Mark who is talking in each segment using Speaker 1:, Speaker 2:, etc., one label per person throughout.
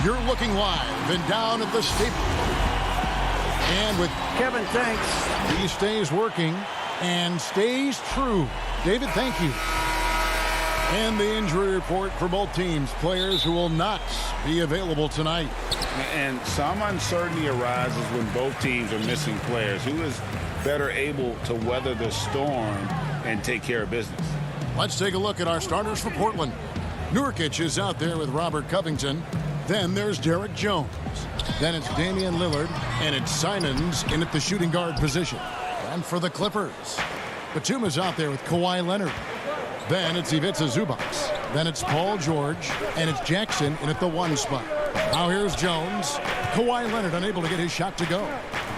Speaker 1: You're looking live and down at the stadium. And with
Speaker 2: Kevin, thanks.
Speaker 1: He stays working and stays true. David, thank you. And the injury report for both teams. Players who will not be available tonight.
Speaker 3: And some uncertainty arises when both teams are missing players. Who is better able to weather the storm and take care of business?
Speaker 1: Let's take a look at our starters for Portland. Nurkic is out there with Robert Covington. Then there's Derek Jones. Then it's Damian Lillard. And it's Simons in at the shooting guard position. And for the Clippers, Batum is out there with Kawhi Leonard. Then it's Ivica Zubac. Then it's Paul George. And it's Jackson in at the 1 spot. Now here's Jones. Kawhi Leonard unable to get his shot to go.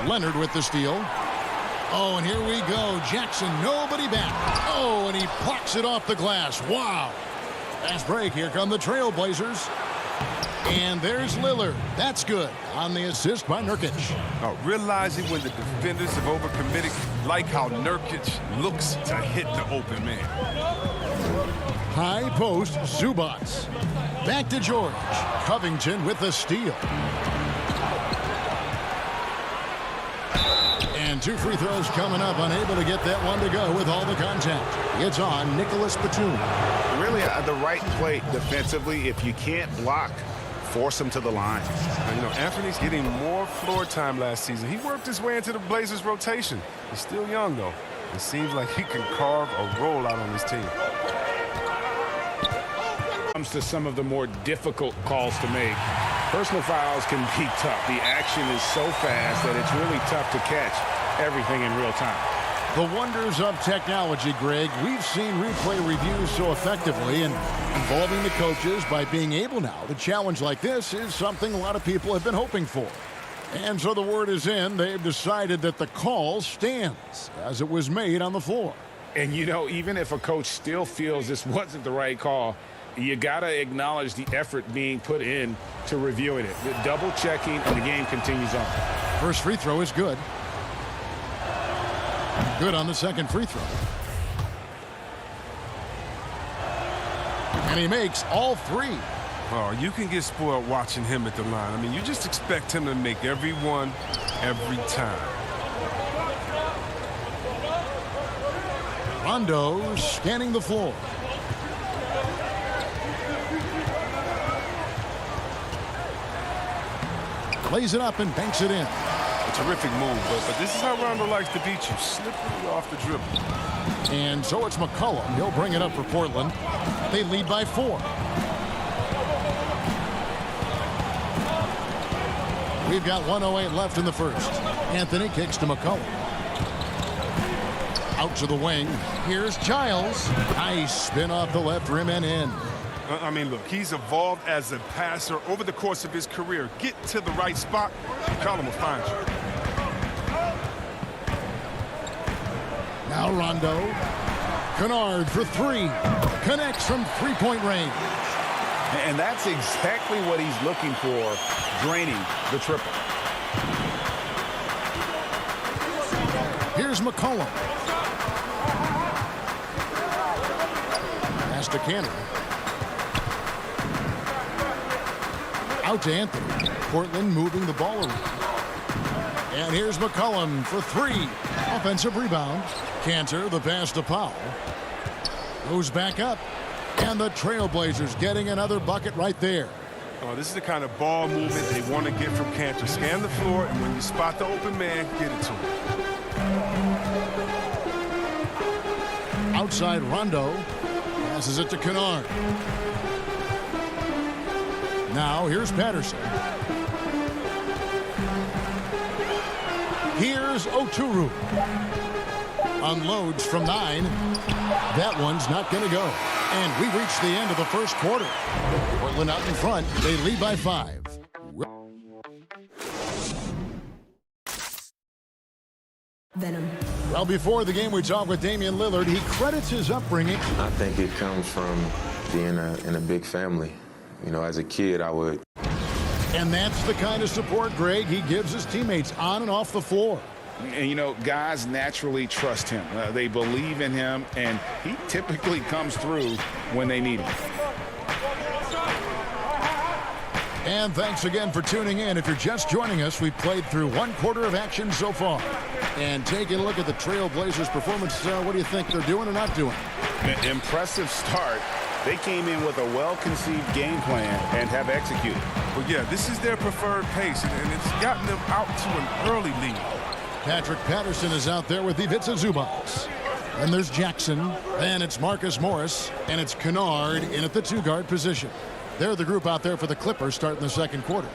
Speaker 1: Leonard with the steal. Oh, and here we go. Jackson, nobody back. Oh, and he plucks it off the glass. Wow. Fast break. Here come the Trailblazers. And there's Lillard. That's good on the assist by Nurkic.
Speaker 4: Realizing when the defenders have overcommitted, like how Nurkic looks to hit the open man.
Speaker 1: High post, Zubac. Back to George. Covington with the steal. And 2 free throws coming up. Unable to get that one to go with all the contact. It's on Nicholas Batum.
Speaker 3: Really the right play defensively. If you can't block, force him to the line.
Speaker 4: You know, Anthony's getting more floor time last season. He worked his way into the Blazers rotation. He's still young, though. It seems like he can carve a role out on his team.
Speaker 3: Comes to some of the more difficult calls to make. Personal fouls can be tough. The action is so fast that it's really tough to catch everything in real time.
Speaker 1: The wonders of technology, Greg. We've seen replay reviews so effectively, and involving the coaches by being able now to challenge like this is something a lot of people have been hoping for. And so the word is in. They've decided that the call stands as it was made on the floor.
Speaker 3: And, you know, even if a coach still feels this wasn't the right call, you got to acknowledge the effort being put in to reviewing it. The double checking, and the game continues on.
Speaker 1: First free throw is good. Good on the second free throw. And he makes all 3.
Speaker 4: Oh, you can get spoiled watching him at the line. I mean, you just expect him to make every one, every time.
Speaker 1: Rondo scanning the floor. Lays it up and banks it in.
Speaker 4: Terrific move, but this is how Rondo likes to beat you, slippery off the dribble.
Speaker 1: And so it's McCollum. He'll bring it up for Portland. They lead by 4. We've got 1:08 left in the first. Anthony kicks to McCollum. Out to the wing. Here's Giles. Nice spin off the left rim and in.
Speaker 4: I mean, look, he's evolved as a passer over the course of his career. Get to the right spot, McCollum will find you.
Speaker 1: Now Rondo. Kennard for 3. Connects from 3-point range.
Speaker 3: And that's exactly what he's looking for, draining the triple.
Speaker 1: Here's McCollum. Pass to Cannon. Out to Anthony. Portland moving the ball around. And here's McCollum for 3. Offensive rebound. Cantor, the pass to Powell. Goes back up. And the Trailblazers getting another bucket right there.
Speaker 4: Oh, this is the kind of ball movement they want to get from Cantor. Scan the floor, and when you spot the open man, get it to him.
Speaker 1: Outside Rondo. Passes it to Kennard. Now here's Patterson. Here's Oturu. Unloads from 9. That one's not going to go. And we reach the end of the first quarter. Portland out in front. They lead by 5.
Speaker 5: Venom.
Speaker 1: Well, before the game, we talked with Damian Lillard. He credits his upbringing.
Speaker 6: I think it comes from being in a big family. You know, as a kid, I would.
Speaker 1: And that's the kind of support, Greg, he gives his teammates on and off the floor.
Speaker 3: And, you know, guys naturally trust him. They believe in him, and he typically comes through when they need him.
Speaker 1: And thanks again for tuning in. If you're just joining us, we've played through one quarter of action so far. And taking a look at the Trail Blazers' performance, what do you think they're doing or not doing?
Speaker 3: Impressive start. They came in with a well-conceived game plan and have executed.
Speaker 4: Well, yeah, this is their preferred pace, and it's gotten them out to an early lead.
Speaker 1: Patrick Patterson is out there with Ivica Zubac. And there's Jackson. Then it's Marcus Morris. And it's Kennard in at the two-guard position. They're the group out there for the Clippers starting the second quarter.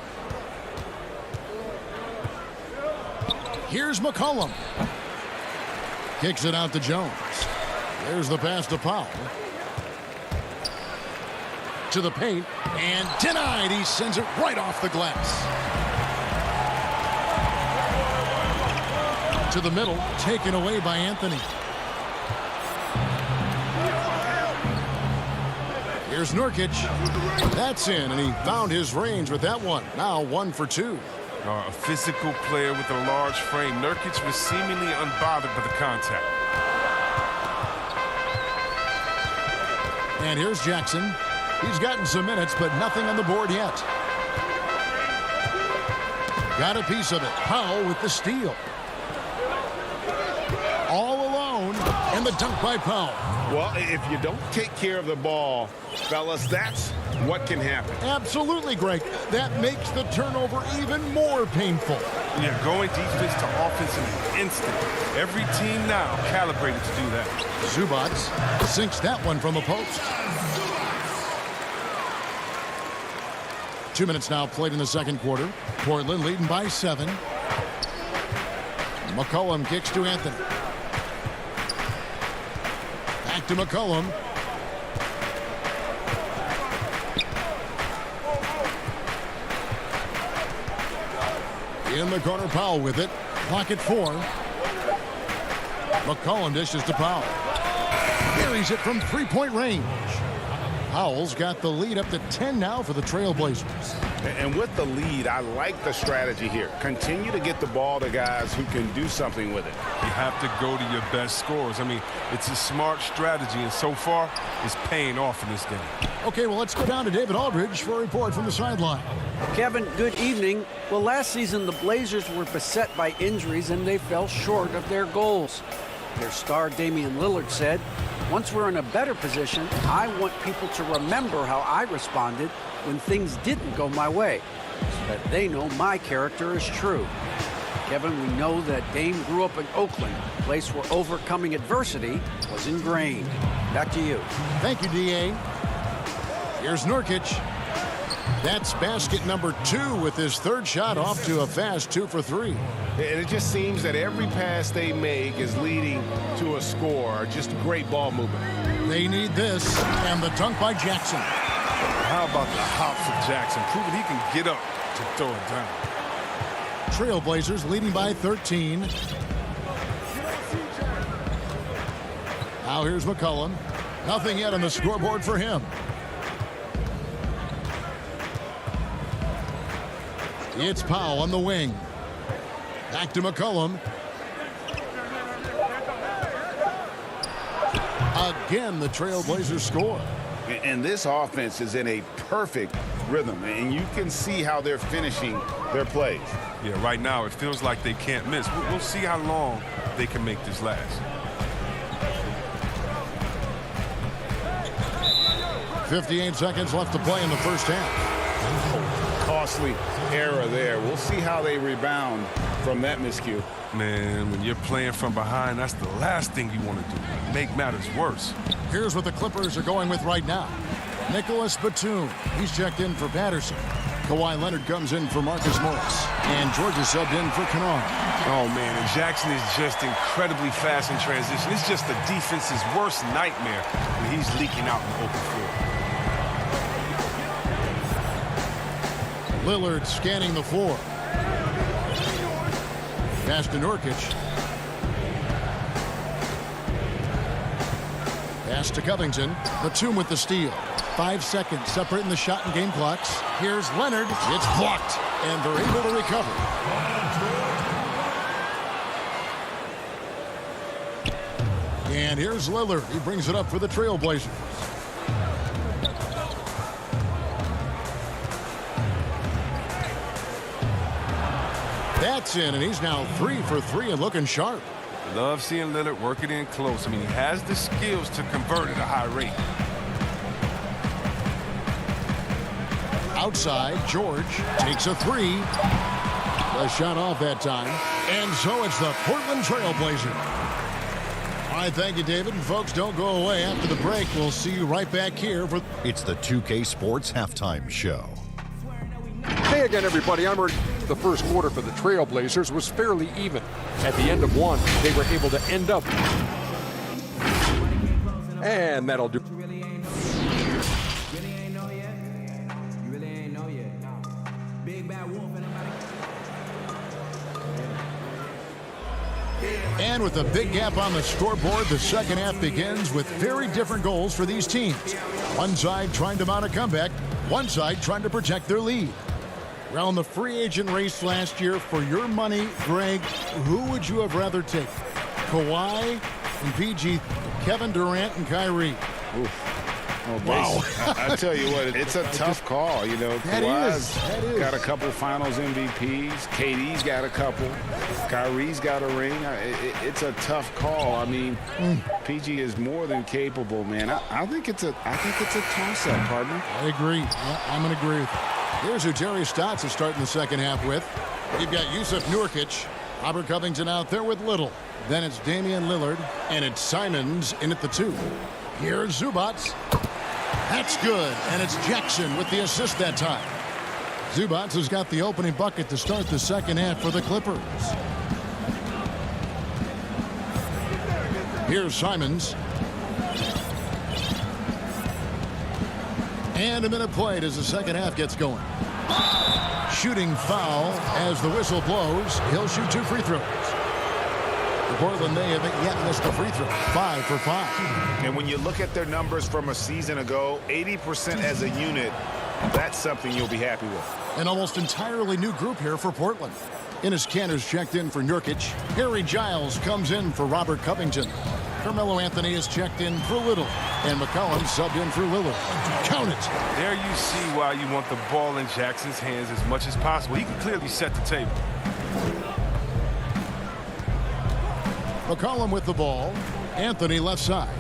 Speaker 1: Here's McCollum. Kicks it out to Jones. There's the pass to Powell. To the paint. And denied. He sends it right off the glass. To the middle. Taken away by Anthony. Here's Nurkic. That's in, and he found his range with that one. Now 1 for 2.
Speaker 4: A physical player with a large frame. Nurkic was seemingly unbothered by the contact.
Speaker 1: And here's Jackson. He's gotten some minutes, but nothing on the board yet. Got a piece of it. Powell with the steal. All alone, and the dunk by Powell.
Speaker 3: Well, if you don't take care of the ball, fellas, that's what can happen.
Speaker 1: Absolutely, Greg. That makes the turnover even more painful.
Speaker 4: Yeah, going defense to offense in an instant. Every team now calibrated to do that.
Speaker 1: Zubac sinks that one from the post. 2 minutes now played in the second quarter. Portland leading by 7. McCollum kicks to Anthony. Back to McCollum. In the corner, Powell with it. Pocket 4. McCollum dishes to Powell. Buries it from three-point range. Powell's got the lead up to 10 now for the Trail Blazers.
Speaker 3: And with the lead, I like the strategy here. Continue to get the ball to guys who can do something with it.
Speaker 4: You have to go to your best scorers. I mean, it's a smart strategy, and so far, it's paying off in this game.
Speaker 1: Okay, well, let's go down to David Aldridge for a report from the sideline.
Speaker 2: Kevin, good evening. Well, last season, the Blazers were beset by injuries, and they fell short of their goals. Their star, Damian Lillard, said, "Once we're in a better position, I want people to remember how I responded when things didn't go my way, so that they know my character is true." Kevin, we know that Dame grew up in Oakland, a place where overcoming adversity was ingrained. Back to you.
Speaker 1: Thank you, D.A. Here's Nurkic. That's basket number 2 with his third shot off to a fast 2 for 3.
Speaker 3: And it just seems that every pass they make is leading to a score. Just great ball movement.
Speaker 1: They need this, and the dunk by Jackson.
Speaker 4: How about the hops of Jackson, proving he can get up to throw it down.
Speaker 1: Trailblazers leading by 13. Now here's McCollum. Nothing yet on the scoreboard for him. It's Powell on the wing. Back to McCollum. Again, the Trailblazers score.
Speaker 3: And this offense is in a perfect rhythm, and you can see how they're finishing their plays.
Speaker 4: Yeah, right now it feels like they can't miss. We'll see how long they can make this last.
Speaker 1: 58 seconds left to play in the first half.
Speaker 3: Costly error there. We'll see how they rebound from that miscue.
Speaker 4: Man, when you're playing from behind, that's the last thing you want to do. Make matters worse.
Speaker 1: Here's what the Clippers are going with right now. Nicholas Batum. He's checked in for Patterson. Kawhi Leonard comes in for Marcus Morris. And Georgia subbed in for Kennard.
Speaker 4: Oh, man, and Jackson is just incredibly fast in transition. It's just the defense's worst nightmare when he's leaking out in the open floor.
Speaker 1: Lillard scanning the floor. Pass to Nurkic. Pass to Covington. Batum with the steal. 5 seconds separating the shot and game clocks. Here's Leonard. It's blocked, and they're able to recover. And here's Lillard. He brings it up for the Trailblazers. That's in, and he's now 3 for 3 and looking sharp.
Speaker 4: Love seeing Lillard work it in close. I mean, he has the skills to convert at a high rate.
Speaker 1: Outside, George takes a 3. The shot off that time. And so it's the Portland Trail Blazers. All right, thank you, David. And folks, don't go away. After the break, we'll see you right back here for...
Speaker 7: It's the 2K Sports Halftime Show.
Speaker 8: Hey again, everybody. I'm Ernie. The first quarter for the Trailblazers was fairly even. At the end of one, they were able to end up. And that'll do.
Speaker 1: And with a big gap on the scoreboard, the second half begins with very different goals for these teams. One side trying to mount a comeback, one side trying to protect their lead. Around the free agent race last year, for your money, Greg, who would you have rather take? Kawhi and PG, Kevin Durant and Kyrie.
Speaker 3: Oof. Oh,
Speaker 1: Wow.
Speaker 3: I tell you what, it's a tough call. You know, Kawhi's got a couple finals MVPs. KD's got a couple. Kyrie's got a ring. It's a tough call. I mean, PG is more than capable, man. I think it's a toss-up, partner.
Speaker 1: I agree. Yeah, I'm going to agree with you. Here's who Terry Stotts is starting the second half with. You've got Yusuf Nurkic, Robert Covington out there with Little. Then it's Damian Lillard, and it's Simons in at the 2. Here's Zubats. That's good, and it's Jackson with the assist that time. Zubats has got the opening bucket to start the second half for the Clippers. Here's Simons. And a minute played as the second half gets going. Shooting foul as the whistle blows. He'll shoot 2 free throws. Portland may have yet missed a free throw. 5 for 5.
Speaker 3: And when you look at their numbers from a season ago, 80% as a unit, that's something you'll be happy with.
Speaker 1: An almost entirely new group here for Portland. Enes Kanter's checked in for Nurkic. Harry Giles comes in for Robert Covington. Carmelo Anthony is checked in for Little. And McCollum subbed in for Lillard. Count it.
Speaker 4: There you see why you want the ball in Jackson's hands as much as possible. He can clearly set the table.
Speaker 1: McCollum with the ball. Anthony left side.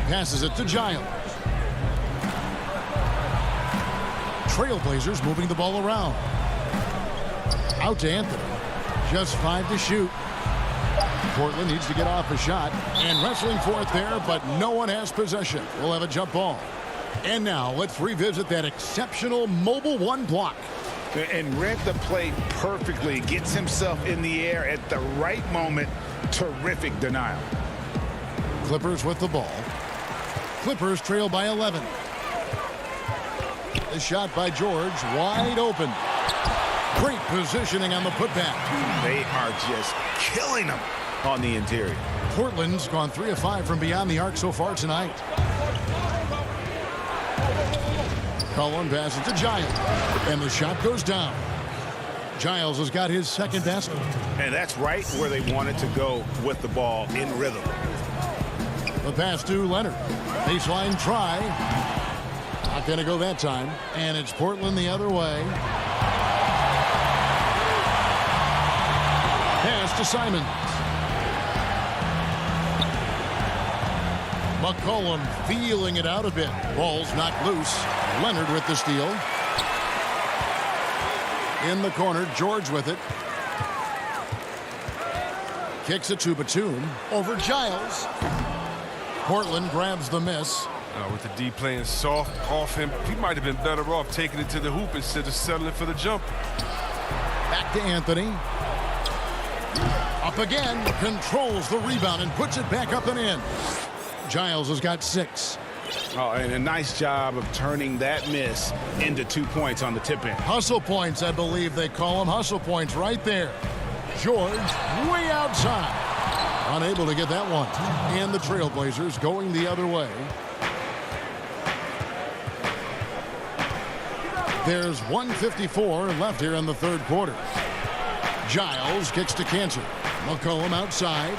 Speaker 1: Passes it to Giles. Trailblazers moving the ball around. Out to Anthony. Just 5 to shoot. Portland needs to get off a shot. And wrestling for it there, but no one has possession. We'll have a jump ball. And now let's revisit that exceptional mobile 1 block.
Speaker 3: And read the play perfectly. Gets himself in the air at the right moment. Terrific denial.
Speaker 1: Clippers with the ball. Clippers trail by 11. The shot by George, wide open. Great positioning on the putback.
Speaker 3: They are just killing them on the interior.
Speaker 1: Portland's gone 3 of 5 from beyond the arc so far tonight. Cullen passes to Giles, and the shot goes down. Giles has got his second basket.
Speaker 3: And that's right where they wanted to go with the ball in rhythm.
Speaker 1: The pass to Leonard. Baseline try. Not going to go that time. And it's Portland the other way. Pass to Simons. McCollum feeling it out a bit. Ball's knocked loose. Leonard with the steal. In the corner, George with it. Kicks it to Batum. Over Giles. Portland grabs the miss.
Speaker 4: With the D playing soft off him, he might have been better off taking it to the hoop instead of settling for the jump.
Speaker 1: Back to Anthony. Up again. Controls the rebound and puts it back up and in. Giles has got 6.
Speaker 3: Oh, and a nice job of turning that miss into 2 points on the tip in.
Speaker 1: Hustle points, I believe they call them. Hustle points right there. George way outside. Unable to get that one. And the Trailblazers going the other way. There's 1:54 left here in the third quarter. Giles kicks to Kanter. McCollum outside.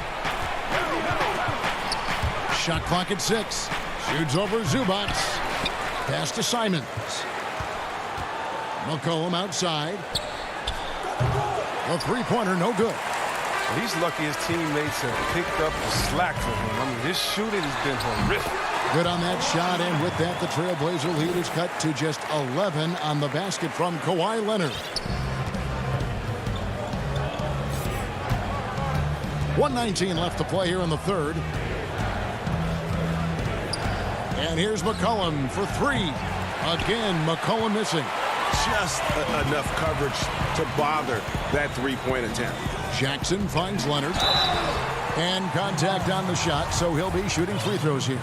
Speaker 1: Shot clock at 6. Shoots over Zubats. Pass to Simons. McCollum outside. The three-pointer, no good.
Speaker 4: He's lucky his teammates have picked up the slack for him. I mean, his shooting has been horrific.
Speaker 1: Good on that shot, and with that, the Trailblazer lead is cut to just 11 on the basket from Kawhi Leonard. 1:19 left to play here in the third. And here's McCollum for three. Again, McCollum missing.
Speaker 3: Just enough coverage to bother that three-point attempt.
Speaker 1: Jackson finds Leonard. And contact on the shot, so he'll be shooting free throws here.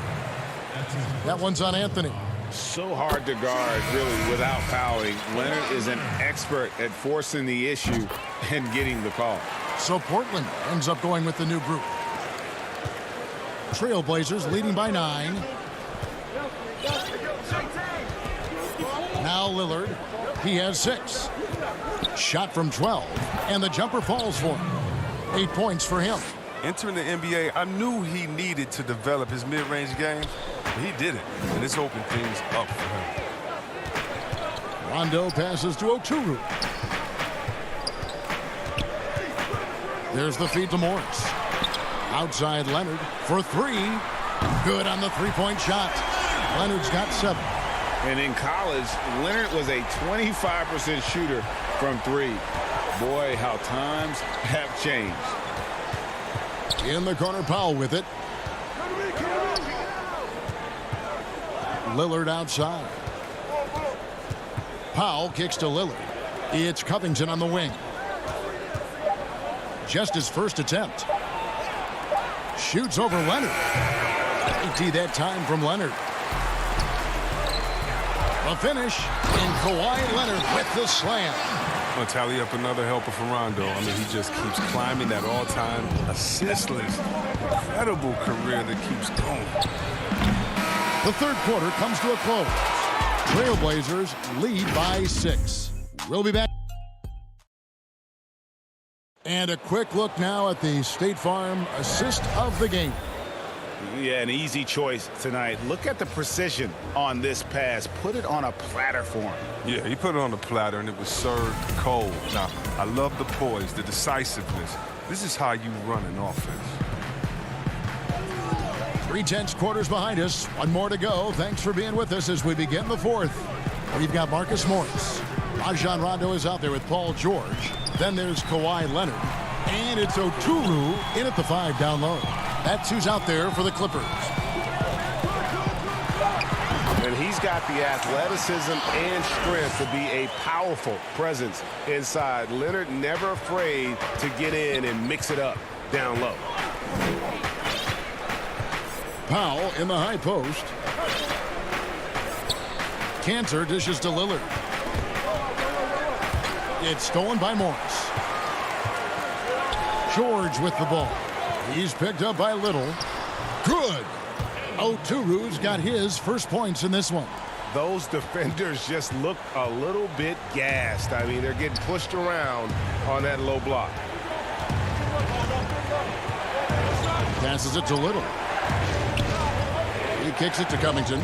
Speaker 1: That one's on Anthony.
Speaker 3: So hard to guard, really, without fouling. Leonard is an expert at forcing the issue and getting the call.
Speaker 1: So Portland ends up going with the new group. Trailblazers leading by 9. Now Lillard. He has 6. Shot from 12. And the jumper falls for him. 8 points for him.
Speaker 4: Entering the NBA, I knew he needed to develop his mid-range game. He did it, and it's opened things up for him.
Speaker 1: Rondo passes to Oturu. There's the feed to Morris. Outside Leonard for 3. Good on the three-point shot. Leonard's got 7.
Speaker 3: And in college, Leonard was a 25% shooter from 3. Boy, how times have changed.
Speaker 1: In the corner, Powell with it. Lillard outside. Powell kicks to Lillard. It's Covington on the wing. Just his first attempt. Shoots over Leonard. 80 that time from Leonard. The finish, and Kawhi Leonard with the slam.
Speaker 4: I'm going to tally up another helper for Rondo. I mean, he just keeps climbing that all-time assist list. Incredible career that keeps going.
Speaker 1: The third quarter comes to a close. Trailblazers lead by 6. We'll be back. And a quick look now at the State Farm assist of the game.
Speaker 3: Yeah, an easy choice tonight. Look at the precision on this pass. Put it on a platter for him.
Speaker 4: Yeah, he put it on the platter, and it was served cold. Now, I love the poise, the decisiveness. This is how you run an offense.
Speaker 1: 3/10 quarters behind us. One more to go. Thanks for being with us as we begin the fourth. We've got Marcus Morris. Rajon Rondo is out there with Paul George. Then there's Kawhi Leonard. And it's Oturu in at the 5 down low. That's who's out there for the Clippers.
Speaker 3: And he's got the athleticism and strength to be a powerful presence inside. Leonard never afraid to get in and mix it up down low.
Speaker 1: Powell in the high post. Cantor dishes to Lillard. It's stolen by Morris. George with the ball. He's picked up by Little. Good. Oturu's got his first points in this one.
Speaker 3: Those defenders just look a little bit gassed. I mean, they're getting pushed around on that low block.
Speaker 1: Passes it to Little. He kicks it to Covington.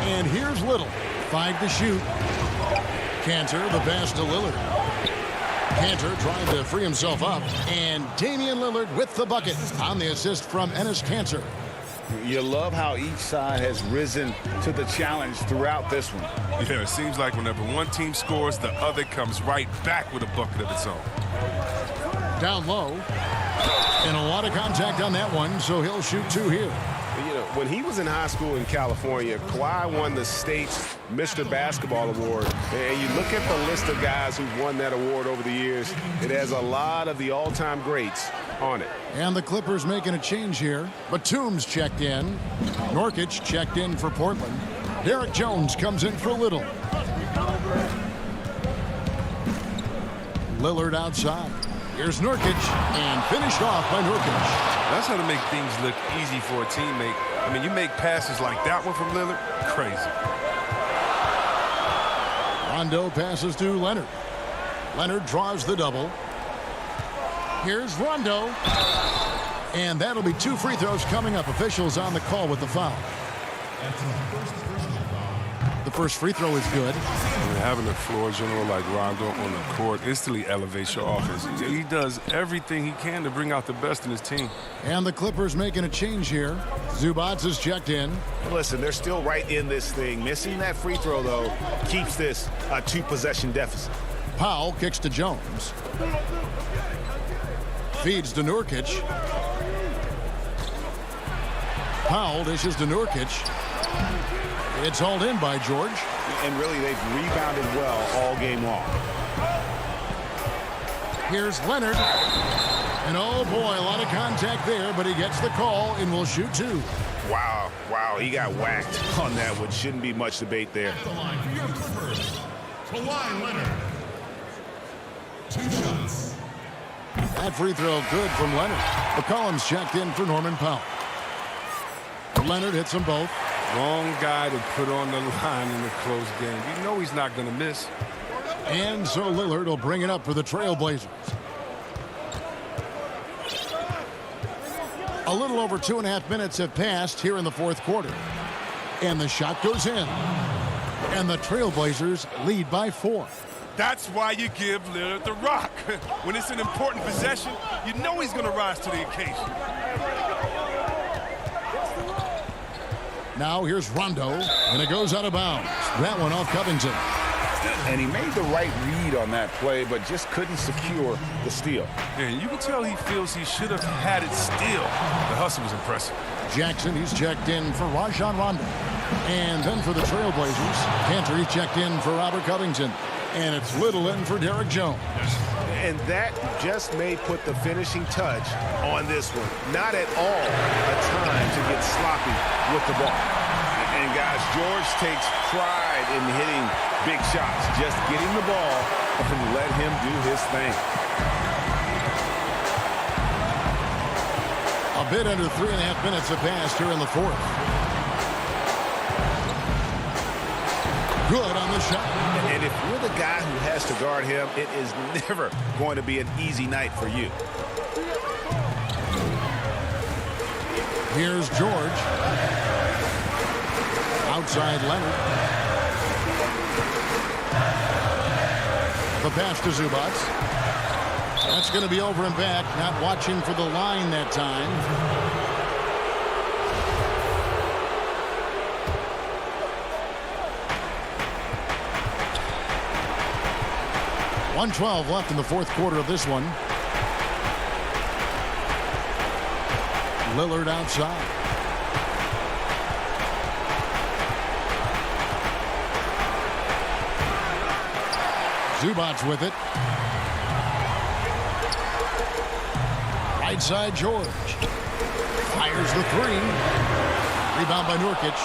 Speaker 1: And here's Little. 5 to shoot. Cantor, the pass to Lillard. Cantor trying to free himself up. And Damian Lillard with the bucket on the assist from Enes Kanter.
Speaker 3: You love how each side has risen to the challenge throughout this one.
Speaker 4: Yeah, it seems like whenever one team scores, the other comes right back with a bucket of its own.
Speaker 1: Down low. And a lot of contact on that one, so he'll shoot 2 here.
Speaker 3: You know, when he was in high school in California, Kawhi won the state's Mr. Basketball Award. And you look at the list of guys who've won that award over the years, it has a lot of the all-time greats on it.
Speaker 1: And the Clippers making a change here. Batum's checked in. Nurkic checked in for Portland. Derek Jones comes in for Little. Lillard outside. Here's Nurkic, and finished off by Nurkic.
Speaker 4: That's how to make things look easy for a teammate. I mean, you make passes like that one from Lillard, crazy.
Speaker 1: Rondo passes to Leonard. Leonard draws the double. Here's Rondo. And that'll be 2 free throws coming up. Officials on the call with the foul. The first free throw is good.
Speaker 4: Having a floor general like Rondo on the court instantly elevates your offense. He does everything he can to bring out the best in his team.
Speaker 1: And the Clippers making a change here. Zubats is checked in.
Speaker 3: Listen, they're still right in this thing. Missing that free throw, though, keeps this a 2-possession deficit.
Speaker 1: Powell kicks to Jones. Feeds to Nurkic. Powell dishes to Nurkic. It's hauled in by George.
Speaker 3: And really, they've rebounded well all game long.
Speaker 1: Here's Leonard. And oh boy, a lot of contact there, but he gets the call and will shoot two.
Speaker 3: Wow, he got whacked on that one. Shouldn't be much debate there.
Speaker 9: At the line for your Clippers, Kawhi Leonard. 2 shots.
Speaker 1: That free throw good from Leonard. McCollum's checked in for Norman Powell. Leonard hits them both.
Speaker 4: Wrong guy to put on the line in a close game. You know he's not going to miss.
Speaker 1: And so Lillard will bring it up for the Trailblazers. A little over 2.5 minutes have passed here in the fourth quarter. And the shot goes in. And the Trailblazers lead by 4.
Speaker 4: That's why you give Lillard the rock. When it's an important possession, you know he's going to rise to the occasion.
Speaker 1: Now here's Rondo, and it goes out of bounds. That one off Covington.
Speaker 3: And he made the right read on that play, but just couldn't secure the steal.
Speaker 4: Yeah, you can tell he feels he should have had it still. The hustle was impressive.
Speaker 1: Jackson, he's checked in for Rajon Rondo. And then for the Trailblazers, Cantor, he's checked in for Robert Covington. And it's Little in for Derek Jones.
Speaker 3: And that just may put the finishing touch on this one. Not at all a time to get sloppy with the ball. And guys, George takes pride in hitting big shots. Just get him the ball and let him do his thing.
Speaker 1: A bit under 3.5 minutes have passed here in the fourth. Good on the shot.
Speaker 3: And if you're the guy who has to guard him, it is never going to be an easy night for you.
Speaker 1: Here's George. Outside Leonard. The pass to Zubats. That's going to be over and back. Not watching for the line that time. 1:12 left in the fourth quarter of this one. Lillard outside. Zubats with it. Right side George. Fires the three. Rebound by Nurkic.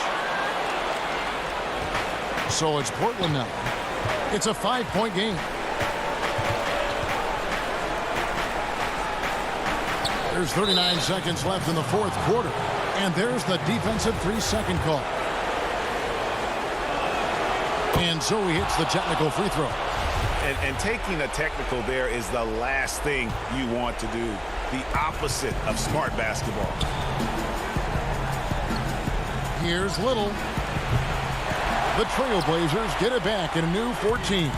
Speaker 1: So it's Portland now. It's a 5-point game. There's 39 seconds left in the fourth quarter. And there's the defensive 3-second call. And so he hits the technical free throw.
Speaker 3: And taking a technical there is the last thing you want to do. The opposite of smart basketball.
Speaker 1: Here's Little. The Trailblazers get it back in a new 14.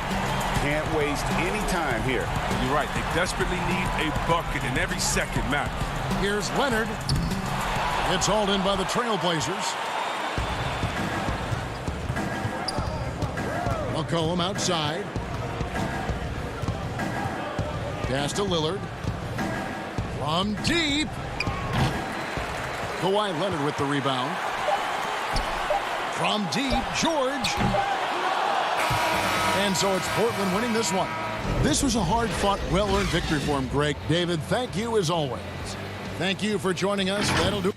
Speaker 3: Can't waste any time here.
Speaker 4: You're right. They desperately need a bucket, and every second matters.
Speaker 1: Here's Leonard. It's hauled in by the Trailblazers. McCollum outside. Pass to Lillard. From deep. Kawhi Leonard with the rebound. From deep, George. And so it's Portland winning this one. This was a hard-fought, well-earned victory for him, Greg. David, thank you as always. Thank you for joining us. That'll do.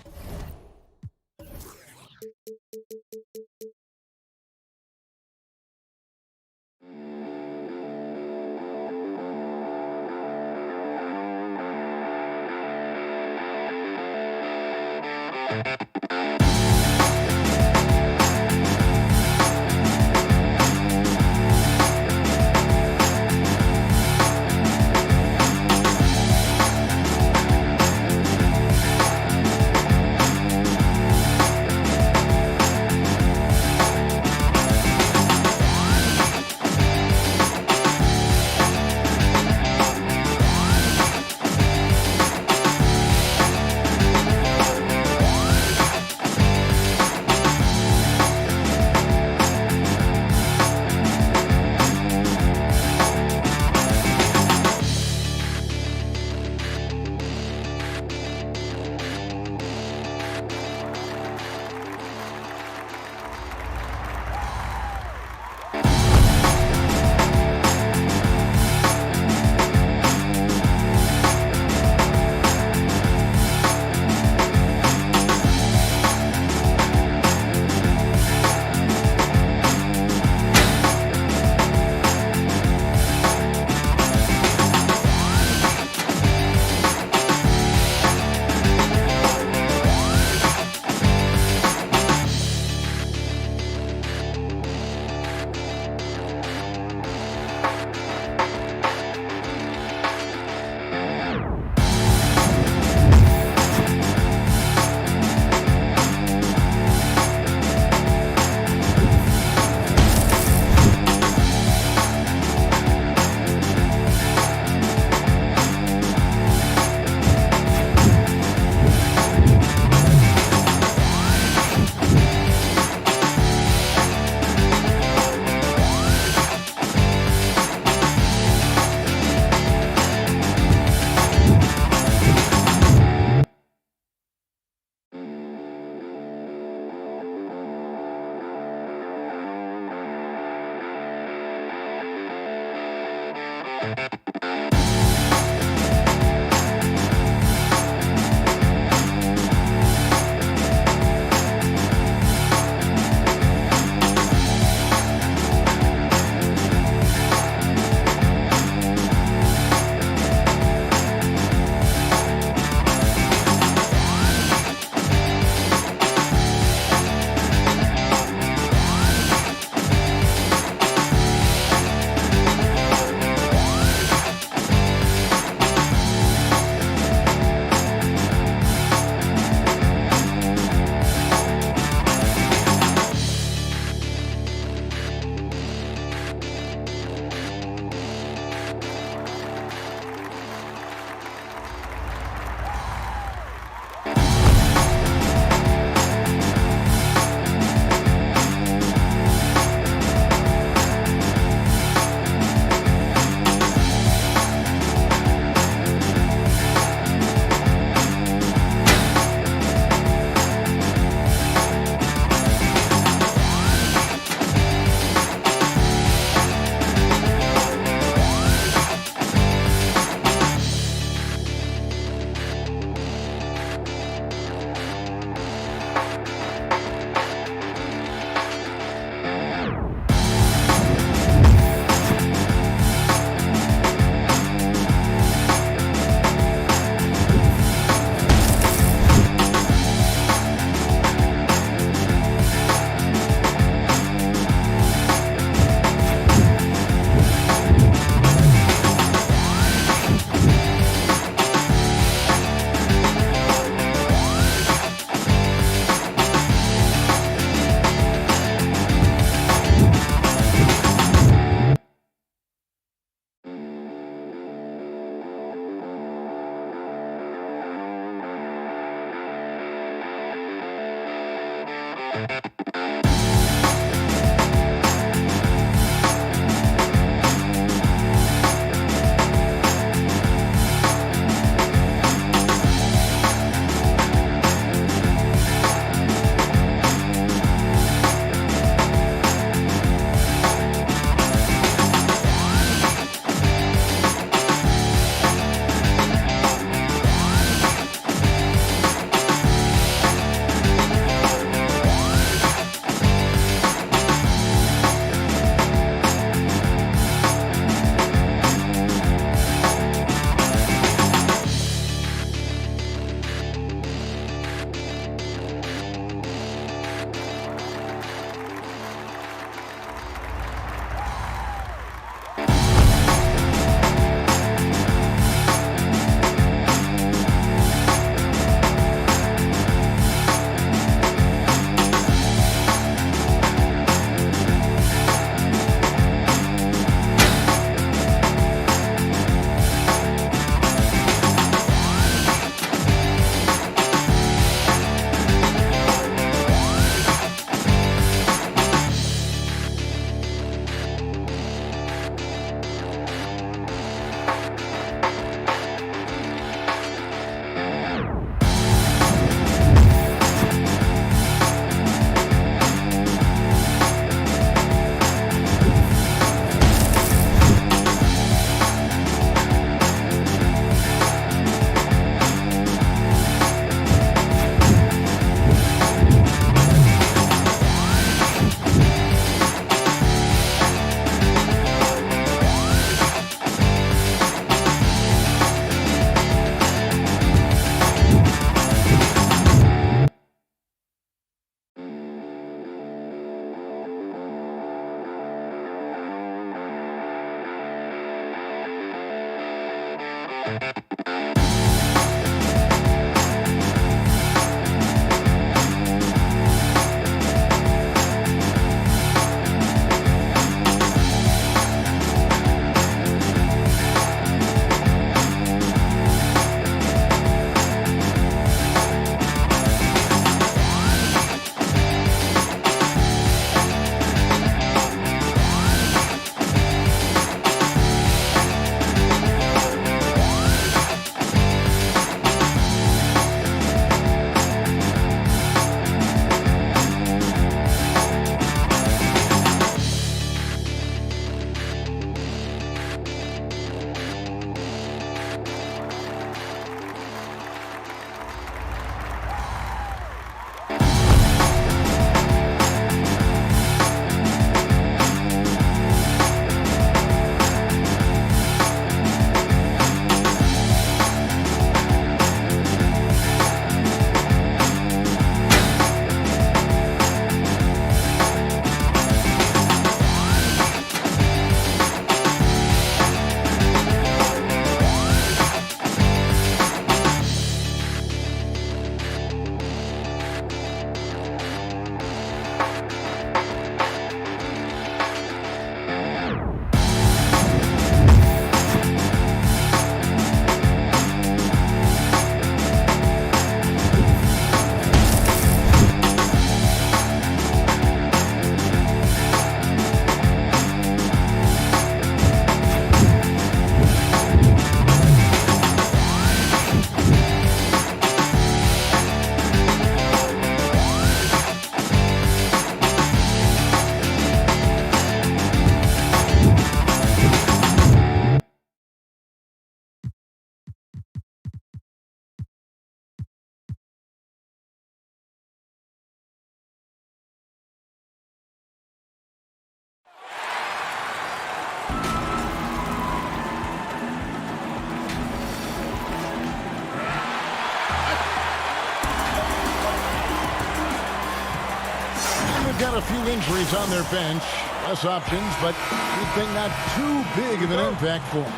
Speaker 1: Got a few injuries on their bench. Less options, but you'd think not too big of an impact for them.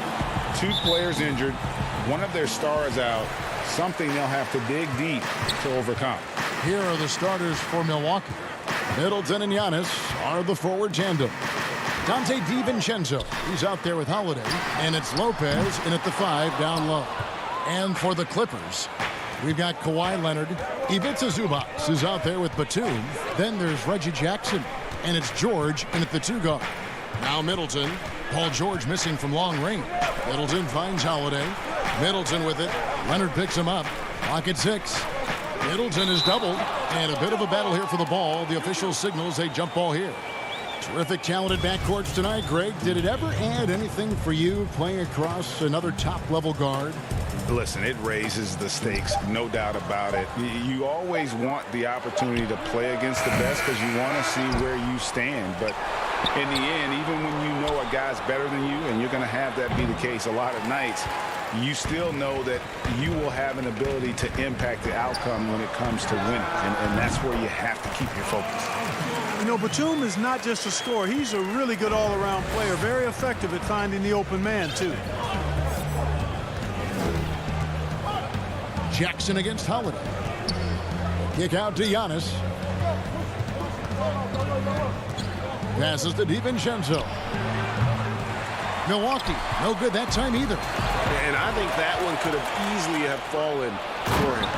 Speaker 3: 2 players injured, one of their stars out, something they'll have to dig deep to overcome.
Speaker 1: Here are the starters for Milwaukee. Middleton and Giannis are the forward tandem. Dante DiVincenzo, he's out there with Holiday, and it's Lopez in at the 5 down low. And for the Clippers, We've got Kawhi Leonard. Ivica Zubac is out there with Batum. Then there's Reggie Jackson. And it's George in at the 2 guard. Now Middleton. Paul George missing from long range. Middleton finds Holiday. Middleton with it. Leonard picks him up. Clock at 6. Middleton is doubled. And a bit of a battle here for the ball. The official signals a jump ball here. Terrific, talented backcourts tonight, Greg. Did it ever add anything for you playing across another top-level guard?
Speaker 3: Listen, it raises the stakes, no doubt about it. You always want the opportunity to play against the best because you want to see where you stand. But in the end, even when you know a guy's better than you, and you're going to have that be the case a lot of nights, you still know that you will have an ability to impact the outcome when it comes to winning. And that's where you have to keep your focus.
Speaker 10: You know, Batum is not just a scorer. He's a really good all-around player, very effective at finding the open man, too.
Speaker 1: Jackson against Holiday. Kick out to Giannis. Passes to DiVincenzo. Milwaukee, no good that time either.
Speaker 3: And I think that one could have easily have fallen for him.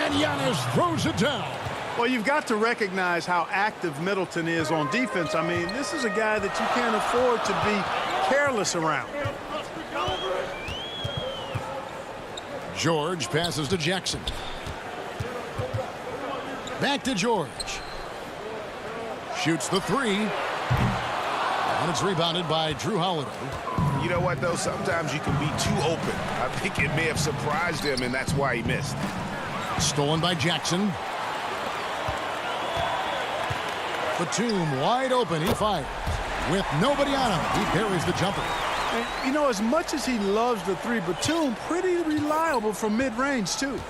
Speaker 1: And Giannis throws it down.
Speaker 10: Well, you've got to recognize how active Middleton is on defense. I mean, this is a guy that you can't afford to be careless around.
Speaker 1: George passes to Jackson. Back to George. Shoots the 3. And it's rebounded by Drew Holiday.
Speaker 3: You know what, though? Sometimes you can be too open. I think it may have surprised him, and that's why he missed.
Speaker 1: Stolen by Jackson. Batum wide open. He fires. With nobody on him, he buries the jumper.
Speaker 10: And, you know, as much as he loves the 3, Batum pretty reliable from mid-range, too.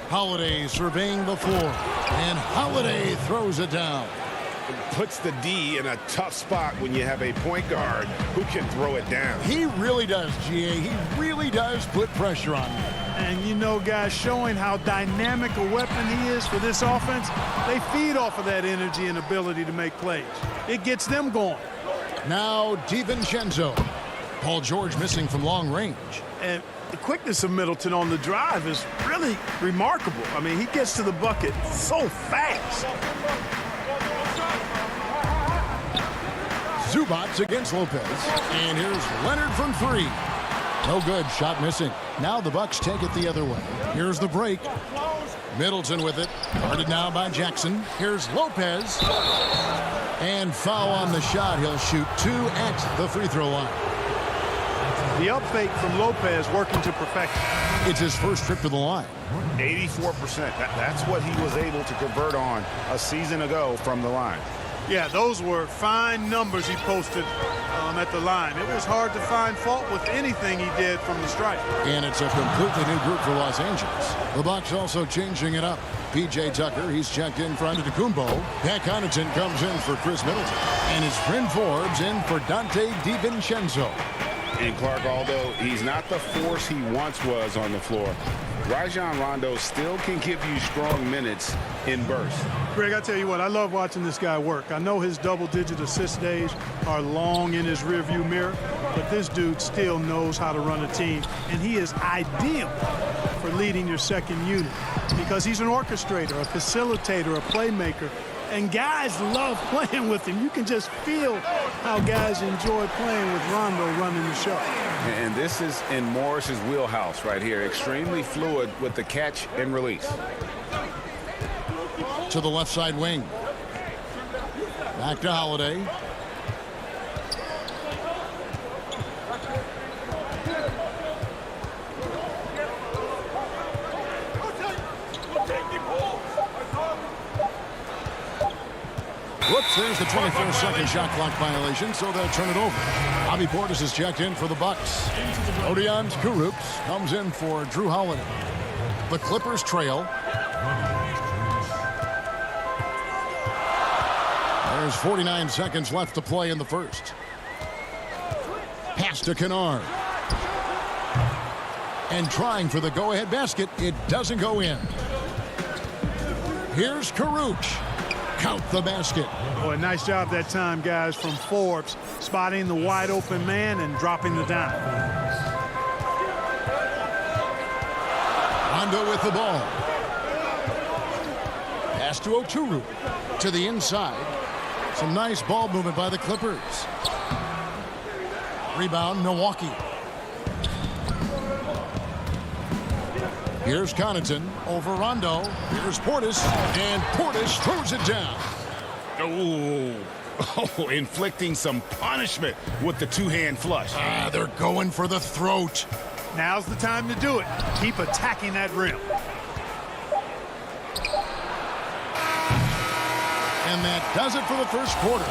Speaker 1: Holiday surveying the floor. And Holiday throws it down.
Speaker 3: It puts the D in a tough spot when you have a point guard who can throw it down.
Speaker 1: He really does, GA. He really does put pressure on him.
Speaker 10: And, you know, guys, showing how dynamic a weapon he is for this offense, they feed off of that energy and ability to make plays. It gets them going.
Speaker 1: Now DiVincenzo. Paul George missing from long range.
Speaker 10: And the quickness of Middleton on the drive is really remarkable. I mean, he gets to the bucket so fast.
Speaker 1: Zubac against Lopez. And here's Leonard from 3. No good. Shot missing. Now the Bucks take it the other way. Here's the break. Middleton with it. Guarded now by Jackson. Here's Lopez. And foul on the shot. He'll shoot 2 at the free throw line.
Speaker 10: The up fake from Lopez working to perfection.
Speaker 1: It's his first trip to the line.
Speaker 3: 84%. That's what he was able to convert on a season ago from the line.
Speaker 10: Yeah, those were fine numbers he posted at the line. It was hard to find fault with anything he did from the stripe.
Speaker 1: And it's a completely new group for Los Angeles. The Bucks also changing it up. P.J. Tucker, he's checked in for Antetokounmpo. Pat Connaughton comes in for Chris Middleton. And it's Bryn Forbes in for Dante DiVincenzo.
Speaker 3: And Clark, although he's not the force he once was on the floor, Rajon Rondo still can give you strong minutes in bursts.
Speaker 10: Greg, I tell you what, I love watching this guy work. I know his double-digit assist days are long in his rearview mirror, but this dude still knows how to run a team, and he is ideal for leading your second unit because he's an orchestrator, a facilitator, a playmaker, and guys love playing with him. You can just feel how guys enjoy playing with Rondo running the show.
Speaker 3: And this is in Morris's wheelhouse right here. Extremely fluid with the catch and release.
Speaker 1: To the left side wing. Back to Holiday. Whoops, there's the 24-second shot clock violation, so they'll turn it over. Bobby Portis is checked in for the Bucks. Odion Kurucs comes in for Drew Holiday. The Clippers trail. There's 49 seconds left to play in the first. Pass to Kennard. And trying for the go-ahead basket. It doesn't go in. Here's Kurucs. Count the basket.
Speaker 10: Boy, nice job that time, guys, from Forbes, spotting the wide open man and dropping the dime.
Speaker 1: Rondo with the ball. Pass to Oturu. To the inside. Some nice ball movement by the Clippers. Rebound, Milwaukee. Here's Connaughton over Rondo. Here's Portis. And Portis throws it down.
Speaker 3: Oh, inflicting some punishment with the two-hand flush.
Speaker 1: They're going for the throat.
Speaker 10: Now's the time to do it. Keep attacking that rim.
Speaker 1: And that does it for the first quarter.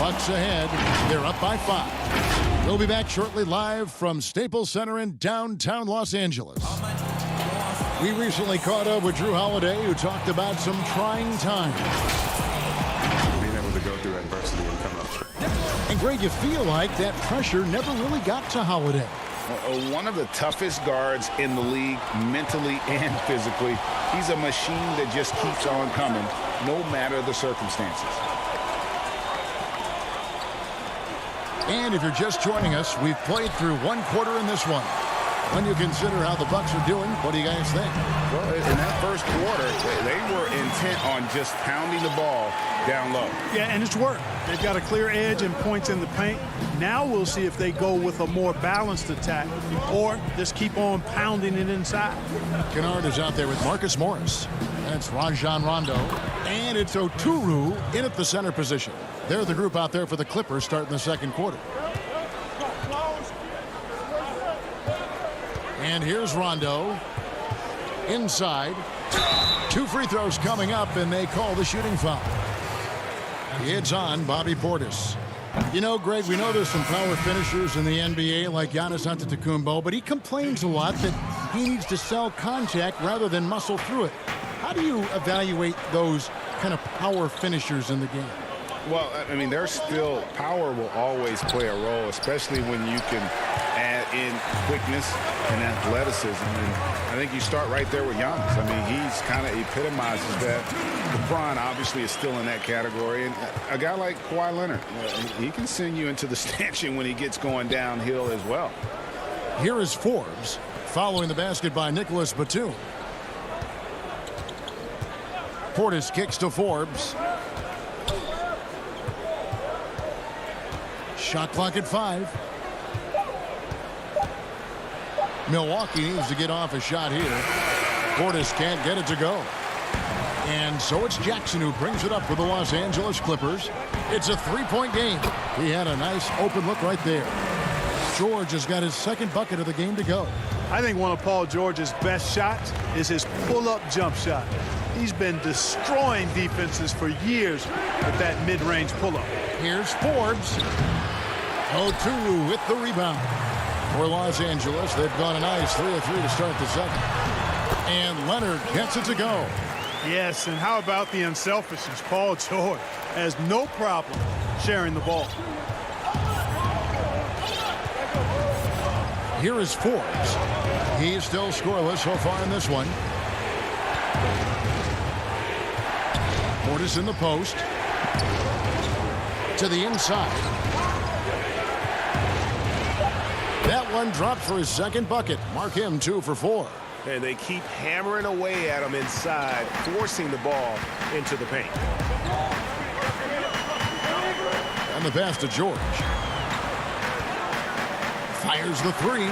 Speaker 1: Bucks ahead. They're up by 5. We'll be back shortly live from Staples Center in downtown Los Angeles. We recently caught up with Drew Holiday, who talked about some trying times.
Speaker 4: Being able to go through adversity and come up.
Speaker 1: And Greg, you feel like that pressure never really got to Holiday.
Speaker 3: One of the toughest guards in the league, mentally and physically. He's a machine that just keeps on coming, no matter the circumstances.
Speaker 1: And if you're just joining us, we've played through one quarter in this one. When you consider how the Bucks are doing, what do you guys think?
Speaker 3: Well, in that first quarter, they were intent on just pounding the ball down low.
Speaker 10: Yeah, and it's worked. They've got a clear edge and points in the paint. Now we'll see if they go with a more balanced attack or just keep on pounding it inside.
Speaker 1: Kennard is out there with Marcus Morris. That's Rajon Rondo. And it's Oturu in at the center position. They're the group out there for the Clippers starting the second quarter. And here's Rondo. Inside. 2 free throws coming up, and they call the shooting foul. It's on Bobby Portis. You know, Greg, we know there's some power finishers in the NBA like Giannis Antetokounmpo, but he complains a lot that he needs to sell contact rather than muscle through it. How do you evaluate those kind of power finishers in the game?
Speaker 3: Well, I mean, there's still power will always play a role, especially when you can add in quickness and athleticism. And I think you start right there with Giannis. I mean, he's kind of epitomizes that. LeBron obviously is still in that category. And a guy like Kawhi Leonard, he can send you into the stanchion when he gets going downhill as well.
Speaker 1: Here is Forbes following the basket by Nicholas Batum. Portis kicks to Forbes. Shot clock at 5. Milwaukee needs to get off a shot here. Portis can't get it to go. And so it's Jackson who brings it up for the Los Angeles Clippers. It's a 3-point game. He had a nice open look right there. George has got his second bucket of the game to go.
Speaker 10: I think one of Paul George's best shots is his pull-up jump shot. He's been destroying defenses for years with that mid-range pull-up.
Speaker 1: Here's Forbes. Oturu with the rebound. For Los Angeles, they've gone a nice 3-3 to start the second. And Leonard gets it to go.
Speaker 10: Yes, and how about the unselfishness? Paul George has no problem sharing the ball.
Speaker 1: Here is Forbes. He's still scoreless so far in this one. Portis in the post. To the inside. That one dropped for his second bucket. Mark him 2 for 4.
Speaker 11: And they keep hammering away at him inside, forcing the ball into the paint.
Speaker 1: And the pass to George. Fires the 3.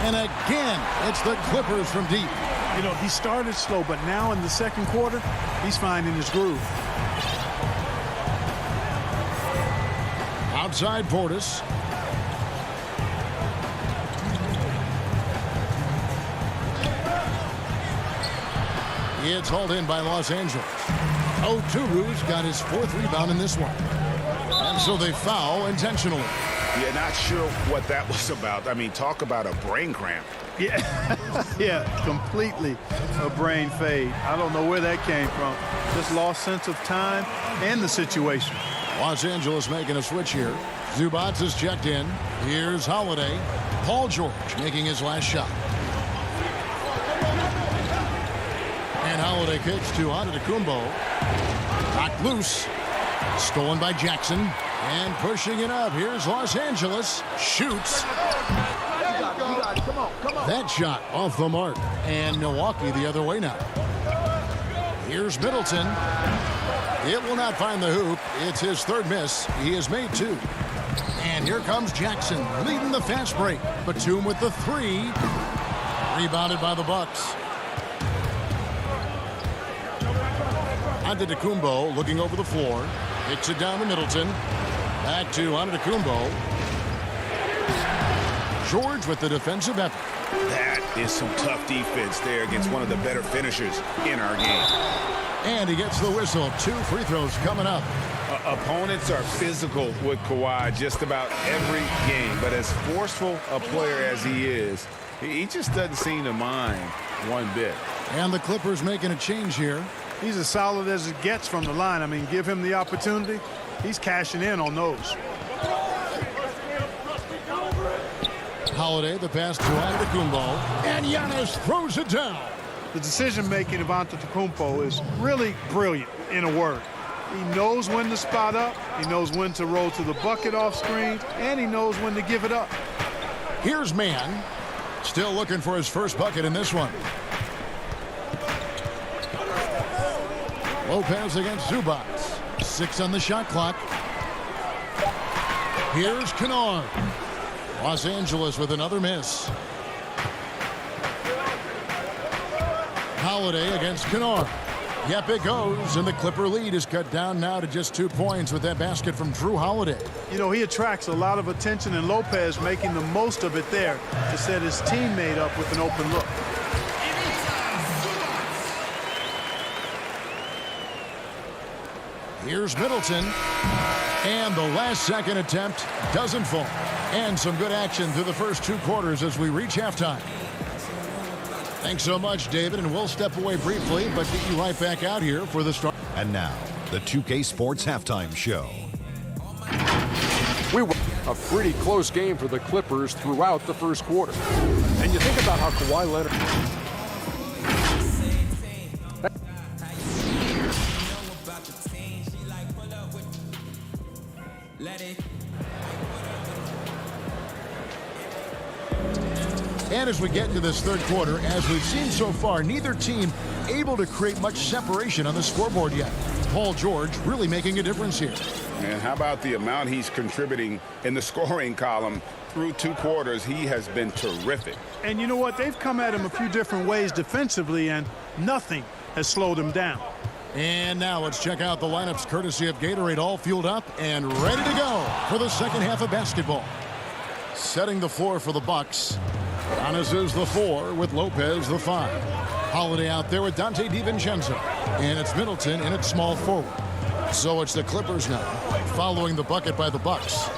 Speaker 1: And again, it's the Clippers from deep.
Speaker 10: You know, he started slow, but now in the second quarter, he's finding his groove.
Speaker 1: Outside Portis. It's hauled in by Los Angeles. Oturu's got his 4th rebound in this one. And so they foul intentionally.
Speaker 3: Yeah, not sure what that was about. I mean, talk about a brain cramp.
Speaker 10: Yeah, yeah, completely a brain fade. I don't know where that came from. Just lost sense of time and the situation.
Speaker 1: Los Angeles making a switch here. Zubats is checked in. Here's Holiday. Paul George making his last shot. And Holiday kicks to Antetokounmpo. Knocked loose. Stolen by Jackson. And pushing it up. Here's Los Angeles. Shoots. That shot off the mark. And Milwaukee the other way now. Here's Middleton. It will not find the hoop. It's his third miss. He has made 2. And here comes Jackson leading the fast break. Batum with the 3. Rebounded by the Bucks. Antetokounmpo looking over the floor. Hits it down to Middleton. Back to Antetokounmpo. George with the defensive effort.
Speaker 3: That is some tough defense there against one of the better finishers in our game.
Speaker 1: And he gets the whistle. 2 free throws coming up.
Speaker 3: Opponents are physical with Kawhi just about every game. But as forceful a player as he is, he just doesn't seem to mind one bit.
Speaker 1: And the Clippers making a change here.
Speaker 10: He's as solid as it gets from the line. I mean, give him the opportunity. He's cashing in on those.
Speaker 1: Holiday, the pass to Antetokounmpo. And Giannis throws it down.
Speaker 10: The decision-making of Antetokounmpo is really brilliant, in a word. He knows when to spot up. He knows when to roll to the bucket off screen. And he knows when to give it up.
Speaker 1: Here's Mann. Still looking for his first bucket in this one. Lopez against Zubac. 6 on the shot clock. Here's Kennard. Los Angeles with another miss. Holiday against Kennard. Yep, it goes, and the Clipper lead is cut down now to just 2 points with that basket from Drew Holiday.
Speaker 10: You know, he attracts a lot of attention, and Lopez making the most of it there to set his teammate up with an open look.
Speaker 1: Here's Middleton. And the last-second attempt doesn't fall. And some good action through the first 2 quarters as we reach halftime. Thanks so much, David, and we'll step away briefly, but get you right back out here for the start.
Speaker 7: And now, the 2K Sports Halftime Show.
Speaker 8: We were a pretty close game for the Clippers throughout the first quarter. And you think about how Kawhi Leonard...
Speaker 1: And as we get into this third quarter, as we've seen so far, neither team able to create much separation on the scoreboard yet. Paul George really making a difference here.
Speaker 3: And how about the amount he's contributing in the scoring column through 2 quarters? He has been terrific.
Speaker 10: And you know what? They've come at him a few different ways defensively, and nothing has slowed him down.
Speaker 1: And now let's check out the lineups courtesy of Gatorade, all fueled up and ready to go for the second half of basketball. Setting the floor for the Bucks. Giannis is the 4 with Lopez the 5. Holiday out there with Dante DiVincenzo. And it's Middleton in at small forward. So it's the Clippers now, following the bucket by the Bucks.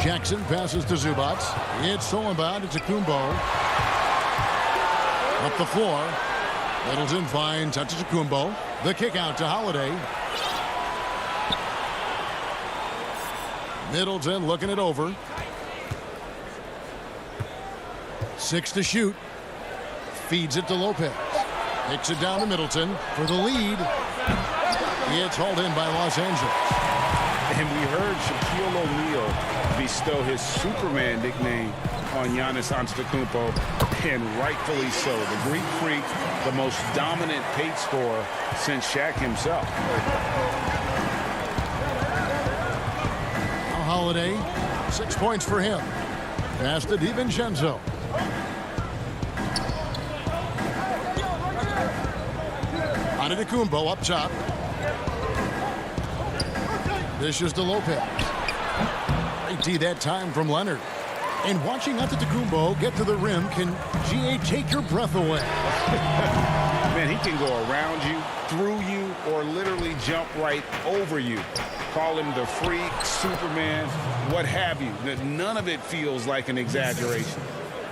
Speaker 1: Jackson passes to Zubac. It's stolen by Antetokounmpo. Up the floor. Middleton finds Antetokounmpo. The kick out to Holiday. Middleton looking it over. 6 to shoot. Feeds it to Lopez. Kicks it down to Middleton for the lead. It's hauled in by Los Angeles.
Speaker 3: And we heard Shaquille O'Neal bestow his Superman nickname on Giannis Antetokounmpo, and rightfully so. The Greek Freak, the most dominant paint scorer since Shaq himself.
Speaker 1: Holiday, 6 points for him. Pass to DiVincenzo. Antetokounmpo up top. Dishes to Lopez. Great D that time from Leonard. And watching Antetokounmpo get to the rim can, GA, take your breath away.
Speaker 3: Man, he can go around you, through you, or literally jump right over you. Call him the freak, Superman, what have you. None of it feels like an exaggeration.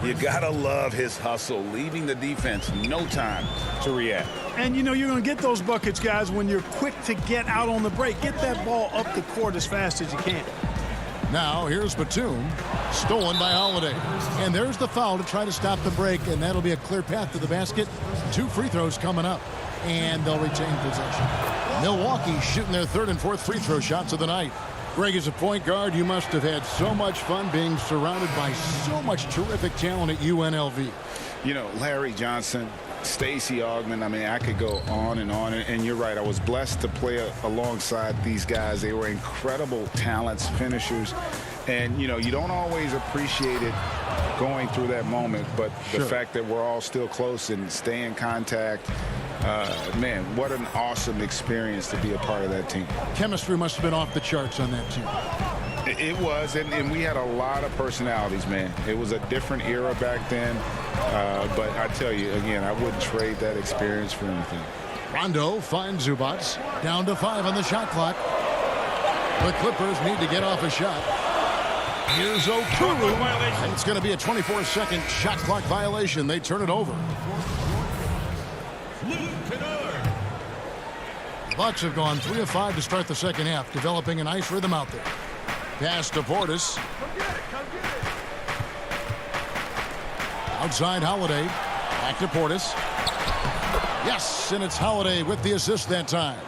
Speaker 3: You gotta love his hustle, leaving the defense no time to react.
Speaker 10: And you know you're going to get those buckets, guys, when you're quick to get out on the break. Get that ball up the court as fast as you can.
Speaker 1: Now here's Batum, stolen by Holiday. And there's the foul to try to stop the break, and that'll be a clear path to the basket. 2 free throws coming up, and they'll retain possession. Milwaukee shooting their 3rd and 4th free throw shots of the night. Greg, as a point guard, you must have had so much fun being surrounded by so much terrific talent at UNLV.
Speaker 3: You know, Larry Johnson, Stacey Augmon, I mean, I could go on, and you're right. I was blessed to play alongside these guys. They were incredible talents, finishers, and, you know, you don't always appreciate it going through that moment, but the fact that we're all still close and stay in contact, man, what an awesome experience to be a part of that team.
Speaker 1: Chemistry must have been off the charts on that team.
Speaker 3: It was, and we had a lot of personalities, man. It was a different era back then, but I tell you, again, I wouldn't trade that experience for anything.
Speaker 1: Rondo finds Zubats, down to 5 on the shot clock. The Clippers need to get off a shot. Here's Okuru, and it's going to be a 24-second shot clock violation. They turn it over. Bucks have gone 3 of 5 to start the second half, developing a nice rhythm out there. Pass to Portis. Outside Holiday. Back to Portis. Yes, and it's Holiday with the assist that time.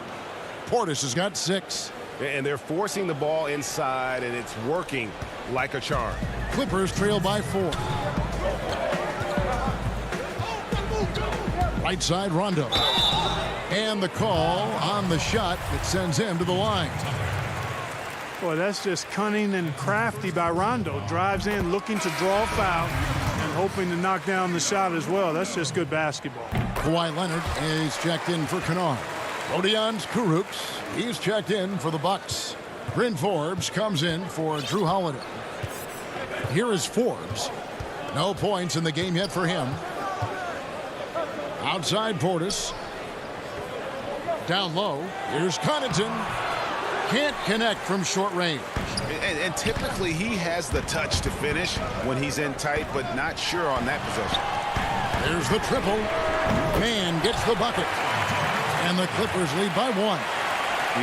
Speaker 1: Portis has got 6.
Speaker 11: And they're forcing the ball inside, and it's working like a charm.
Speaker 1: Clippers trail by 4. Right side, Rondo. And the call on the shot that sends him to the line.
Speaker 10: Boy, that's just cunning and crafty by Rondo. Drives in looking to draw a foul and hoping to knock down the shot as well. That's just good basketball.
Speaker 1: Kawhi Leonard is checked in for Kennard. Rodions Kurucs, he's checked in for the Bucks. Bryn Forbes comes in for Drew Holiday. Here is Forbes. No points in the game yet for him. Outside Portis. Down low. Here's Connaughton. Can't connect from short range.
Speaker 11: And typically he has the touch to finish when he's in tight, but not sure on that possession.
Speaker 1: There's the triple. Man gets the bucket. And the Clippers lead by 1.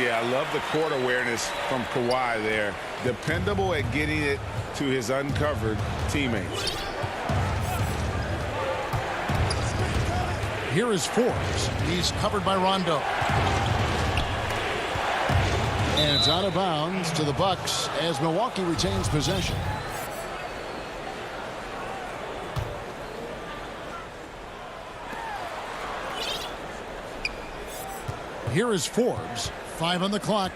Speaker 3: Yeah, I love the court awareness from Kawhi there. Dependable at getting it to his uncovered teammates.
Speaker 1: Here is Forbes. He's covered by Rondo. And it's out of bounds to the Bucks as Milwaukee retains possession. Here is Forbes. 5 on the clock.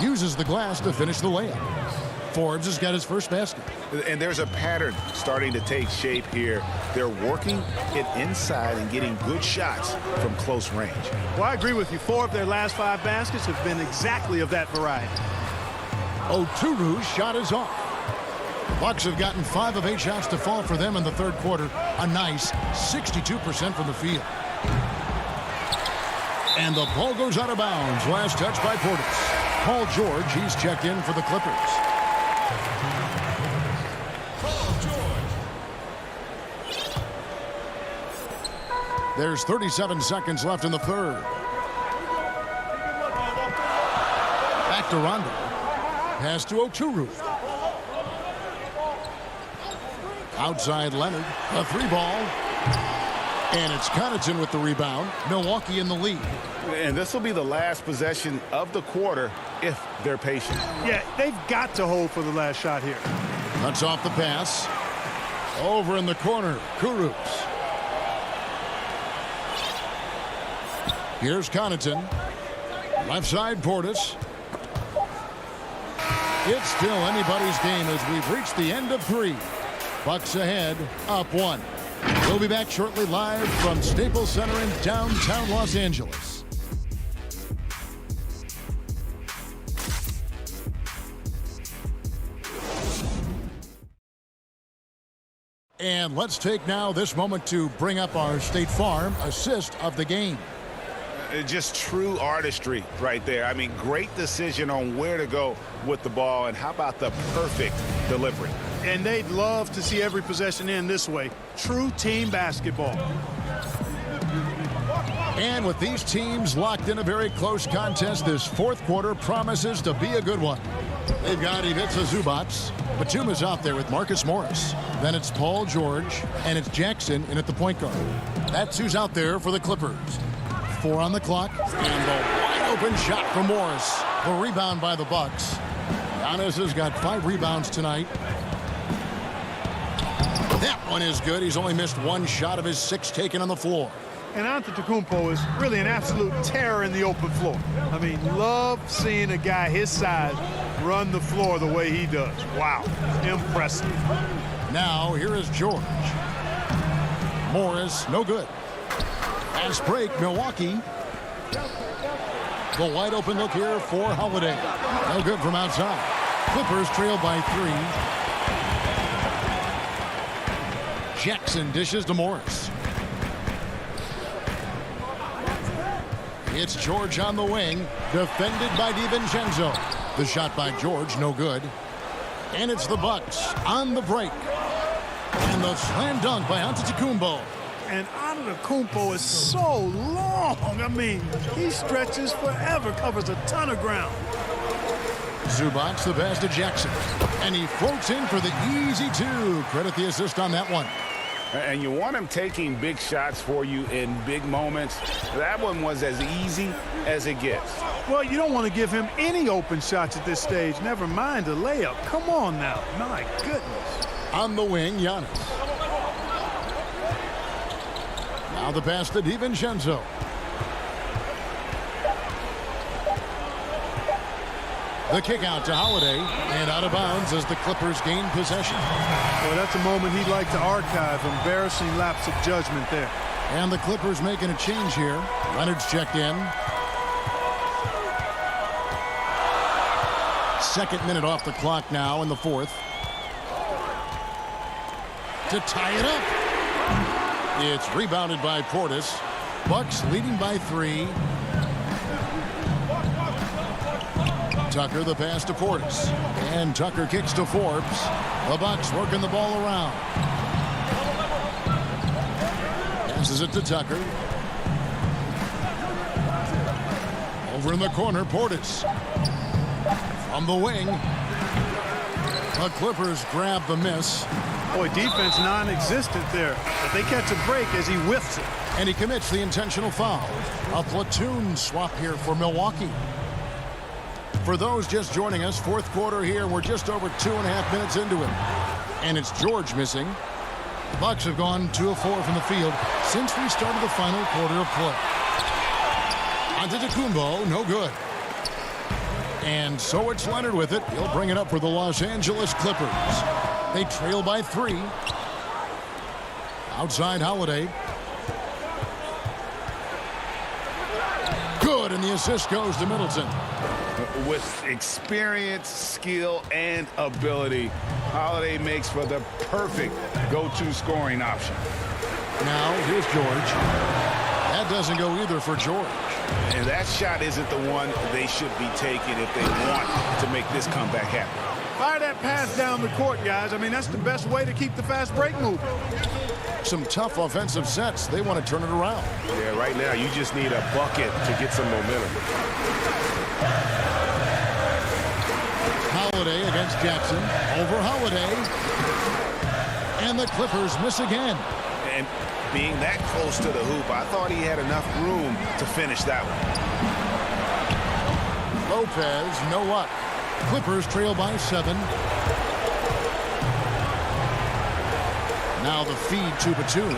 Speaker 1: Uses the glass to finish the layup. Forbes has got his first basket.
Speaker 11: And there's a pattern starting to take shape here. They're working it inside and getting good shots from close range.
Speaker 10: Well, I agree with you. 4 of their last 5 baskets have been exactly of that variety.
Speaker 1: Oturu's shot is off. Bucks have gotten 5 of 8 shots to fall for them in the third quarter. A nice 62% from the field. And the ball goes out of bounds. Last touch by Portis. Paul George, he's checked in for the Clippers. There's 37 seconds left in the third. Back to Rondo. Pass to Oturu. Outside Leonard. A 3-ball. And it's Connaughton with the rebound. Milwaukee in the lead.
Speaker 11: And this will be the last possession of the quarter if they're patient.
Speaker 10: Yeah, they've got to hold for the last shot here.
Speaker 1: Cuts off the pass. Over in the corner, Kurucs. Here's Connaughton. Left side, Portis. It's still anybody's game as we've reached the end of 3. Bucks ahead, up 1. We'll be back shortly live from Staples Center in downtown Los Angeles. And let's take now this moment to bring up our State Farm assist of the game.
Speaker 11: Just true artistry right there. I mean, great decision on where to go with the ball, and how about the perfect delivery?
Speaker 10: And they'd love to see every possession end this way. True team basketball.
Speaker 1: And with these teams locked in a very close contest, this fourth quarter promises to be a good one. They've got Ivica Zubats. Batum out there with Marcus Morris. Then it's Paul George, and it's Jackson in at the point guard. That's who's out there for the Clippers. 4 on the clock, and the wide Open shot from Morris. The rebound by the Bucks. Giannis has got 5 rebounds tonight. That one is good. He's only missed 1 shot of his 6 taken on the floor.
Speaker 10: And Antetokounmpo is really an absolute terror in the open floor. I mean, love seeing a guy his size run the floor the way he does. Wow, impressive.
Speaker 1: Now, here is George. Morris, no good. Fast break, Milwaukee. The wide open look here for Holiday. No good from outside. Clippers trail by 3. Jackson dishes to Morris. It's George on the wing, defended by DiVincenzo. The shot by George, no good. And it's the Bucks on the break. And the slam dunk by Antetokounmpo.
Speaker 10: And Antetokounmpo is so long. I mean, he stretches forever, covers a ton of ground.
Speaker 1: Zubac the pass to Jackson. And he floats in for the easy 2. Credit the assist on that one.
Speaker 3: And you want him taking big shots for you in big moments. That one was as easy as it gets.
Speaker 10: Well, you don't want to give him any open shots at this stage. Never mind a layup. Come on now. My goodness.
Speaker 1: On the wing, Giannis. Now the pass to DiVincenzo. The kick out to Holiday, and out of bounds as the Clippers gain possession.
Speaker 10: Well, that's a moment he'd like to archive. Embarrassing lapse of judgment there.
Speaker 1: And the Clippers making a change here. Leonard's checked in. 2nd minute off the clock now in the 4th. To tie it up. It's rebounded by Portis. Bucks leading by 3. Tucker the pass to Portis. And Tucker kicks to Forbes. The Bucks working the ball around. Passes it to Tucker. Over in the corner, Portis. From the wing. The Clippers grab the miss.
Speaker 10: Boy, defense non-existent there. But they catch a break as he whiffs it.
Speaker 1: And he commits the intentional foul. A platoon swap here for Milwaukee. For those just joining us, 4th quarter here. We're just over 2.5 minutes into it. And it's George missing. The Bucks have gone 2 of 4 from the field since we started the final quarter of play. Antetokounmpo, no good. And so it's Leonard with it. He'll bring it up for the Los Angeles Clippers. They trail by 3. Outside Holiday. Good, and the assist goes to Middleton.
Speaker 3: With experience, skill, and ability, Holiday makes for the perfect go-to scoring option.
Speaker 1: Now, here's George. That doesn't go either for George.
Speaker 11: And that shot isn't the one they should be taking if they want to make this comeback happen.
Speaker 10: Fire that pass down the court, guys. I mean, that's the best way to keep the fast break moving.
Speaker 1: Some tough offensive sets. They want to turn it around.
Speaker 4: Yeah, right now you just need a bucket to get some momentum.
Speaker 1: Holiday against Jackson. Over Holiday. And the Clippers miss again.
Speaker 11: And being that close to the hoop, I thought he had enough room to finish that one.
Speaker 1: Lopez, no luck. Clippers trail by 7. Now the feed to Batum.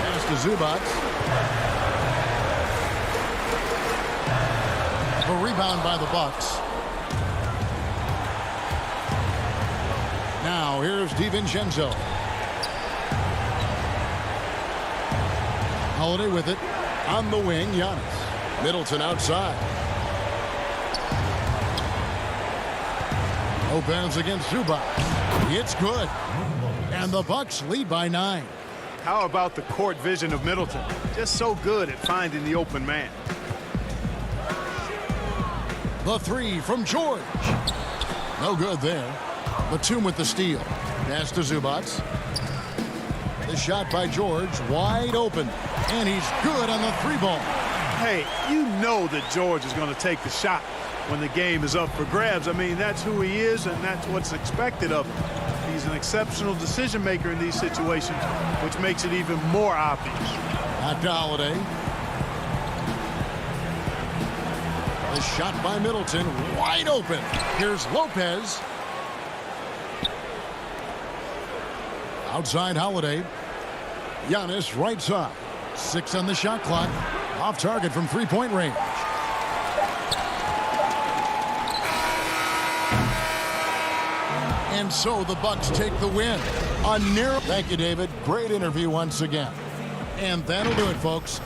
Speaker 1: Pass to Zubac. The rebound by the Bucks. Now here's DiVincenzo. Holiday with it. On the wing, Giannis. Middleton outside. Lopez against Zubac. It's good. And the Bucks lead by 9.
Speaker 10: How about the court vision of Middleton? Just so good at finding the open man.
Speaker 1: The 3 from George. No good there. Batum with the steal. Pass to Zubac. The shot by George, wide open. And he's good on the 3-ball.
Speaker 10: Hey, you know that George is going to take the shot when the game is up for grabs. I mean, that's who he is, and that's what's expected of him. He's an exceptional decision maker in these situations, which makes it even more obvious.
Speaker 1: Back to Holiday. The shot by Middleton, wide open. Here's Lopez. Outside Holiday. Giannis right side. 6 on the shot clock. Off target from three-point range. And so the Bucks take the win. A narrow. Thank you, David. Great interview once again. And that'll do it, folks.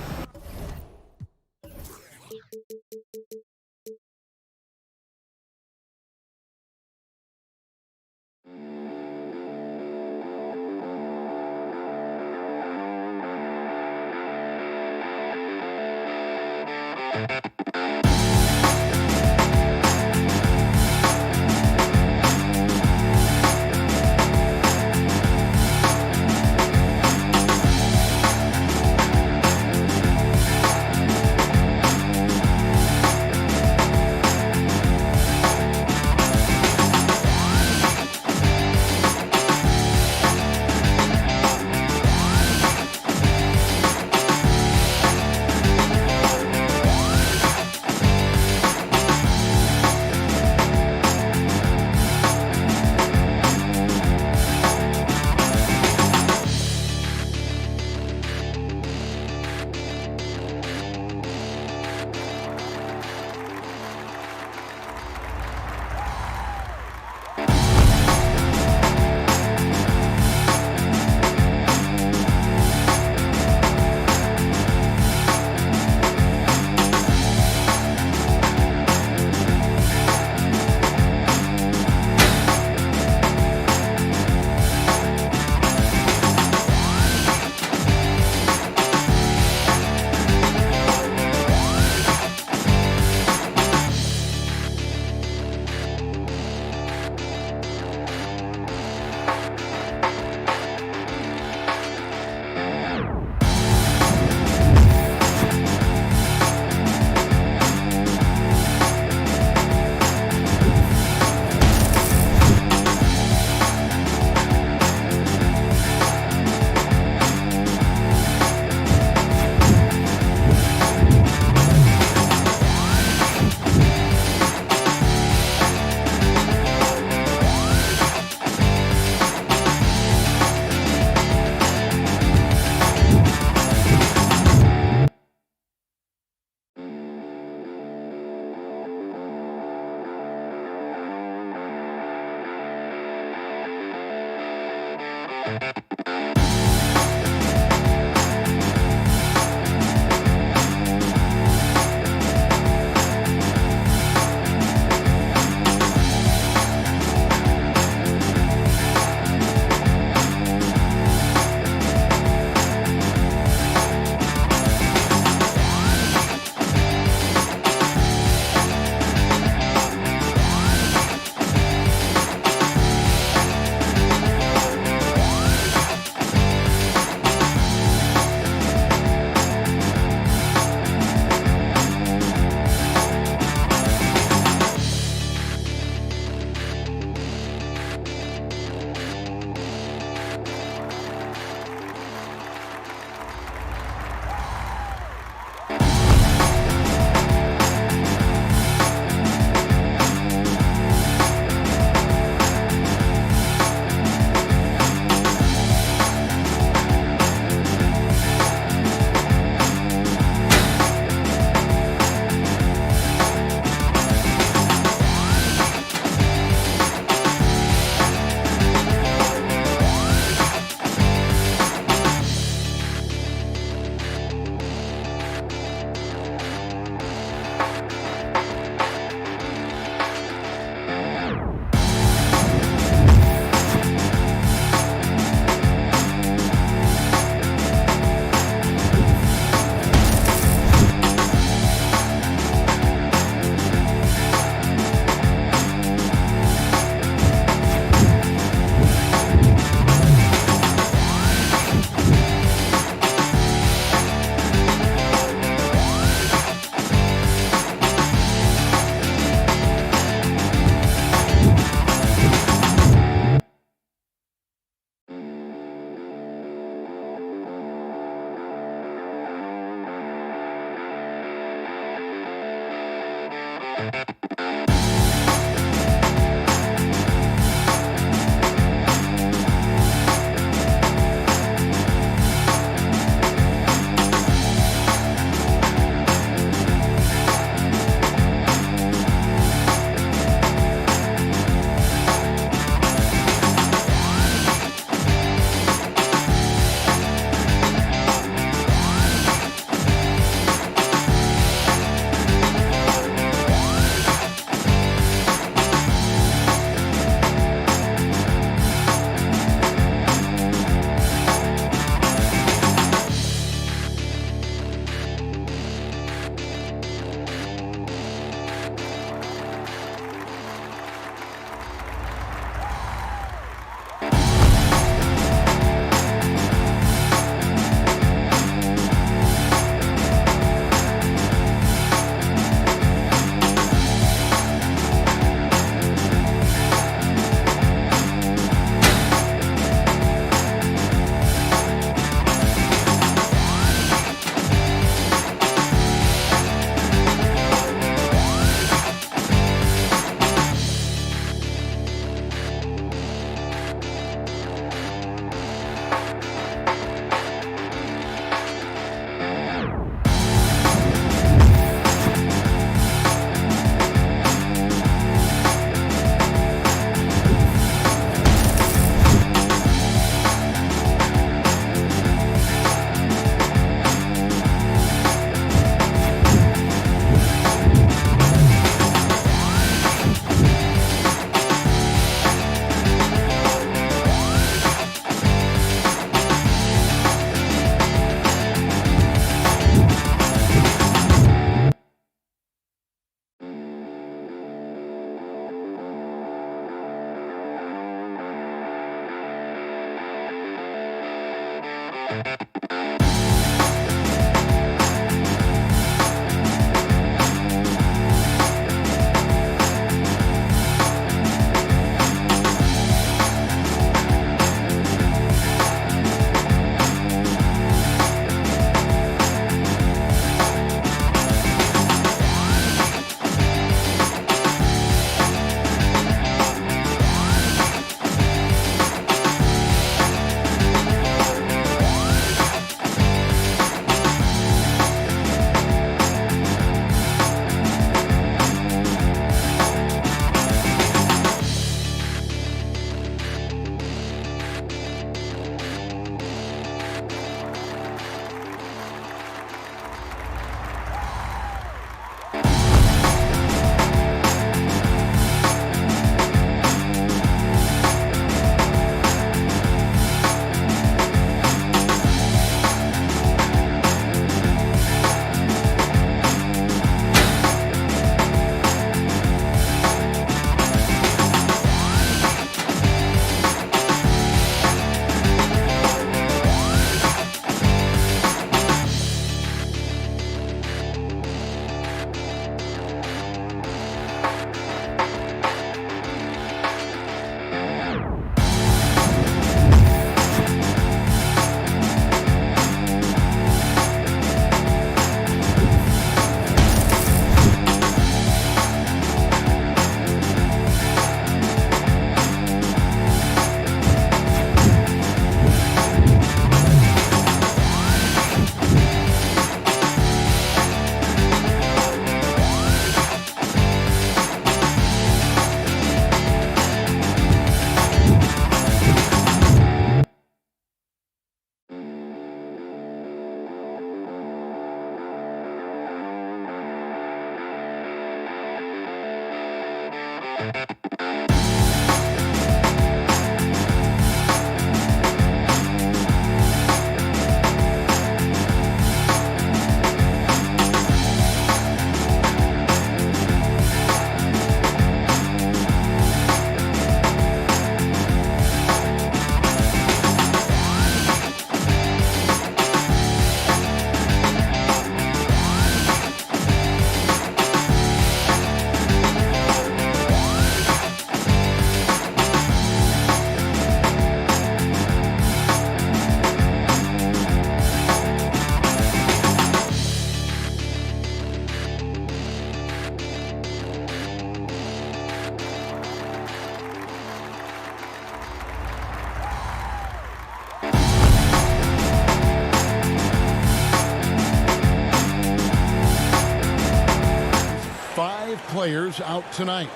Speaker 1: Players out tonight.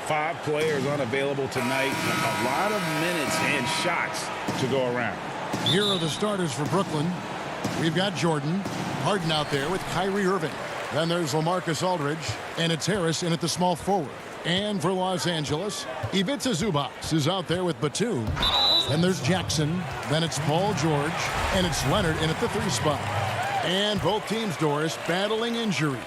Speaker 11: 5 players unavailable tonight. A lot of minutes and shots to go around.
Speaker 1: Here are the starters for Brooklyn. We've got Jordan. Harden out there with Kyrie Irving. Then there's LaMarcus Aldridge. And it's Harris in at the small forward. And for Los Angeles, Ivica Zubac is out there with Batum. Then there's Jackson. Then it's Paul George. And it's Leonard in at the 3 spot. And both teams, Doris, battling injuries.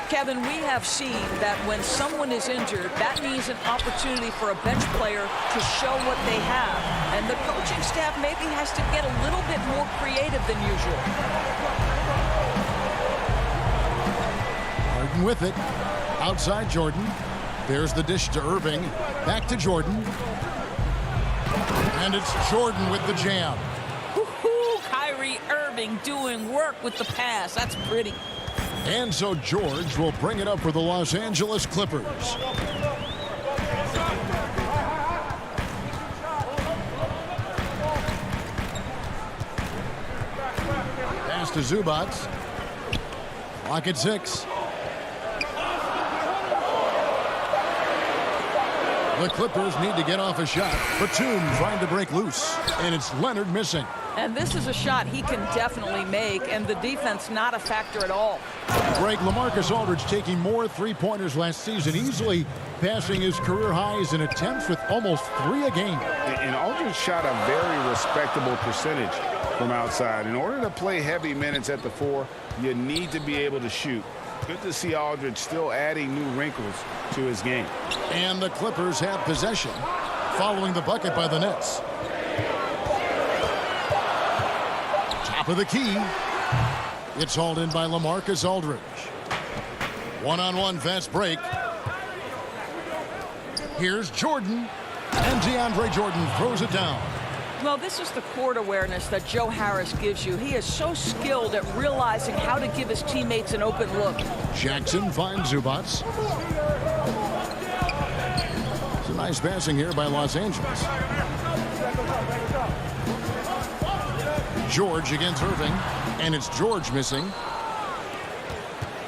Speaker 12: Kevin, we have seen that when someone is injured, that means an opportunity for a bench player to show what they have. And the coaching staff maybe has to get a little bit more creative than usual.
Speaker 1: Harden with it. Outside Jordan. There's the dish to Irving. Back to Jordan. And it's Jordan with the jam.
Speaker 12: Woo-hoo, Kyrie Irving doing work with the pass. That's pretty.
Speaker 1: And so George will bring it up for the Los Angeles Clippers. Pass to Zubac. Clock at 6. The Clippers need to get off a shot. Batum trying to break loose. And it's Leonard missing.
Speaker 12: And this is a shot he can definitely make, and the defense not a factor at all.
Speaker 1: Greg, LaMarcus Aldridge taking more three-pointers last season, easily passing his career highs in attempts with almost 3 a game.
Speaker 3: And Aldridge shot a very respectable percentage from outside. In order to play heavy minutes at the 4, you need to be able to shoot. Good to see Aldridge still adding new wrinkles to his game.
Speaker 1: And the Clippers have possession following the bucket by the Nets. Top of the key. It's hauled in by LaMarcus Aldridge. One-on-one fast break. Here's Jordan. And DeAndre Jordan throws it down.
Speaker 12: Well, this is the court awareness that Joe Harris gives you. He is so skilled at realizing how to give his teammates an open look. Jackson
Speaker 1: finds Zubats. It's a nice passing here by Los Angeles. George against Irving, and it's George missing.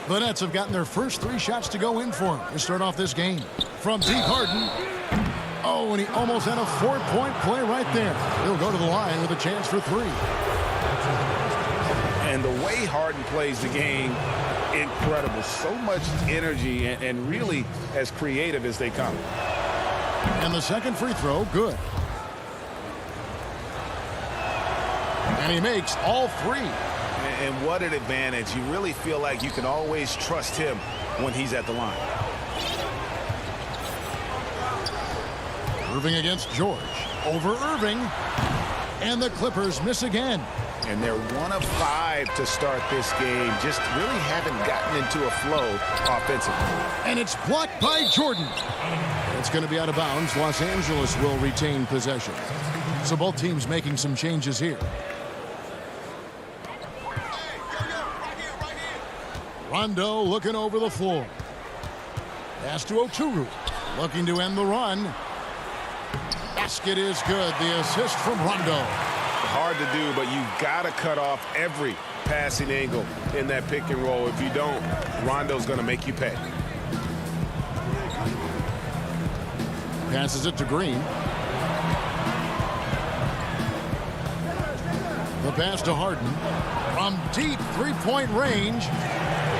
Speaker 1: The Nets have gotten their first 3 shots to go in for him to start off this game. From deep, Harden. Oh, and he almost had a 4-point play right there. He'll go to the line with a chance for 3.
Speaker 3: And the way Harden plays the game, incredible. So much energy and really as creative as they come.
Speaker 1: And the second free throw, good. And he makes all 3.
Speaker 11: And what an advantage. You really feel like you can always trust him when he's at the line.
Speaker 1: Irving against George. Over Irving. And the Clippers miss again.
Speaker 11: And they're 1 of 5 to start this game. Just really haven't gotten into a flow offensively.
Speaker 1: And it's blocked by Jordan. It's going to be out of bounds. Los Angeles will retain possession. So both teams making some changes here. Rondo looking over the floor. Pass to Oturu. Looking to end the run. Basket is good. The assist from Rondo.
Speaker 4: Hard to do, but you've got to cut off every passing angle in that pick and roll. If you don't, Rondo's going to make you pay.
Speaker 1: Passes it to Green. The pass to Harden. From deep 3-point range.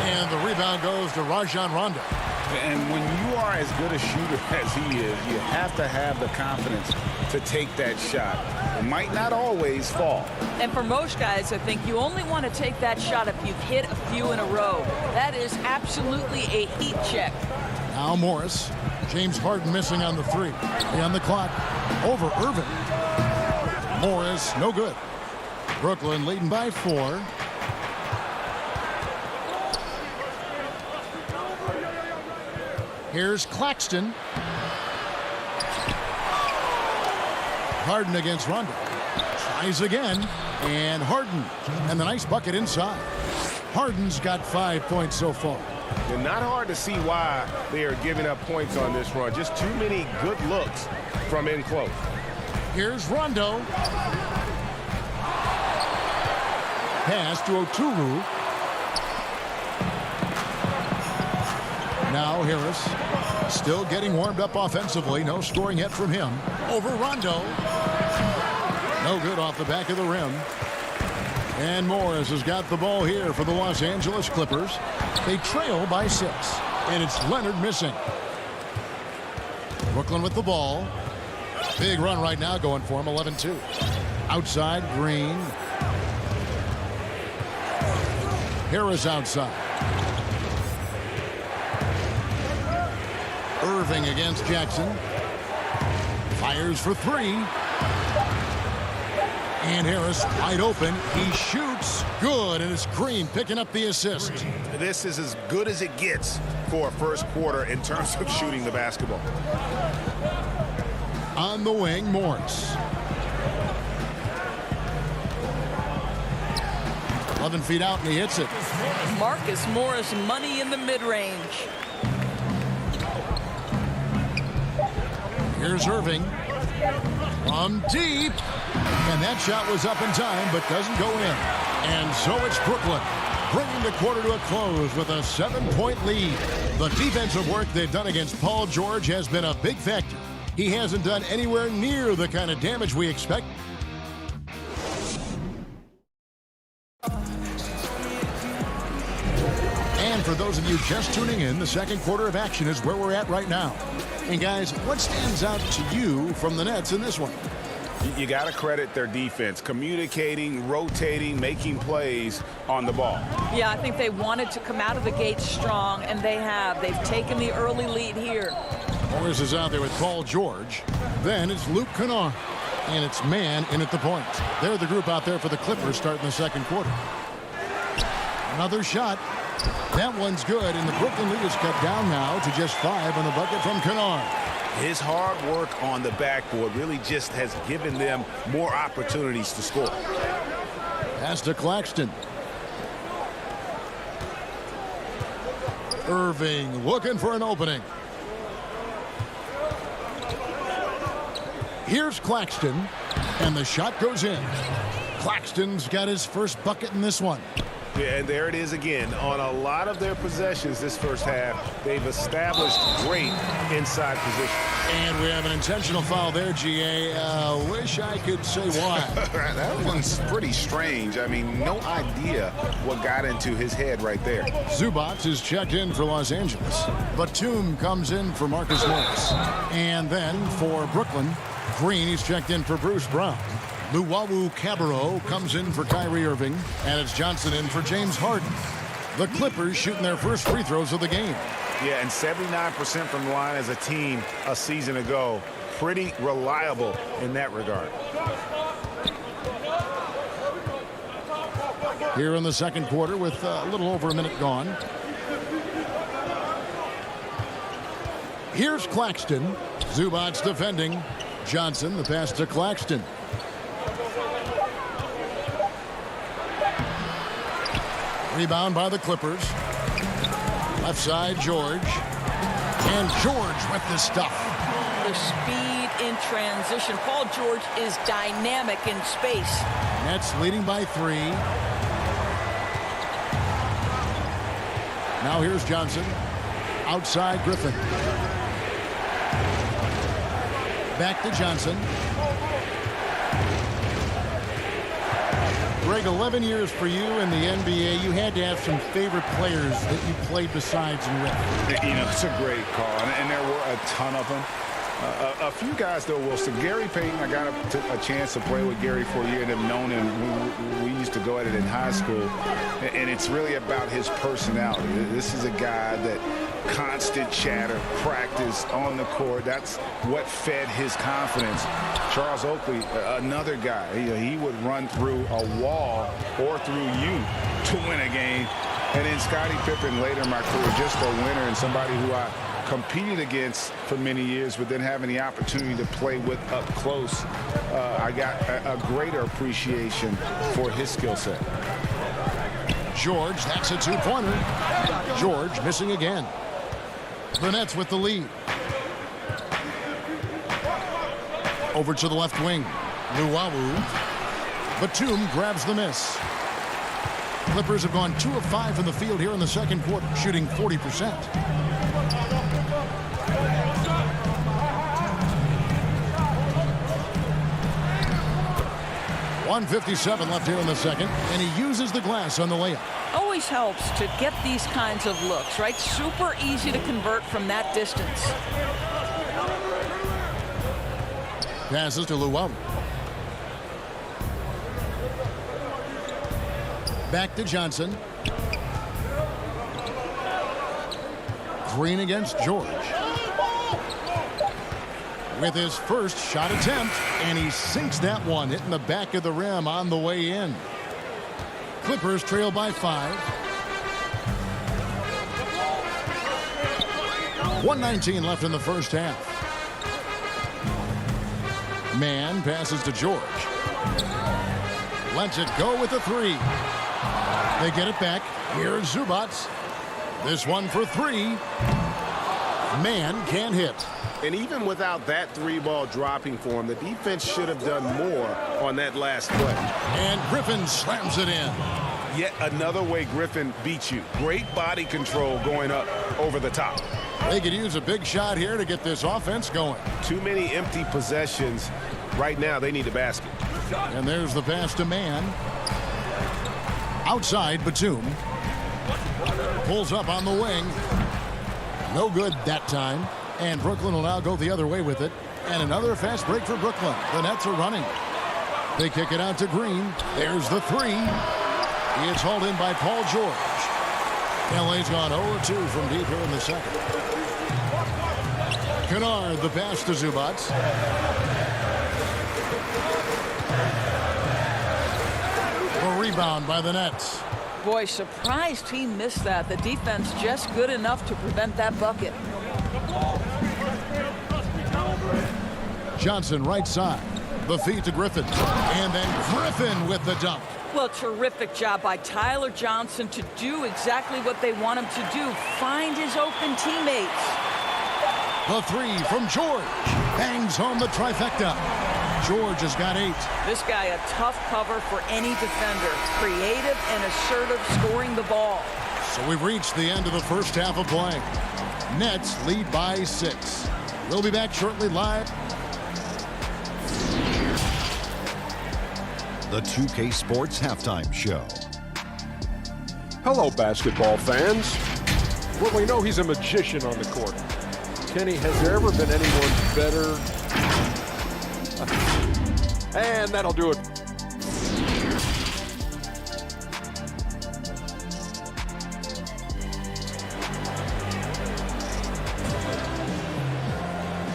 Speaker 1: And the rebound goes to Rajon Rondo.
Speaker 3: And when you are as good a shooter as he is, you have to have the confidence to take that shot. It might not always fall.
Speaker 12: And for most guys, I think you only want to take that shot if you've hit a few in a row. That is absolutely a heat check.
Speaker 1: Now Morris. James Harden missing on the 3. On the clock. Over Irving. Morris, no good. Brooklyn leading by 4. Here's Claxton. Harden against Rondo. Tries again. And Harden. And the nice bucket inside. Harden's got 5 points so far.
Speaker 4: And not hard to see why they are giving up points on this run. Just too many good looks from in close.
Speaker 1: Here's Rondo. Pass to Oturu. Now Harris still getting warmed up offensively. No scoring yet from him. Over Rondo. No good off the back of the rim. And Morris has got the ball here for the Los Angeles Clippers. They trail by 6. And it's Leonard missing. Brooklyn with the ball. Big run right now going for him. 11-2. Outside, Green. Harris outside. Irving against Jackson. Fires for 3. And Harris wide open. He shoots. Good. And it's Green picking up the assist.
Speaker 11: This is as good as it gets for a first quarter in terms of shooting the basketball.
Speaker 1: On the wing, Morris. 11 feet out, and he hits it.
Speaker 12: Marcus Morris, money in the mid-range.
Speaker 1: Here's Irving. From deep. And that shot was up in time, but doesn't go in. And so it's Brooklyn, bringing the quarter to a close with a 7-point lead. The defensive work they've done against Paul George has been a big factor. He hasn't done anywhere near the kind of damage we expect. And for those of you just tuning in, the second quarter of action is where we're at right now. And guys, what stands out to you from the Nets in this one?
Speaker 3: You got to credit their defense, communicating, rotating, making plays on the ball.
Speaker 12: Yeah, I think they wanted to come out of the gate strong, and they have. They've taken the early lead here.
Speaker 1: Morris is out there with Paul George. Then it's Luke Kennard. And it's man in at the point. They're the group out there for the Clippers starting the second quarter. Another shot. That one's good, and the Brooklyn lead is cut down now to just 5 on the bucket from Kennard.
Speaker 11: His hard work on the backboard really just has given them more opportunities to score.
Speaker 1: Pass to Claxton. Irving looking for an opening. Here's Claxton, and the shot goes in. Claxton's got his first bucket in this one.
Speaker 11: Yeah, and there it is again. On a lot of their possessions this first half, they've established great inside position.
Speaker 1: And we have an intentional foul there, GA. Wish I could say why.
Speaker 3: That one's pretty strange. I mean, no idea what got into his head right there.
Speaker 1: Zubac is checked in for Los Angeles. Batum comes in for Marcus Morris. And then for Brooklyn, Green is checked in for Bruce Brown. Luwawu-Cabarrot comes in for Kyrie Irving, and it's Johnson in for James Harden. The Clippers shooting their first free throws of the game.
Speaker 11: Yeah, and 79% from the line as a team a season ago. Pretty reliable in that regard.
Speaker 1: Here in the second quarter with a little over a minute gone. Here's Claxton. Zubac defending. Johnson, the pass to Claxton. Rebound by the Clippers. Left side, George. And George with the stuff.
Speaker 12: The speed in transition. Paul George is dynamic in space.
Speaker 1: Nets leading by 3. Now here's Johnson. Outside Griffin. Back to Johnson. Greg, 11 years for you in the NBA. You had to have some favorite players that you played besides and with.
Speaker 3: You know, it's a great call, and there were a ton of them. A few guys, though, Wilson. Gary Payton, I got a chance to play with Gary for a year and have known him. We used to go at it in high school, and it's really about his personality. This is a guy that constant chatter, practice on the court. That's what fed his confidence. Charles Oakley, another guy, he would run through a wall or through you to win a game. And then Scottie Pippen later in my career, just a winner and somebody who I competed against for many years, but then having the opportunity to play with up close, I got a greater appreciation for his skill set.
Speaker 1: George, that's a two-pointer. George missing again. The Nets with the lead. Over to the left wing. Luwawu. Batum grabs the miss. Clippers have gone 2 of 5 from the field here in the second quarter, shooting 40%. .157 left here in the second, and he uses the glass on the layup.
Speaker 12: Always helps to get these kinds of looks, right? Super easy to convert from that distance.
Speaker 1: Passes to Luwawu. Back to Johnson. Green against George. With his first shot attempt, and he sinks that one, hitting the back of the rim on the way in. Clippers trail by 5. 1:19 left in the first half. Mann passes to George. Lets it go with a 3. They get it back. Here's Zubac. This one for 3. Mann can't hit.
Speaker 3: And even without that 3-ball dropping for him, the defense should have done more on that last play.
Speaker 1: And Griffin slams it in.
Speaker 11: Yet another way Griffin beats you. Great body control going up over the top.
Speaker 1: They could use a big shot here to get this offense going.
Speaker 11: Too many empty possessions. Right now, they need a basket.
Speaker 1: And there's the pass to Mann. Outside, Batum. Pulls up on the wing. No good that time. And Brooklyn will now go the other way with it. And another fast break for Brooklyn. The Nets are running. They kick it out to Green. There's the 3. It's hauled in by Paul George. LA's gone 0-2 from deep here in the second. Kennard, the pass to Zubac. A rebound by the Nets.
Speaker 12: Boy, surprised he missed that. The defense just good enough to prevent that bucket.
Speaker 1: Johnson right side. The feed to Griffin. And then Griffin with the dunk.
Speaker 12: Well, terrific job by Tyler Johnson to do exactly what they want him to do. Find his open teammates.
Speaker 1: The three from George. Bangs home the trifecta. George has got 8.
Speaker 12: This guy a tough cover for any defender. Creative and assertive scoring the ball.
Speaker 1: So we've reached the end of the first half of play. Nets lead by 6. We'll be back shortly live.
Speaker 7: The 2K Sports Halftime Show.
Speaker 8: Hello, basketball fans. Well, we know he's a magician on the court. Kenny, has there ever been anyone better? And that'll do it.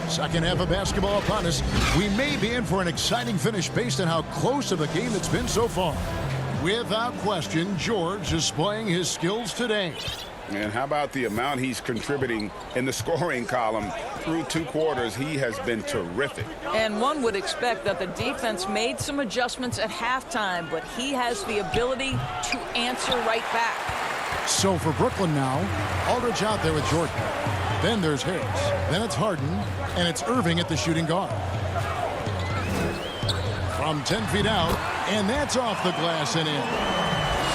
Speaker 1: Second half of basketball upon us. We may be in for an exciting finish based on how close of a game it's been so far. Without question, George displaying his skills today.
Speaker 3: And how about the amount he's contributing in the scoring column through 2 quarters? He has been terrific.
Speaker 12: And one would expect that the defense made some adjustments at halftime, but he has the ability to answer right back.
Speaker 1: So for Brooklyn now, Aldridge out there with Jordan. Then there's Harris. Then it's Harden. And it's Irving at the shooting guard. From 10 feet out. And that's off the glass and in.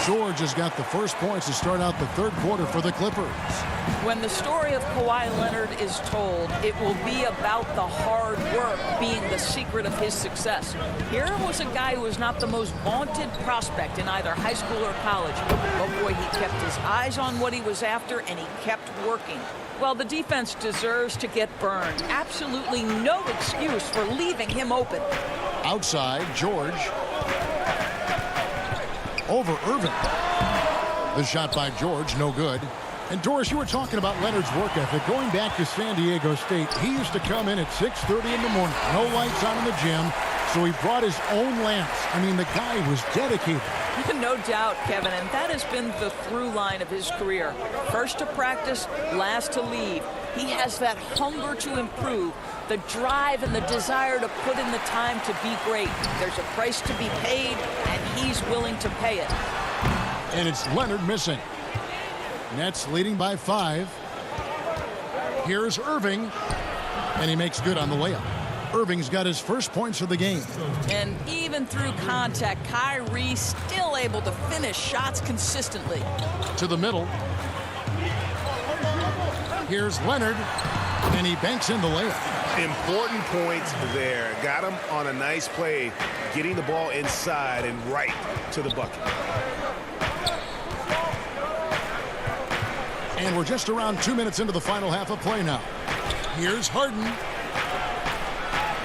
Speaker 1: George has got the first points to start out the third quarter for the Clippers.
Speaker 12: When the story of Kawhi Leonard is told, it will be about the hard work being the secret of his success. Here was a guy who was not the most vaunted prospect in either high school or college. But boy, he kept his eyes on what he was after, and he kept working. Well, the defense deserves to get burned. Absolutely no excuse for leaving him open.
Speaker 1: Outside, George. Over Irving. The shot by George, no good. And Doris, you were talking about Leonard's work ethic. Going back to San Diego State, he used to come in at 6:30 in the morning. No lights on in the gym, so he brought his own lamps. I mean, the guy was dedicated.
Speaker 12: No doubt, Kevin, and that has been the through line of his career. First to practice, last to leave. He has that hunger to improve, the drive and the desire to put in the time to be great. There's a price to be paid, and he's willing to pay it.
Speaker 1: And it's Leonard missing. Nets leading by 5. Here's Irving, and he makes good on the layup. Irving's got his first points of the game.
Speaker 12: And even through contact, Kyrie still able to finish shots consistently.
Speaker 1: To the middle. Here's Leonard, and he banks in the layup.
Speaker 11: Important points there. Got him on a nice play, getting the ball inside and right to the bucket.
Speaker 1: And we're just around 2 minutes into the final half of play now. Here's Harden.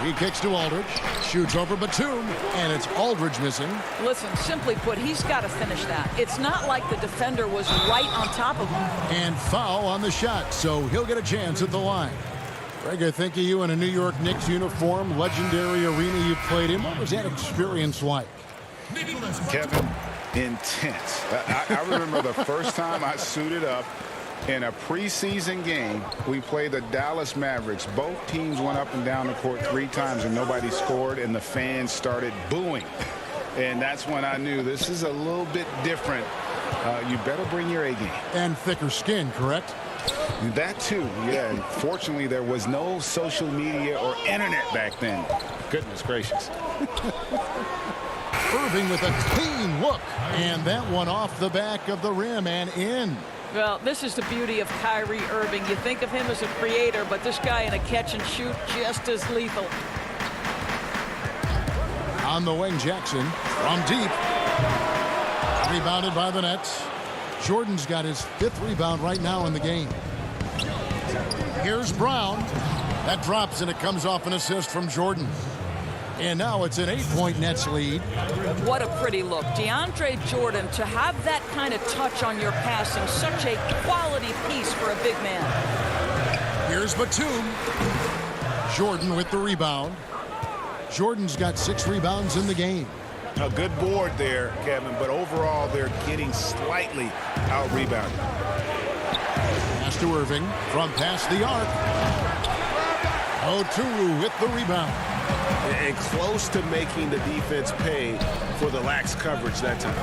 Speaker 1: He kicks to Aldridge, shoots over Batum, and it's Aldridge missing.
Speaker 12: Listen, simply put, he's got to finish that. It's not like the defender was right on top of him.
Speaker 1: And foul on the shot, so he'll get a chance at the line. Greg, I think of you in a New York Knicks uniform, legendary arena you played in. What was that experience like?
Speaker 3: Kevin, intense. I remember the first time I suited up in a preseason game. We played the Dallas Mavericks. Both teams went up and down the court 3 times and nobody scored, and the fans started booing. And that's when I knew this is a little bit different. You better bring your A game.
Speaker 1: And thicker skin, correct?
Speaker 3: That too, yeah. And fortunately, there was no social media or internet back then. Goodness gracious.
Speaker 1: Irving with a clean look, and that one off the back of the rim and in.
Speaker 12: Well, this is the beauty of Kyrie Irving. You think of him as a creator, but this guy in a catch and shoot just as lethal.
Speaker 1: On the wing, Jackson from deep. Rebounded by the Nets. Jordan's got his 5th rebound right now in the game. Here's Brown. That drops, and it comes off an assist from Jordan. And now it's an 8-point Nets lead.
Speaker 12: What a pretty look. DeAndre Jordan, to have that kind of touch on your passing, such a quality piece for a big man.
Speaker 1: Here's Batum. Jordan with the rebound. Jordan's got 6 rebounds in the game.
Speaker 11: A good board there, Kevin, but overall they're getting slightly out-rebounded.
Speaker 1: Pass to Irving from past the arc. Oturu with the rebound.
Speaker 3: And close to making the defense pay for the lax coverage that time.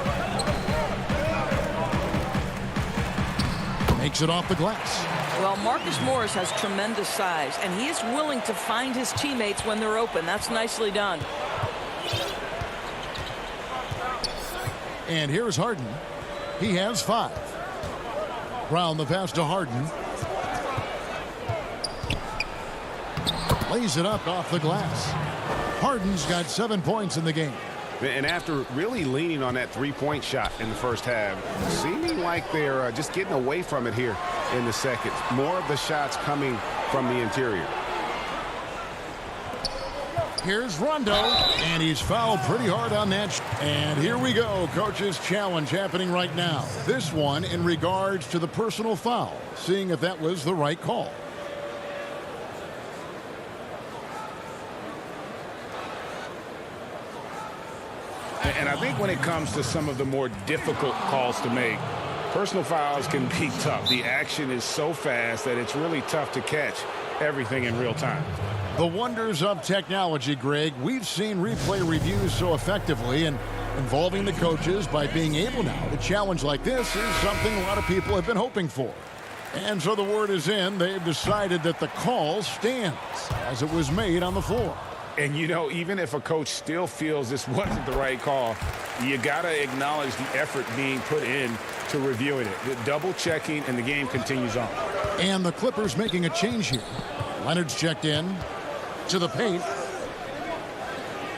Speaker 1: Makes it off the glass.
Speaker 12: Well, Marcus Morris has tremendous size, and he is willing to find his teammates when they're open. That's nicely done.
Speaker 1: And here's Harden. He has 5. Brown the pass to Harden. Lays it up off the glass. Harden's got 7 points in the game.
Speaker 3: And after really leaning on that three-point shot in the first half, seeming like they're just getting away from it here in the second. More of the shots coming from the interior.
Speaker 1: Here's Rondo, and he's fouled pretty hard on that. And here we go, coach's challenge happening right now. This one in regards to the personal foul, seeing if that was the right call.
Speaker 3: And I think when it comes to some of the more difficult calls to make, personal fouls can be tough. The action is so fast that it's really tough to catch everything in real time.
Speaker 1: The wonders of technology, Greg. We've seen replay reviews so effectively, and involving the coaches by being able now to challenge like this is something a lot of people have been hoping for. And so the word is in. They've decided that the call stands as it was made on the floor.
Speaker 3: And, you know, even if a coach still feels this wasn't the right call, you got to acknowledge the effort being put in to reviewing it. The double checking, and the game continues on.
Speaker 1: And the Clippers making a change here. Leonard's checked in to the paint.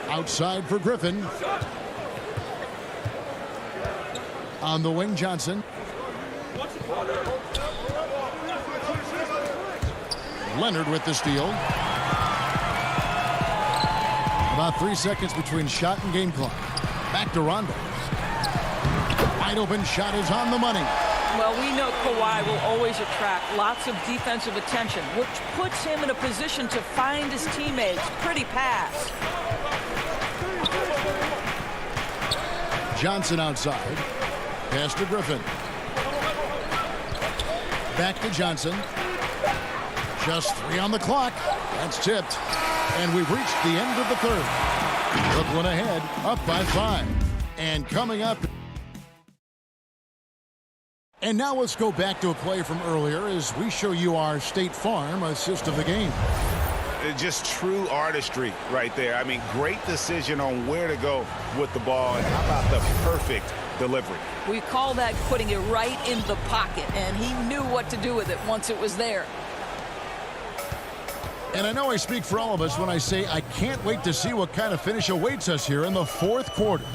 Speaker 1: Outside for Griffin. On the wing, Johnson. Leonard with the steal. About 3 seconds between shot and game clock. Back to Rondo. Wide open shot is on the money.
Speaker 12: Well, we know Kawhi will always attract lots of defensive attention, which puts him in a position to find his teammates. Pretty pass.
Speaker 1: Johnson outside. Pass to Griffin. Back to Johnson. Just 3 on the clock. That's tipped. And we've reached the end of the third. Brooklyn ahead, up by 5. And coming up. And now let's go back to a play from earlier as we show you our State Farm assist of the game.
Speaker 11: Just true artistry right there. I mean, great decision on where to go with the ball. And how about the perfect delivery?
Speaker 12: We call that putting it right in the pocket, and he knew what to do with it once it was there.
Speaker 1: And I know I speak for all of us when I say I can't wait to see what kind of finish awaits us here in the fourth quarter.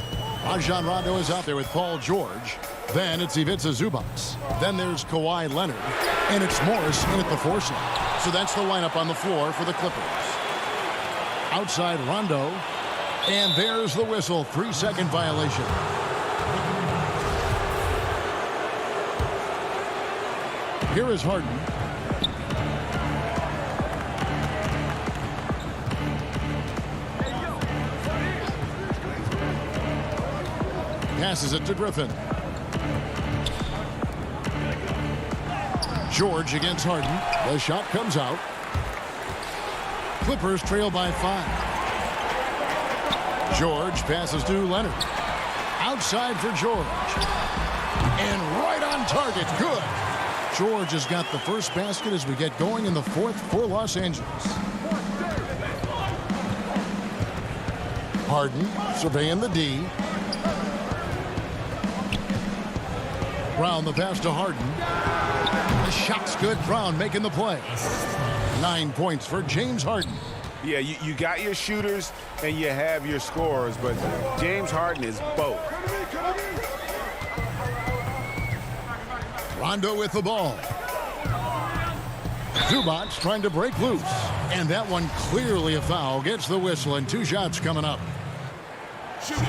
Speaker 1: Rajon Rondo is out there with Paul George. Then it's Ivica Zubac. Then there's Kawhi Leonard. And it's Morris in at the 4 slot. So that's the lineup on the floor for the Clippers. Outside Rondo. And there's the whistle. 3-second violation. Here is Harden. Passes it to Griffin. George against Harden. The shot comes out. Clippers trail by 5. George passes to Leonard. Outside for George. And right on target. Good. George has got the first basket as we get going in the fourth for Los Angeles. Harden surveying the D. Brown the pass to Harden. The shot's good. Brown making the play. 9 points for James Harden.
Speaker 3: Yeah, you got your shooters and you have your scorers, but James Harden is both.
Speaker 1: Rondo with the ball. Zubac trying to break loose. And that one clearly a foul. Gets the whistle and 2 shots coming up.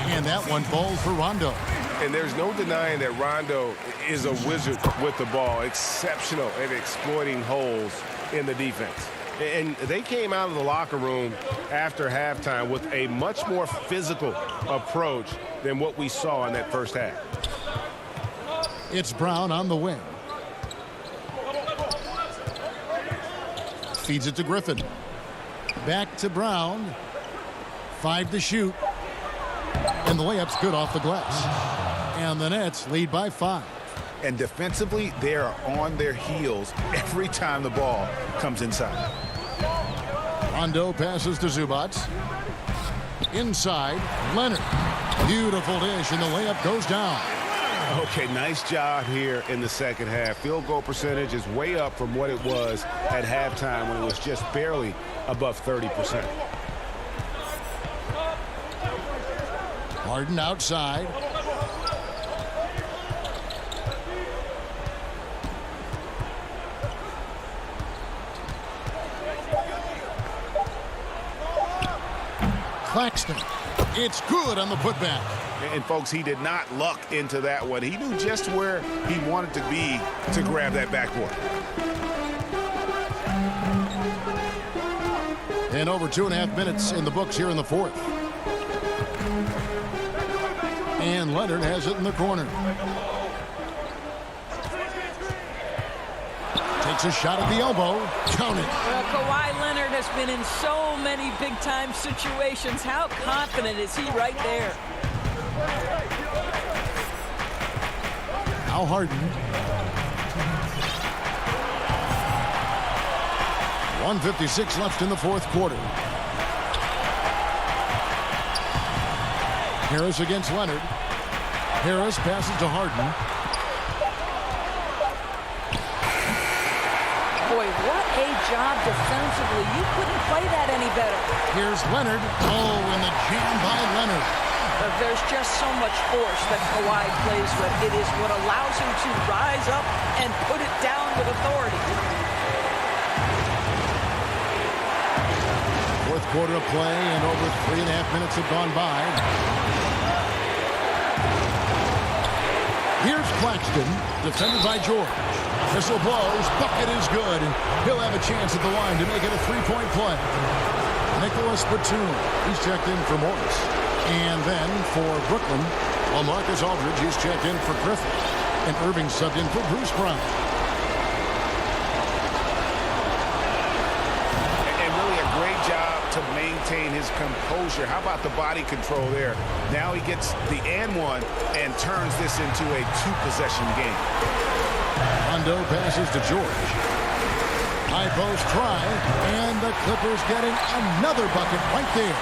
Speaker 1: And that one falls for Rondo.
Speaker 3: And there's no denying that Rondo is a wizard with the ball. Exceptional at exploiting holes in the defense.
Speaker 4: And they came out of the locker room after halftime with a much more physical approach than what we saw in that first half.
Speaker 1: It's Brown on the wing. Feeds it to Griffin. Back to Brown. 5 to shoot. And the layup's good off the glass. And the Nets lead by 5.
Speaker 11: And defensively, they are on their heels every time the ball comes inside.
Speaker 1: Rondo passes to Zubac. Inside, Leonard. Beautiful dish, and the layup goes down.
Speaker 11: Okay, nice job here in the second half. Field goal percentage is way up from what it was at halftime when it was just barely above 30%.
Speaker 1: Harden outside. Claxton. It's good on the putback.
Speaker 11: And folks, he did not luck into that one. He knew just where he wanted to be to grab that backboard.
Speaker 1: And over 2.5 minutes in the books here in the fourth. And Leonard has it in the corner. Takes a shot at the elbow. Count it.
Speaker 12: Well, Kawhi Leonard has been in so many big-time situations. How confident is he right there?
Speaker 1: Now Harden. 1:56 left in the fourth quarter. Harris against Leonard. Harris passes to Harden.
Speaker 12: Boy, what a job defensively. You couldn't play that any better.
Speaker 1: Here's Leonard. Oh, and the jam by Leonard.
Speaker 12: There's just so much force that Kawhi plays with. It is what allows him to rise up and put it down with authority.
Speaker 1: Fourth quarter of play, and over 3.5 minutes have gone by. Here's Claxton, defended by George. Whistle blows, bucket is good, and he'll have a chance at the line to make it a three-point play. Nicholas Batum, he's checked in for Morris. And then for Brooklyn, Marcus Aldridge, he's checked in for Griffin. And Irving subbed in for Bruce Brown.
Speaker 11: And really a great job to maintain his composure. How about the body control there? Now he gets the and one and turns this into a two-possession game.
Speaker 1: Rondo passes to George. High post try, and the Clippers getting another bucket right there.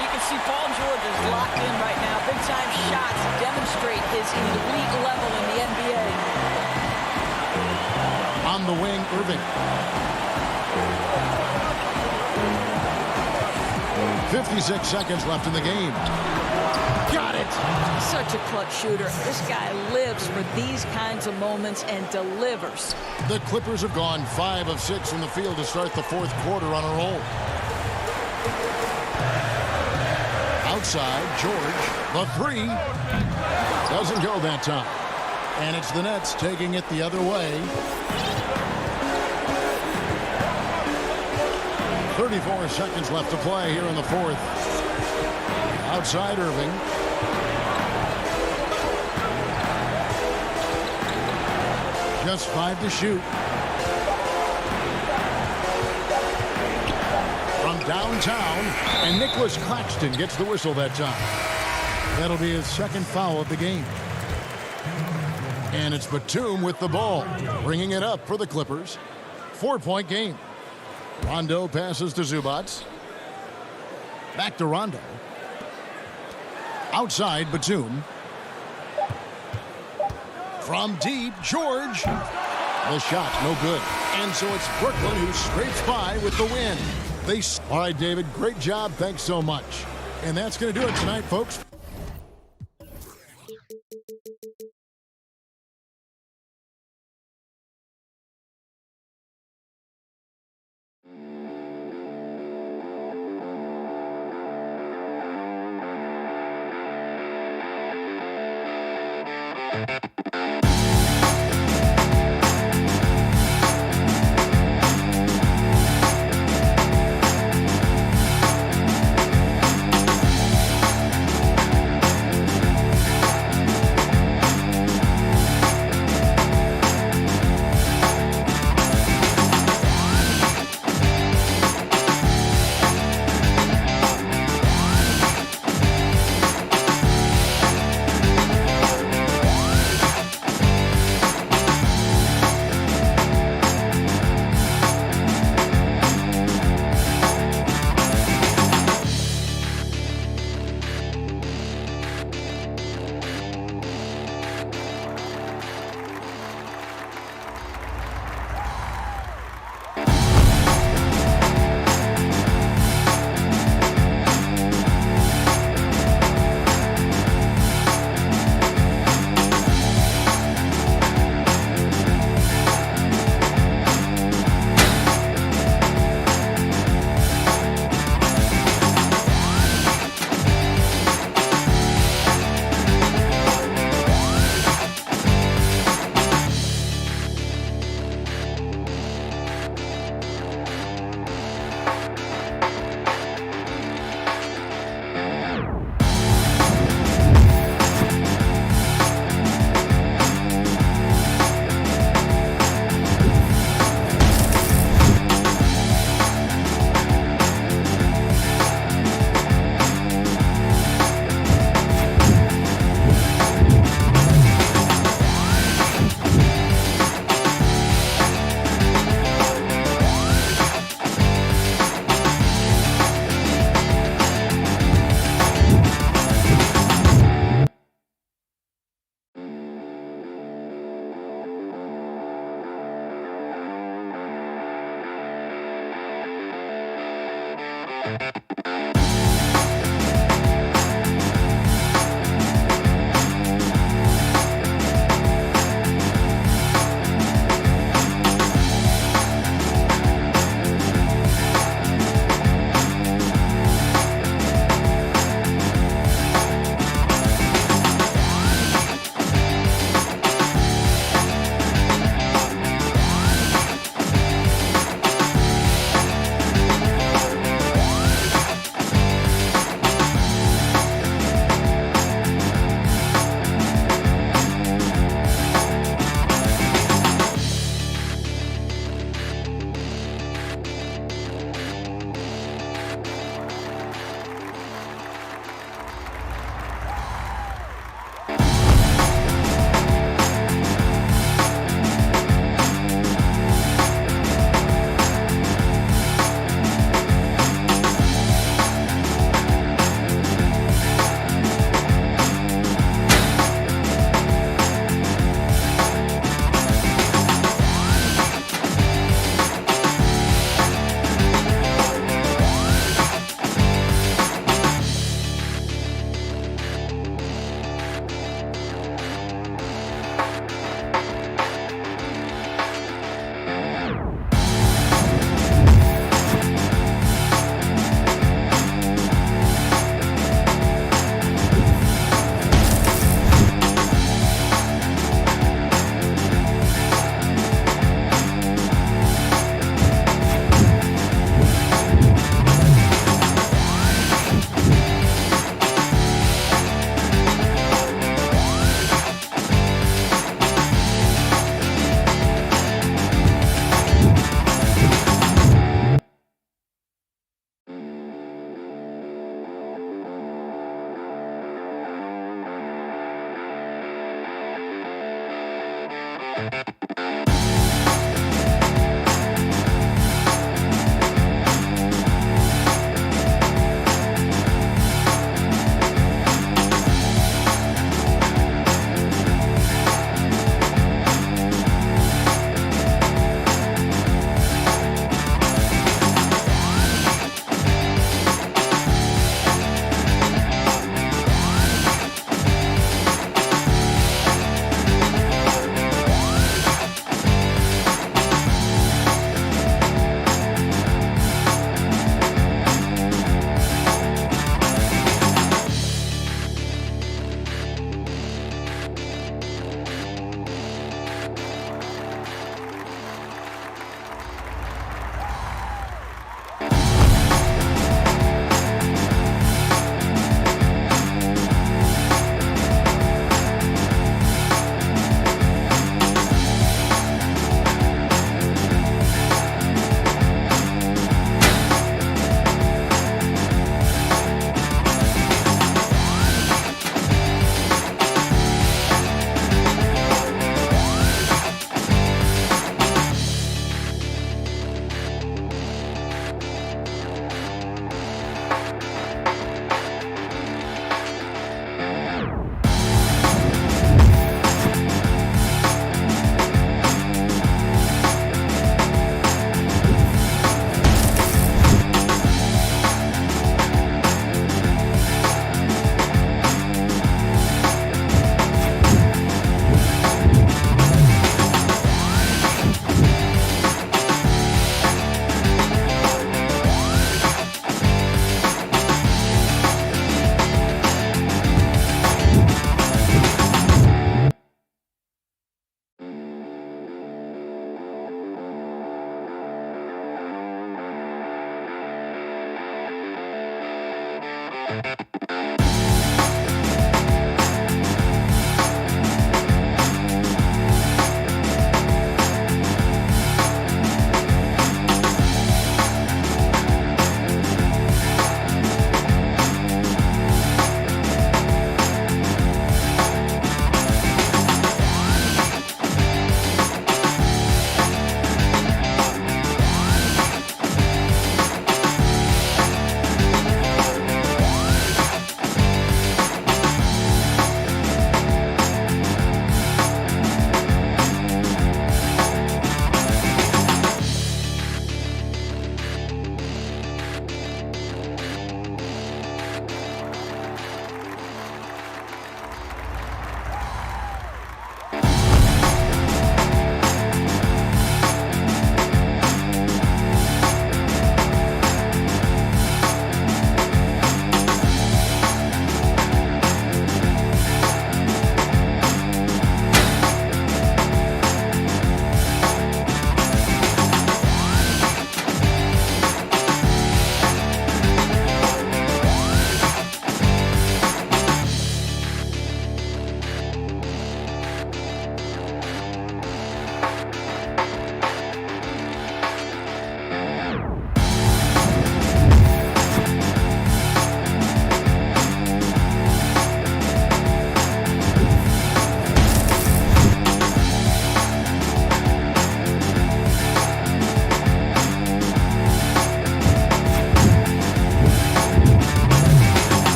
Speaker 12: You can see Paul George is locked in right now. Big-time shots demonstrate his elite level in the NBA.
Speaker 1: On the wing, Irving. 56 seconds left in the game. Got it!
Speaker 12: Such a clutch shooter. This guy lives for these kinds of moments and delivers.
Speaker 1: The Clippers have gone 5 of 6 from the field to start the fourth quarter on a roll. Outside, George, the three. Doesn't go that time. And it's the Nets taking it the other way. 34 seconds left to play here in the fourth. Outside Irving. Just 5 to shoot. From downtown, and Nicholas Claxton gets the whistle that time. That'll be his second foul of the game. And it's Batum with the ball, bringing it up for the Clippers. 4-point game. Rondo passes to Zubac. Back to Rondo. Outside, Batum. From deep, George. The shot, no good. And so it's Brooklyn who scrapes by with the win. All right, David, great job. Thanks so much. And that's going to do it tonight, folks.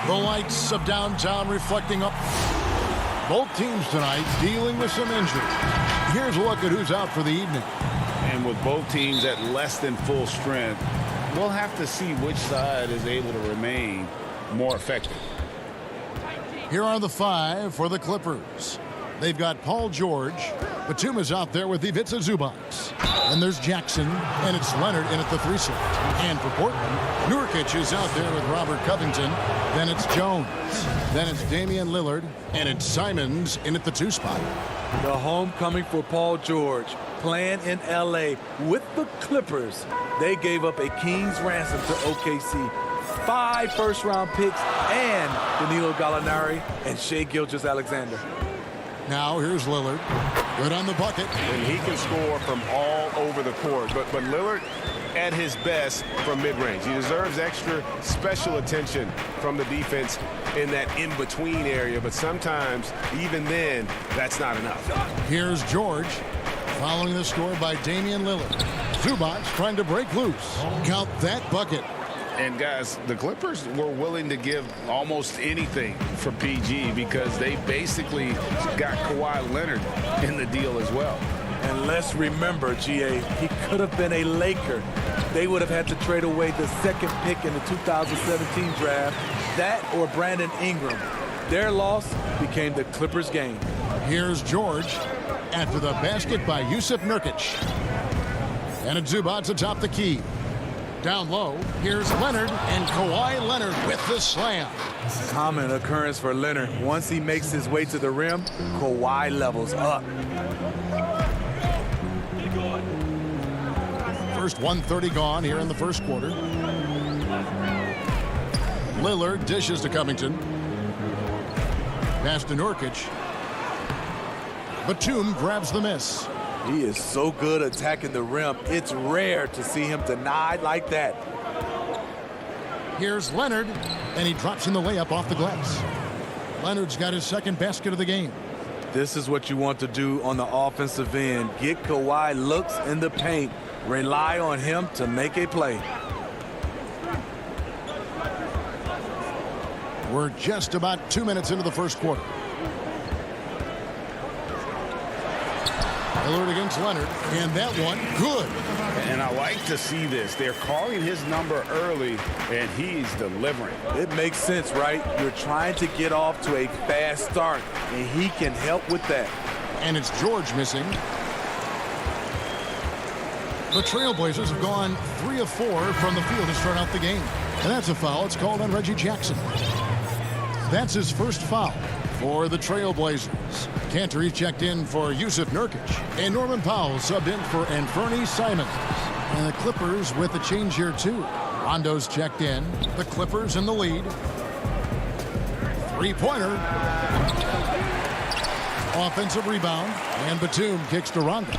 Speaker 1: The lights of downtown reflecting up. Both teams tonight dealing with some injuries. Here's a look at who's out for the evening.
Speaker 11: And with both teams at less than full strength, we'll have to see which side is able to remain more effective.
Speaker 1: Here are the 5 for the Clippers. They've got Paul George. Batum is out there with Ivica Zubac. And there's Jackson, and it's Leonard in at the 3 slot. And for Portland, Nurkic is out there with Robert Covington. Then it's Jones. Then it's Damian Lillard, and it's Simons in at the 2 spot.
Speaker 13: The homecoming for Paul George, playing in L.A. with the Clippers. They gave up a king's ransom to OKC. 5 first-round picks and Danilo Gallinari and Shai Gilgeous-Alexander.
Speaker 1: Now here's Lillard. Good on the bucket.
Speaker 4: And he can score from all over the court. But Lillard at his best from mid-range. He deserves extra special attention from the defense in that in-between area. But sometimes, even then, that's not enough.
Speaker 1: Here's George. Following the score by Damian Lillard. Zubac trying to break loose. Count that bucket.
Speaker 11: And guys, the Clippers were willing to give almost anything for PG because they basically got Kawhi Leonard in the deal as well.
Speaker 13: And let's remember, GA, he could have been a Laker. They would have had to trade away the 2nd pick in the 2017 draft, that or Brandon Ingram. Their loss became the Clippers' gain.
Speaker 1: Here's George after the basket by Jusuf Nurkic. And it's Zubac atop the key. Down low, here's Leonard, and Kawhi Leonard with the slam.
Speaker 13: Common occurrence for Leonard. Once he makes his way to the rim, Kawhi levels up.
Speaker 1: First 1:30 gone here in the first quarter. Lillard dishes to Covington. Pass to Nurkic. Batum grabs the miss.
Speaker 13: He is so good attacking the rim. It's rare to see him denied like that.
Speaker 1: Here's Leonard, and he drops in the layup off the glass. Leonard's got his 2nd basket of the game.
Speaker 13: This is what you want to do on the offensive end. Get Kawhi looks in the paint. Rely on him to make a play.
Speaker 1: We're just about 2 minutes into the first quarter. Lillard against Leonard, and that one, good.
Speaker 11: And I like to see this. They're calling his number early, and he's delivering.
Speaker 13: It makes sense, right? You're trying to get off to a fast start, and he can help with that.
Speaker 1: And it's George missing. The Trailblazers have gone 3 of 4 from the field to start out the game. And that's a foul. It's called on Reggie Jackson. That's his first foul for the Trailblazers. Cantor checked in for Jusuf Nurkic. And Norman Powell subbed in for Anthony Simons. And the Clippers with a change here, too. Rondo's checked in. The Clippers in the lead. 3-pointer. Offensive rebound. And Batum kicks to Rondo.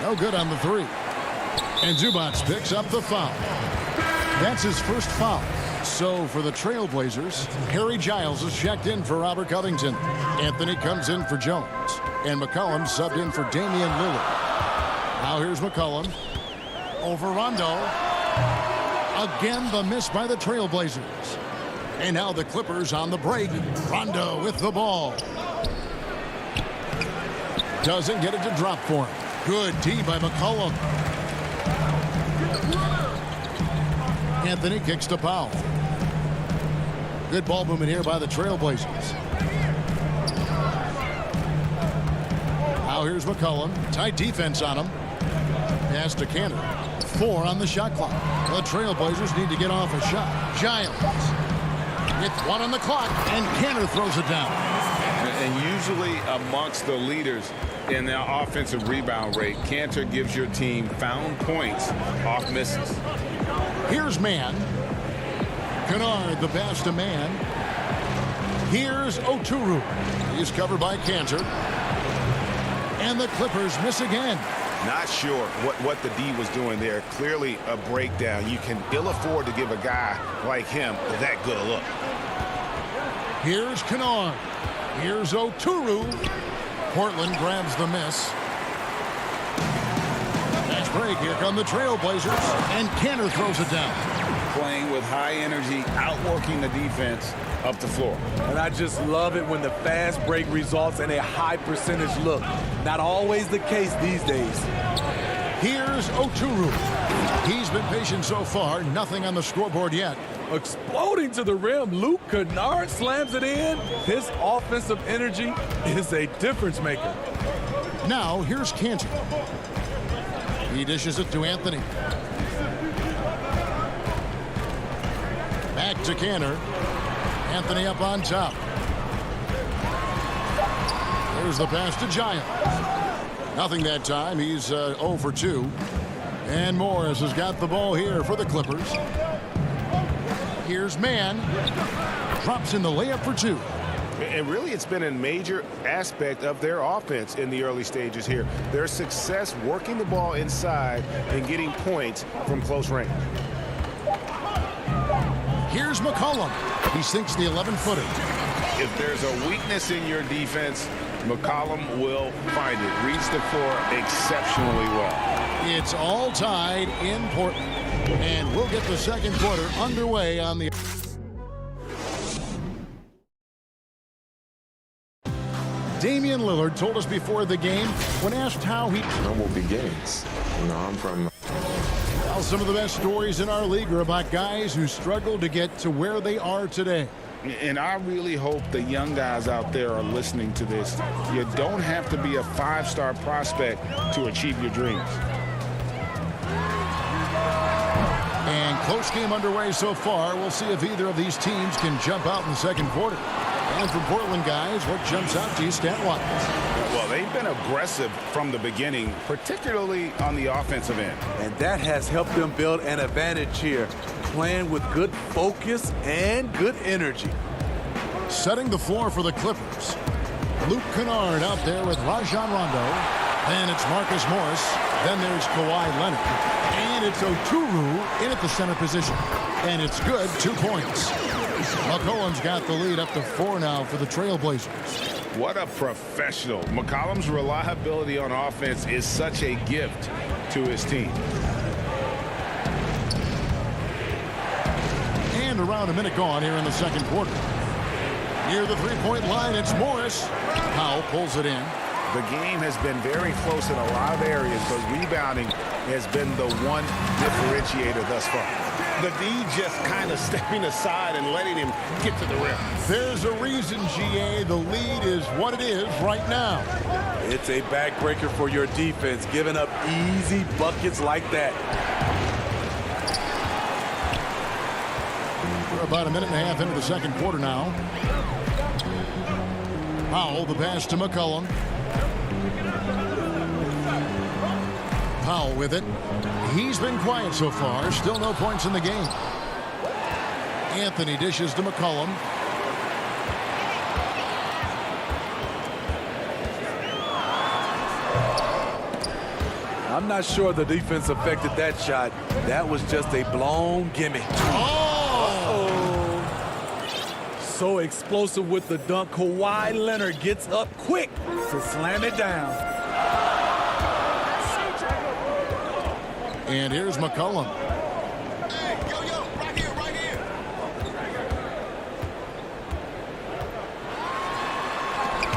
Speaker 1: No good on the 3. And Zubac picks up the foul. That's his first foul. So for the Trailblazers, Harry Giles is checked in for Robert Covington. Anthony comes in for Jones. And McCollum subbed in for Damian Lillard. Now here's McCollum. Over Rondo. Again, the miss by the Trailblazers. And now the Clippers on the break. Rondo with the ball. Doesn't get it to drop for him. Good D by McCollum. Anthony kicks to Powell. Good ball movement here by the Trailblazers. Now here's McCollum. Tight defense on him. Pass to Cantor. 4 on the shot clock. The Trailblazers need to get off a shot. Giles with 1 on the clock, and Cantor throws it down.
Speaker 11: And usually amongst the leaders in their offensive rebound rate, Cantor gives your team found points off misses.
Speaker 1: Here's man. Kennard, the pass to man. Here's Oturu. He's covered by Cantor. And the Clippers miss again.
Speaker 11: Not sure what the D was doing there. Clearly a breakdown. You can ill afford to give a guy like him that good a look.
Speaker 1: Here's Kennard. Here's Oturu. Portland grabs the miss. Fast break. Here come the Trailblazers. And Cantor throws it down.
Speaker 11: playing with high energy, outworking the defense up the floor.
Speaker 13: And I just love it when the fast break results in a high percentage look. Not always the case these days.
Speaker 1: Here's Oturu. He's been patient so far. Nothing on the scoreboard yet.
Speaker 13: Exploding to the rim, Luke Kennard slams it in. His offensive energy is a difference maker.
Speaker 1: Now, here's Cantor. He dishes it to Anthony. Back to Cantor. Anthony up on top. There's the pass to Giant. Nothing that time. He's 0 for 2. And Morris has got the ball here for the Clippers. Here's Mann. Drops in the layup for 2.
Speaker 4: And really, it's been a major aspect of their offense in the early stages here. Their success working the ball inside and getting points from close range.
Speaker 1: Here's McCollum. He sinks the 11-footer.
Speaker 11: If there's a weakness in your defense, McCollum will find it. Reads the floor exceptionally well.
Speaker 1: It's all tied in Portland. And we'll get the second quarter underway on the... Damian Lillard told us before the game, when asked how he...
Speaker 6: Humble beginnings. You know, I'm from...
Speaker 1: Well, some of the best stories in our league are about guys who struggled to get to where they are today.
Speaker 11: And I really hope the young guys out there are listening to this. You don't have to be a 5-star prospect to achieve your dreams.
Speaker 1: And close game underway so far. We'll see if either of these teams can jump out in the second quarter. And for Portland guys, what jumps out to you stat-wise?
Speaker 11: Well, they've been aggressive from the beginning, particularly on the offensive end.
Speaker 13: And that has helped them build an advantage here, playing with good focus and good energy.
Speaker 1: Setting the floor for the Clippers. Luke Kennard out there with Rajon Rondo. And it's Marcus Morris. Then there's Kawhi Leonard. And it's Oturu in at the center position. And it's good, 2 points. McCollum's got the lead up to 4 now for the Trailblazers.
Speaker 11: What a professional. McCollum's reliability on offense is such a gift to his team.
Speaker 1: And around a minute gone here in the second quarter. Near the three-point line, it's Morris. Powell pulls it in.
Speaker 11: The game has been very close in a lot of areas, but rebounding has been the one differentiator thus far.
Speaker 4: The D just kind of stepping aside and letting him get to the rim.
Speaker 1: There's a reason, GA, the lead is what it is right now.
Speaker 13: It's a backbreaker for your defense, giving up easy buckets like that.
Speaker 1: We're about a minute and a half into the second quarter now. Powell, the pass to McCollum. Powell with it. He's been quiet so far. Still no points in the game. Anthony dishes to McCollum.
Speaker 13: I'm not sure the defense affected that shot. That was just a blown gimme.
Speaker 1: Oh!
Speaker 13: So explosive with the dunk. Kawhi Leonard gets up quick to slam it down.
Speaker 1: And here's McCollum.
Speaker 9: Hey, yo, right here, right here.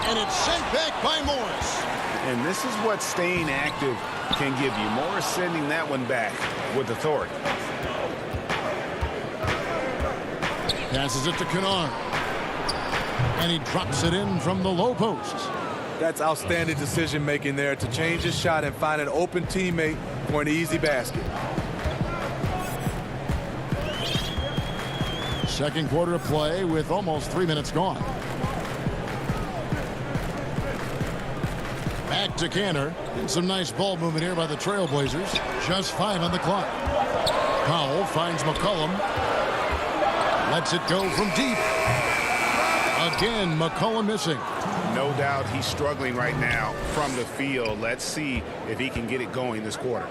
Speaker 1: And it's sent back by Morris.
Speaker 11: And this is what staying active can give you. Morris sending that one back with authority.
Speaker 1: Passes it to Kennard. And he drops it in from the low post.
Speaker 13: That's outstanding decision-making there to change his shot and find an open teammate for an easy basket.
Speaker 1: Second quarter of play with almost 3 minutes gone. Back to Cantor. And some nice ball movement here by the Trailblazers. Just 5 on the clock. Powell finds McCollum. Lets it go from deep. Again, McCollum missing.
Speaker 11: No doubt he's struggling right now from the field. Let's see if he can get it going this quarter.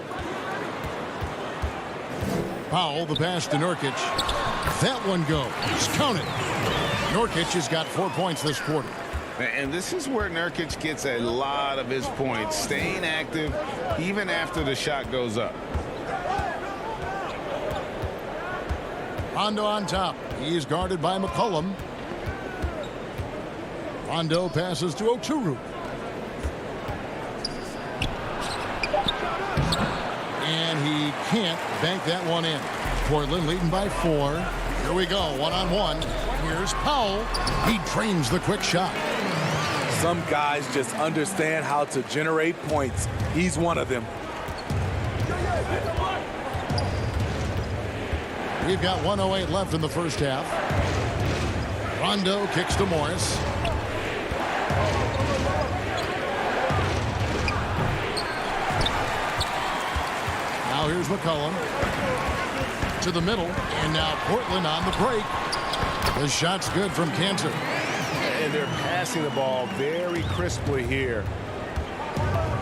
Speaker 1: Powell, the pass to Nurkic. That one goes. Count it. Nurkic has got 4 points this quarter.
Speaker 11: And this is where Nurkic gets a lot of his points, staying active even after the shot goes up.
Speaker 1: Rondo on top. He's guarded by McCollum. Rondo passes to Oturu. And he can't bank that one in. Portland leading by 4. Here we go, one-on-one. Here's Powell. He drains the quick shot.
Speaker 13: Some guys just understand how to generate points. He's one of them.
Speaker 1: We've got 1:08 left in the first half. Rondo kicks to Morris. Now here's McCollum to the middle, and now Portland on the break. The shot's good from Cantor.
Speaker 4: And they're passing the ball very crisply here.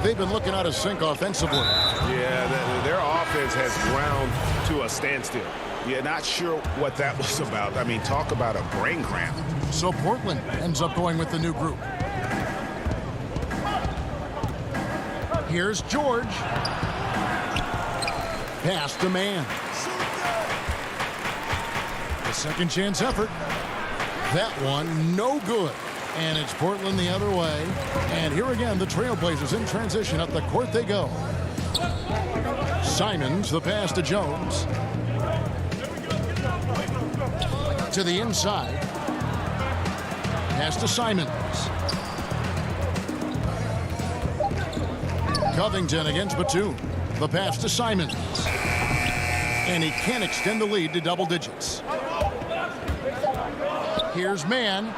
Speaker 1: They've been looking out of sync offensively.
Speaker 4: Yeah, their offense has ground to a standstill. Yeah, not sure what that was about. I mean, talk about a brain cramp.
Speaker 1: So Portland ends up going with the new group. Here's George. Pass to man. A second chance effort. That one no good. And it's Portland the other way. And here again, the Trailblazers in transition. Up the court they go. Simons, the pass to Jones. To the inside. Pass to Simons. Covington against Batum. The pass to Simons. And he can't extend the lead to double digits. Here's Mann.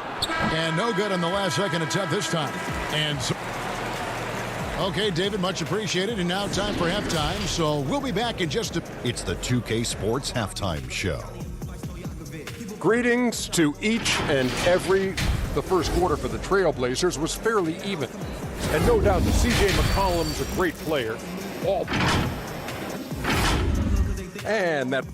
Speaker 1: And no good on the last second attempt this time. And so, okay, David, much appreciated. And now time for halftime. So we'll be back in just a...
Speaker 7: It's the 2K Sports Halftime Show.
Speaker 8: Greetings to each and every. The first quarter for the Trailblazers was fairly even. And no doubt that C.J. McCollum's a great player. And that...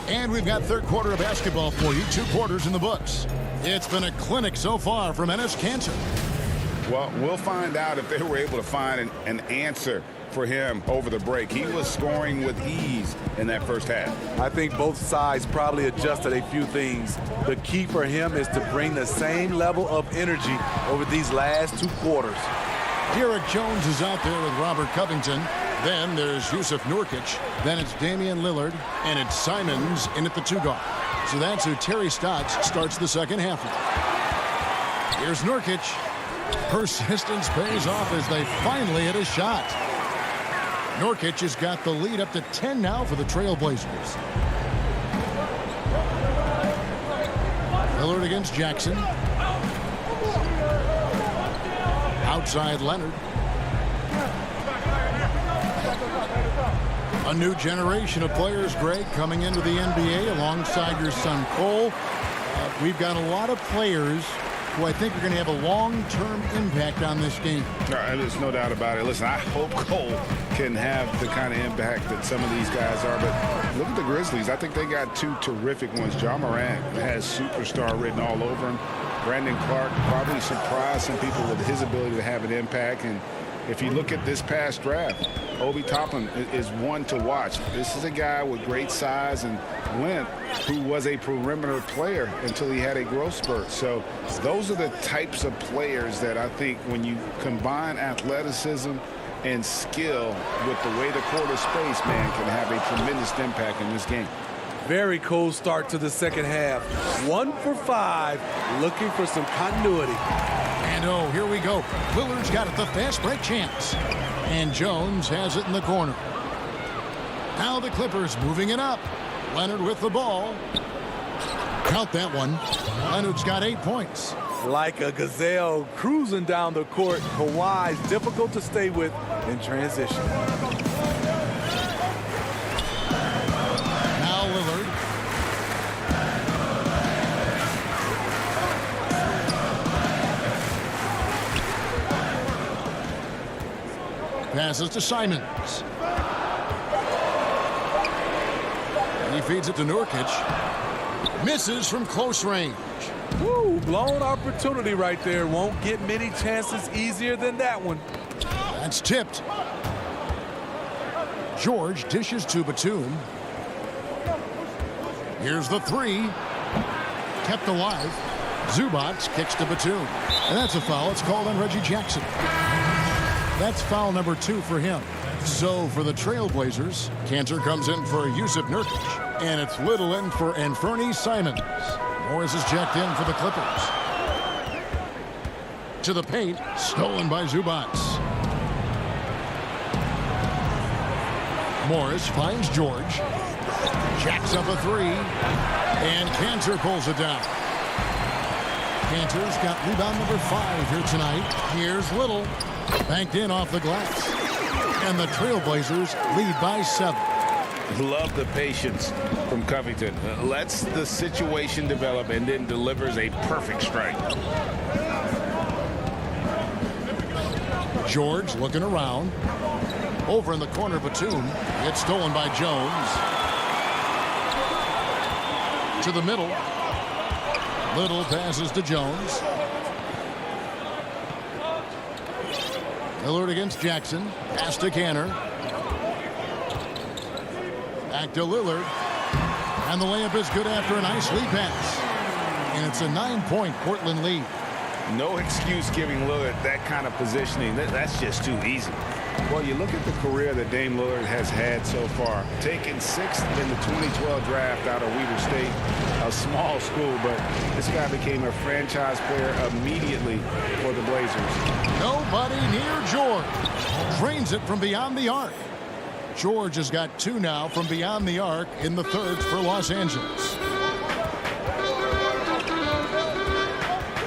Speaker 1: And we've got third quarter of basketball for you. 2 quarters in the books. It's been a clinic so far from Enes Kanter.
Speaker 3: Well, we'll find out if they were able to find an answer for him over the break. He was scoring with ease in that first half.
Speaker 13: I think both sides probably adjusted a few things. The key for him is to bring the same level of energy over these last 2 quarters.
Speaker 1: Derek Jones is out there with Robert Covington. Then there's Yusuf Nurkic. Then it's Damian Lillard. And it's Simons in at the 2 guard. So that's who Terry Stotts starts the second half with. Here's Nurkic. Persistence pays off as they finally hit a shot. Nurkic has got the lead up to 10 now for the Trailblazers. Lillard against Jackson. Outside Leonard. A new generation of players, Greg, coming into the NBA alongside your son Cole. We've got a lot of players who I think are going to have a long-term impact on this game.
Speaker 3: There's no doubt about it. Listen, I hope Cole can have the kind of impact that some of these guys are. But look at the Grizzlies. I think they got 2 terrific ones. Ja Morant has superstar written all over him. Brandon Clark probably surprised some people with his ability to have an impact. And if you look at this past draft, Obi Toppin is one to watch. This is a guy with great size and length who was a perimeter player until he had a growth spurt. So those are the types of players that I think when you combine athleticism and skill with the way the court is spaced, man, can have a tremendous impact in this game.
Speaker 13: Very cold start to the second half. 1 for 5, looking for some continuity.
Speaker 1: And oh, here we go. Lillard's got it, the fast break chance. And Jones has it in the corner. Now the Clippers moving it up. Leonard with the ball. Count that one. Leonard's got 8 points.
Speaker 13: Like a gazelle cruising down the court, Kawhi's difficult to stay with in transition.
Speaker 1: Now Lillard. Passes to Simons. He feeds it to Nurkic. Misses from close range.
Speaker 13: Woo, blown opportunity right there. Won't get many chances easier than that one.
Speaker 1: That's tipped. George dishes to Batum. Here's the three. Kept alive. Zubats kicks to Batum. And that's a foul. It's called on Reggie Jackson. That's foul number 2 for him. So for the Trailblazers, Cantor comes in for Yusuf Nurkic. And it's Little in for Anfernee Simons. Morris is checked in for the Clippers. To the paint. Stolen by Zubats. Morris finds George. Jacks up a three. And Cantor pulls it down. Cantor's got rebound number 5 here tonight. Here's Little. Banked in off the glass. And the Trailblazers lead by 7.
Speaker 3: Love the patience from Covington. Lets the situation develop and then delivers a perfect strike.
Speaker 1: George looking around. Over in the corner, Batum. It's stolen by Jones. To the middle. Little passes to Jones. Lillard against Jackson. Pass to Cantor. Back to Lillard. And the layup is good after a nice lead pass. And it's a 9-point Portland lead.
Speaker 3: No excuse giving Lillard that kind of positioning. That's just too easy. Well, you look at the career that Dame Lillard has had so far. Taken 6th in the 2012 draft out of Weber State, a small school, but this guy became a franchise player immediately for the Blazers.
Speaker 1: Nobody near George. Drains it from beyond the arc. George has got 2 now from beyond the arc in the thirds for Los Angeles.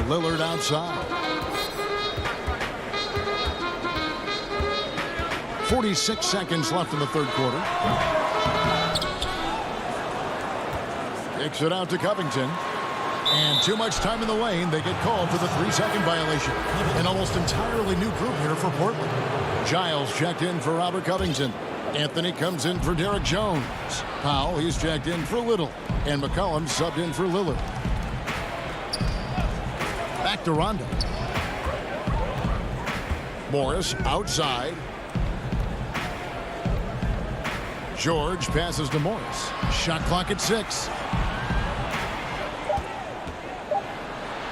Speaker 1: Lillard outside. 46 seconds left in the third quarter. Kicks it out to Covington. And too much time in the lane. They get called for the 3-second violation. An almost entirely new group here for Portland. Giles checked in for Robert Covington. Anthony comes in for Derek Jones. Powell, he's checked in for Little. And McCollum subbed in for Lillard. Back to Rondo. Morris outside. George passes to Morris. Shot clock at 6.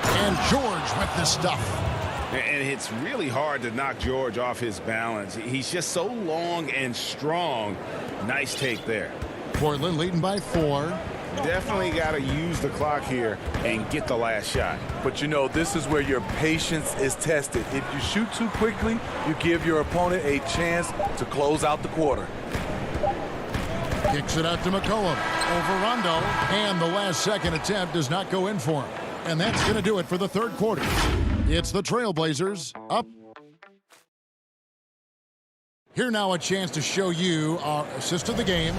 Speaker 1: And George with the stuff.
Speaker 3: And it's really hard to knock George off his balance. He's just so long and strong. Nice take there.
Speaker 1: Portland leading by 4.
Speaker 3: Definitely got to use the clock here and get the last shot.
Speaker 13: But you know, this is where your patience is tested. If you shoot too quickly, you give your opponent a chance to close out the quarter.
Speaker 1: Kicks it out to McCollum. Over Rondo. And the last second attempt does not go in for him. And that's going to do it for the third quarter. It's the Trailblazers up. Here now a chance to show you our assist of the game.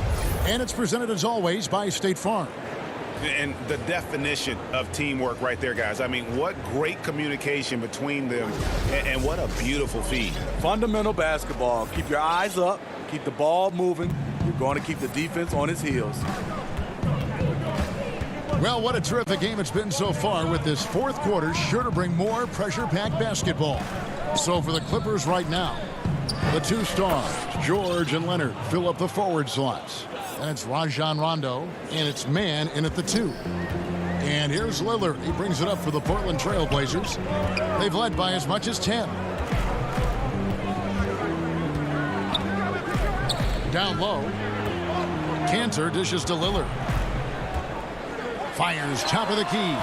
Speaker 1: And it's presented as always by State Farm.
Speaker 3: And the definition of teamwork right there, guys. I mean, what great communication between them, and what a beautiful feed.
Speaker 13: Fundamental basketball. Keep your eyes up. Keep the ball moving. You're going to keep the defense on its heels.
Speaker 1: Well, what a terrific game it's been so far, with this fourth quarter sure to bring more pressure-packed basketball. So for the Clippers right now, the 2 stars, George and Leonard, fill up the forward slots. And it's Rajon Rondo, and it's Man in at the 2. And here's Lillard. He brings it up for the Portland Trailblazers. They've led by as much as 10. Down low. Cantor dishes to Lillard. Fires top of the key.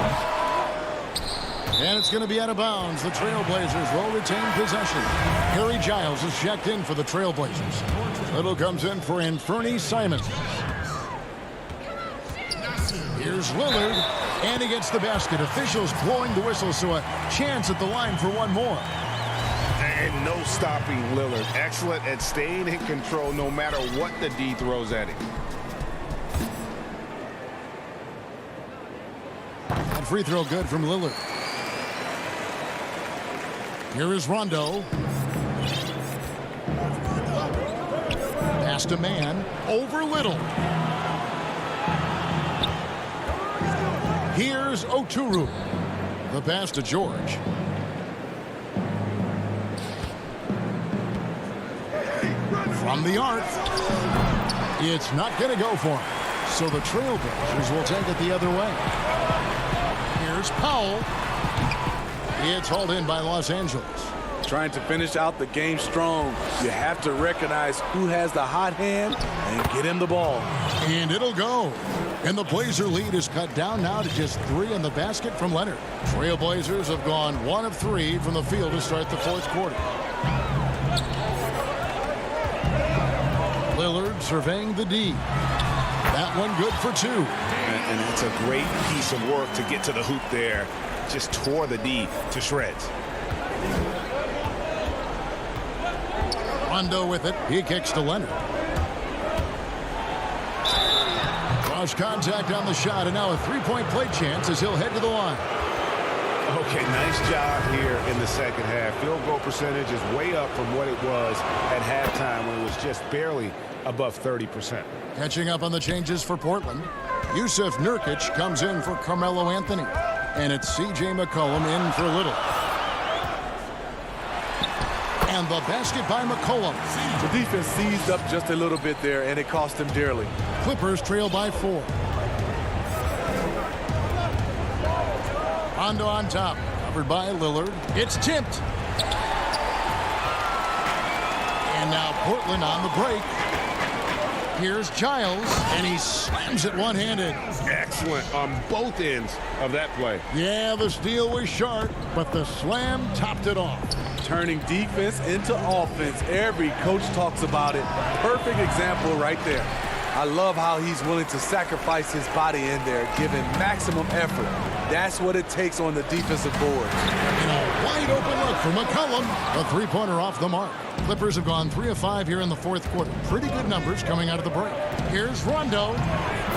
Speaker 1: And it's going to be out of bounds. The Trailblazers will retain possession. Harry Giles is checked in for the Trailblazers. Little comes in for Anfernee Simons. Here's Lillard, and he gets the basket. Officials blowing the whistle, so a chance at the line for one more.
Speaker 3: And no stopping Lillard. Excellent at staying in control no matter what the D throws at him.
Speaker 1: That free throw good from Lillard. Here is Rondo. Pass to Man. Over Little. Here's Oturu. The pass to George. From the arc. It's not going to go for him. So the Trailblazers will take it the other way. Here's Powell. It's hauled in by Los Angeles.
Speaker 13: Trying to finish out the game strong. You have to recognize who has the hot hand and get him the ball.
Speaker 1: And it'll go. And the Blazer lead is cut down now to just 3 in the basket from Leonard. Trailblazers have gone 1 of 3 from the field to start the fourth quarter. Lillard surveying the D. That one good for 2.
Speaker 11: And that's a great piece of work to get to the hoop there. Just tore the D to shreds.
Speaker 1: Rondo with it. He kicks to Leonard. Cross contact on the shot, and now a three-point play chance as he'll head to the line.
Speaker 11: Okay, nice job here in the second half. Field goal percentage is way up from what it was at halftime when it was just barely above 30%.
Speaker 1: Catching up on the changes for Portland. Yusuf Nurkic comes in for Carmelo Anthony. And it's C.J. McCollum in for Little. And the basket by McCollum.
Speaker 13: The defense seized up just a little bit there, and it cost him dearly.
Speaker 1: Clippers trail by 4. Rondo on top. Covered by Lillard. It's tipped. And now Portland on the break. Here's Giles, and he slams it one-handed.
Speaker 4: Excellent on both ends of that play.
Speaker 1: Yeah, the steal was sharp, but the slam topped it off.
Speaker 13: Turning defense into offense. Every coach talks about it. Perfect example right there. I love how he's willing to sacrifice his body in there, giving maximum effort. That's what it takes on the defensive board.
Speaker 1: And a wide open look for McCollum. A three-pointer off the mark. Clippers have gone 3 of 5 here in the fourth quarter. Pretty good numbers coming out of the break. Here's Rondo.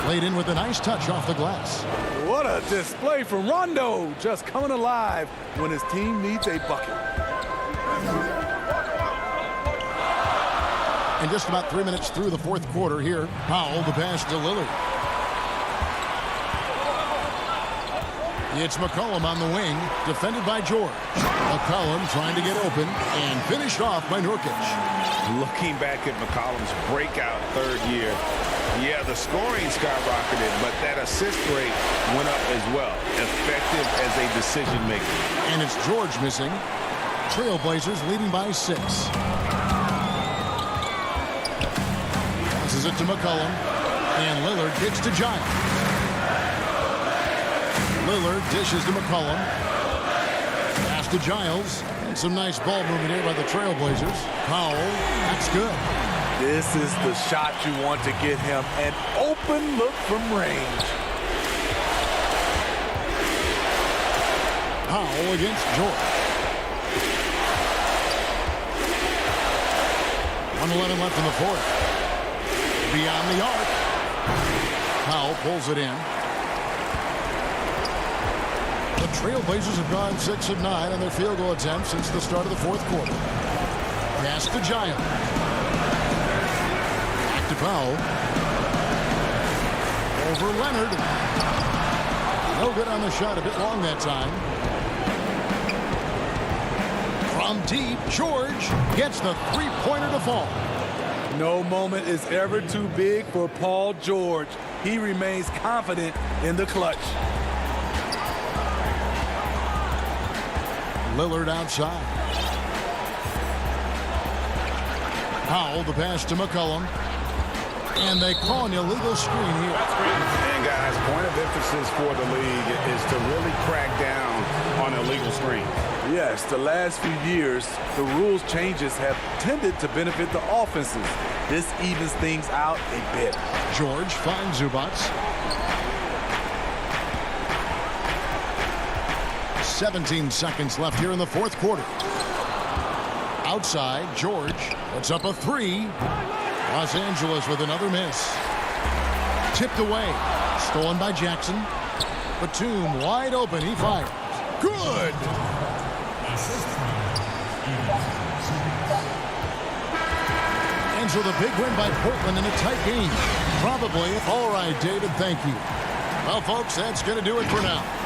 Speaker 1: Laid in with a nice touch off the glass.
Speaker 13: What a display from Rondo. Just coming alive when his team needs a bucket.
Speaker 1: And just about 3 minutes through the fourth quarter here. Powell, the pass to Lillard. It's McCollum on the wing, defended by George. McCollum trying to get open and finished off by Nurkic.
Speaker 11: Looking back at McCollum's breakout third year, yeah, the scoring skyrocketed, but that assist rate went up as well. Effective as a decision maker.
Speaker 1: And it's George missing. Trailblazers leading by 6. Passes it to McCollum. And Lillard kicks to Giles. Lillard dishes to McCollum. Pass to Giles. And some nice ball movement here by the Trailblazers. Powell, that's good.
Speaker 13: This is the shot you want to get him. An open look from range.
Speaker 1: Powell against George. 1:11 left in the fourth. Beyond the arc. Powell pulls it in. The Trailblazers have gone 6 of 9 on their field goal attempts since the start of the fourth quarter. Pass to Giles. Back to Powell. Over Leonard. No good on the shot, a bit long that time. From deep, George gets the three-pointer to fall.
Speaker 13: No moment is ever too big for Paul George. He remains confident in the clutch.
Speaker 1: Lillard outside. Powell, the pass to McCollum. And they call an illegal screen here.
Speaker 11: And guys, point of emphasis for the league is to really crack down on illegal screens.
Speaker 13: Yes, the last few years, the rules changes have tended to benefit the offenses. This evens things out a bit.
Speaker 1: George finds Zubac. 17 seconds left here in the fourth quarter. Outside, George puts up a 3. Los Angeles with another miss. Tipped away. Stolen by Jackson. Batum wide open. He fires. Good! And so the big win by Portland in a tight game. Probably. All right, David, thank you. Well, folks, that's going to do it for now.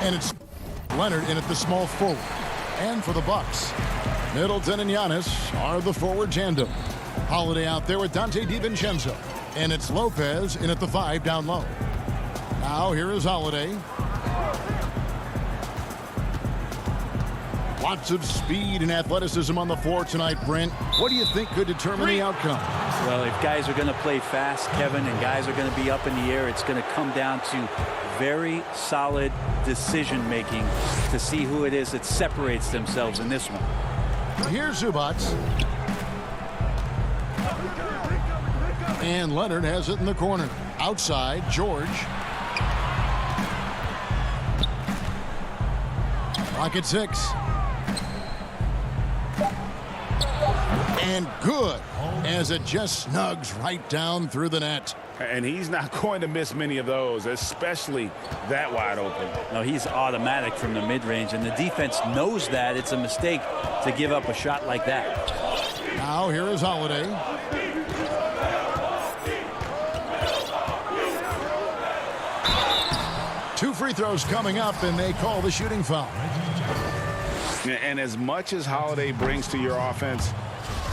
Speaker 1: And it's Leonard in at the small forward. And for the Bucks, Middleton and Giannis are the forward tandem. Holiday out there with Dante DiVincenzo. And it's Lopez in at the 5 down low. Now here is Holiday. Lots of speed and athleticism on the floor tonight, Brent. What do you think could determine the outcome?
Speaker 14: Well, if guys are going to play fast, Kevin, and guys are going to be up in the air, it's going to come down to very solid decision-making to see who it is that separates themselves in this one.
Speaker 1: Here's Zubac. And Leonard has it in the corner. Outside, George. Clock at 6. And good, as it just snugs right down through the net.
Speaker 3: And he's not going to miss many of those, especially that wide open.
Speaker 14: No, he's automatic from the mid-range, and the defense knows that it's a mistake to give up a shot like that.
Speaker 1: Now here is Holiday. Two free throws coming up, and they call the shooting foul.
Speaker 3: And as much as Holiday brings to your offense,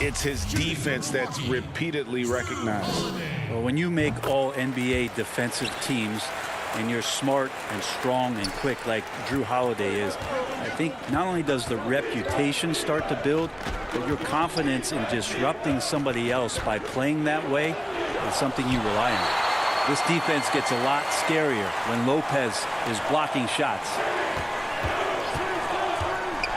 Speaker 3: it's his defense that's repeatedly recognized.
Speaker 14: Well, when you make all NBA defensive teams and you're smart and strong and quick like Drew Holiday is, I think not only does the reputation start to build, but your confidence in disrupting somebody else by playing that way is something you rely on. This defense gets a lot scarier when Lopez is blocking shots.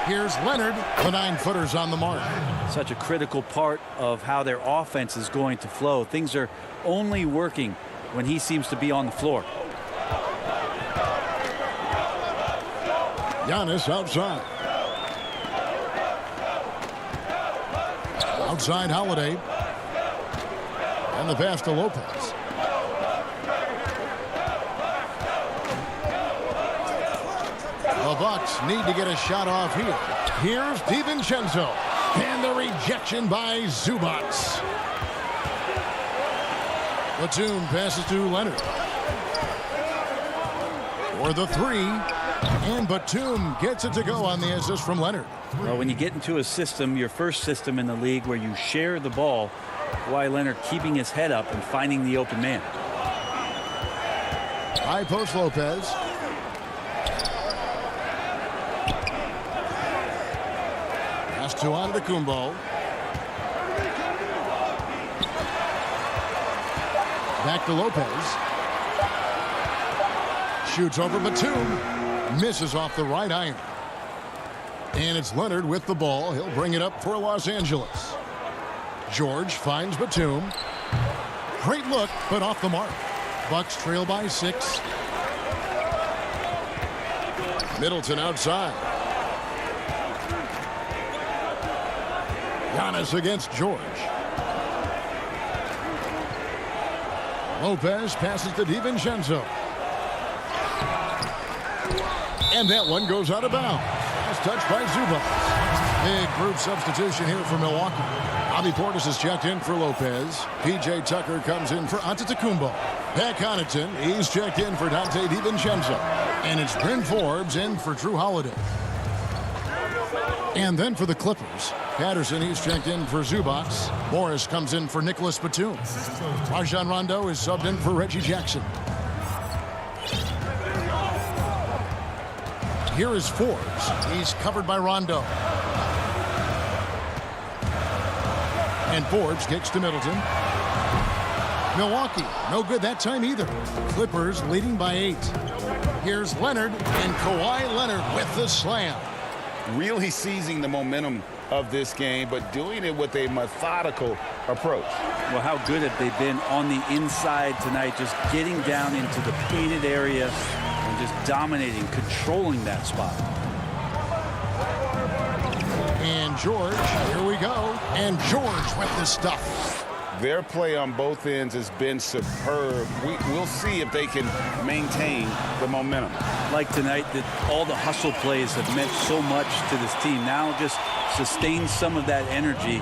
Speaker 1: Here's Leonard. The 9-footer's on the mark.
Speaker 14: Such a critical part of how their offense is going to flow. Things are only working when he seems to be on the floor.
Speaker 1: Giannis outside. Outside Holiday. And the pass to Lopez. The Bucks need to get a shot off here. Here's DiVincenzo. And the rejection by Zubac. Batum passes to Leonard. For the three. And Batum gets it to go on the assist from Leonard.
Speaker 14: Well, when you get into a system, your first system in the league where you share the ball, Kawhi Leonard keeping his head up and finding the open man.
Speaker 1: High post Lopez. Pass to Antetokounmpo. Back to Lopez. Shoots over Batum. Misses off the right iron. And it's Leonard with the ball. He'll bring it up for Los Angeles. George finds Batum. Great look, but off the mark. Bucks trail by 6. Middleton outside. Giannis against George. Lopez passes to DiVincenzo. And that one goes out of bounds. That's touched by Zubac. Big group substitution here for Milwaukee. Bobby Portis is checked in for Lopez. P.J. Tucker comes in for Antetokounmpo. Pat Connaughton, he's checked in for Dante DiVincenzo. And it's Bryn Forbes in for Drew Holiday. And then for the Clippers, Patterson, he's checked in for Zubac. Morris comes in for Nicholas Batum. Rajon Rondo is subbed in for Reggie Jackson. Here is Forbes. He's covered by Rondo. And Forbes kicks to Middleton. Milwaukee, no good that time either. Clippers leading by 8. Here's Leonard, and Kawhi Leonard with the slam.
Speaker 3: Really seizing the momentum of this game, but doing it with a methodical approach.
Speaker 14: Well, how good have they been on the inside tonight, just getting down into the painted area and just dominating, controlling that spot.
Speaker 1: And George, here we go. And George with the stuff.
Speaker 3: Their play on both ends has been superb. We'll see if they can maintain the momentum.
Speaker 14: Like tonight, that all the hustle plays have meant so much to this team. Now just sustain some of that energy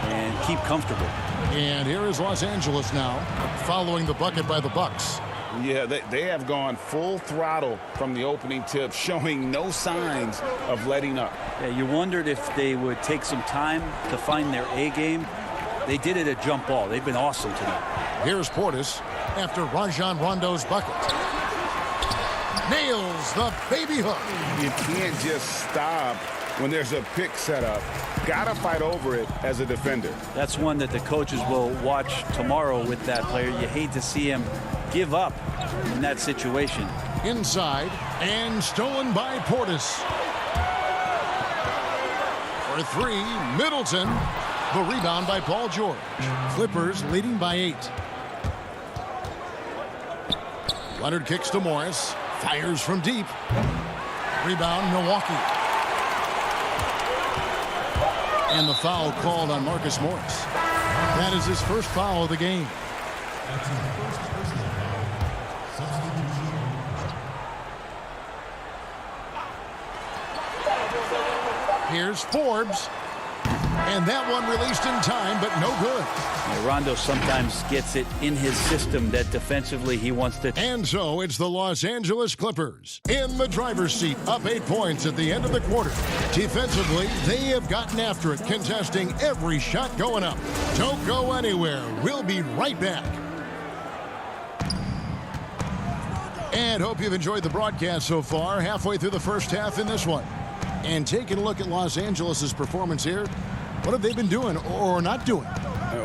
Speaker 14: and keep comfortable.
Speaker 1: And here is Los Angeles now, following the bucket by the Bucks.
Speaker 3: Yeah, they have gone full throttle from the opening tip, showing no signs of letting up.
Speaker 14: Yeah, you wondered if they would take some time to find their A game. They did it at jump ball. They've been awesome tonight.
Speaker 1: Here's Portis after Rajon Rondo's bucket. Nails the baby hook.
Speaker 3: You can't just stop when there's a pick set up. Got to fight over it as a defender.
Speaker 14: That's one that the coaches will watch tomorrow with that player. You hate to see him give up in that situation.
Speaker 1: Inside and stolen by Portis. For 3, Middleton. The rebound by Paul George. Clippers leading by 8. Leonard kicks to Morris. Fires from deep. Rebound, Milwaukee. And the foul called on Marcus Morris. That is his first foul of the game. Here's Forbes. And that one released in time, but no good.
Speaker 14: Yeah, Rondo sometimes gets it in his system that defensively he wants to.
Speaker 1: And so it's the Los Angeles Clippers in the driver's seat, up 8 points at the end of the quarter. Defensively, they have gotten after it, contesting every shot going up. Don't go anywhere. We'll be right back. And hope you've enjoyed the broadcast so far, halfway through the first half in this one. And taking a look at Los Angeles' performance here, what have they been doing or not doing?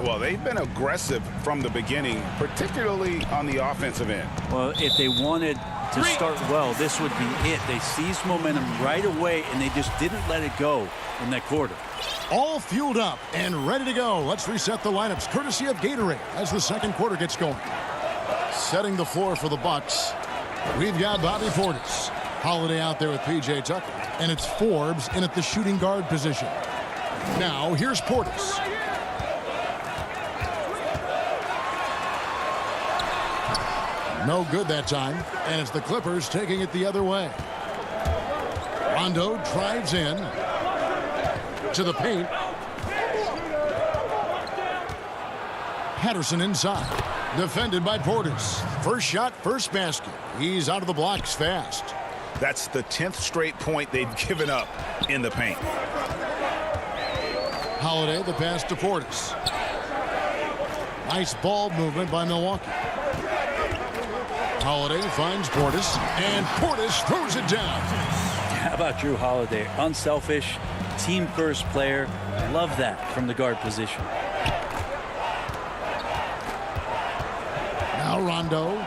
Speaker 11: Well, they've been aggressive from the beginning, particularly on the offensive end.
Speaker 14: Well, if they wanted to start well, this would be it. They seized momentum right away, and they just didn't let it go in that quarter.
Speaker 1: All fueled up and ready to go. Let's reset the lineups, courtesy of Gatorade, as the second quarter gets going. Setting the floor for the Bucks, we've got Bobby Portis. Holiday out there with P.J. Tucker, and it's Forbes in at the shooting guard position. Now, here's Portis. No good that time, and it's the Clippers taking it the other way. Rondo drives in to the paint. Patterson inside, defended by Portis. First shot, first basket. He's out of the blocks fast.
Speaker 11: That's the 10th straight point they've given up in the paint.
Speaker 1: Holiday, the pass to Portis. Nice ball movement by Milwaukee. Holiday finds Portis, and Portis throws it down.
Speaker 14: How about Drew Holiday? Unselfish, team-first player. Love that from the guard position.
Speaker 1: Now Rondo.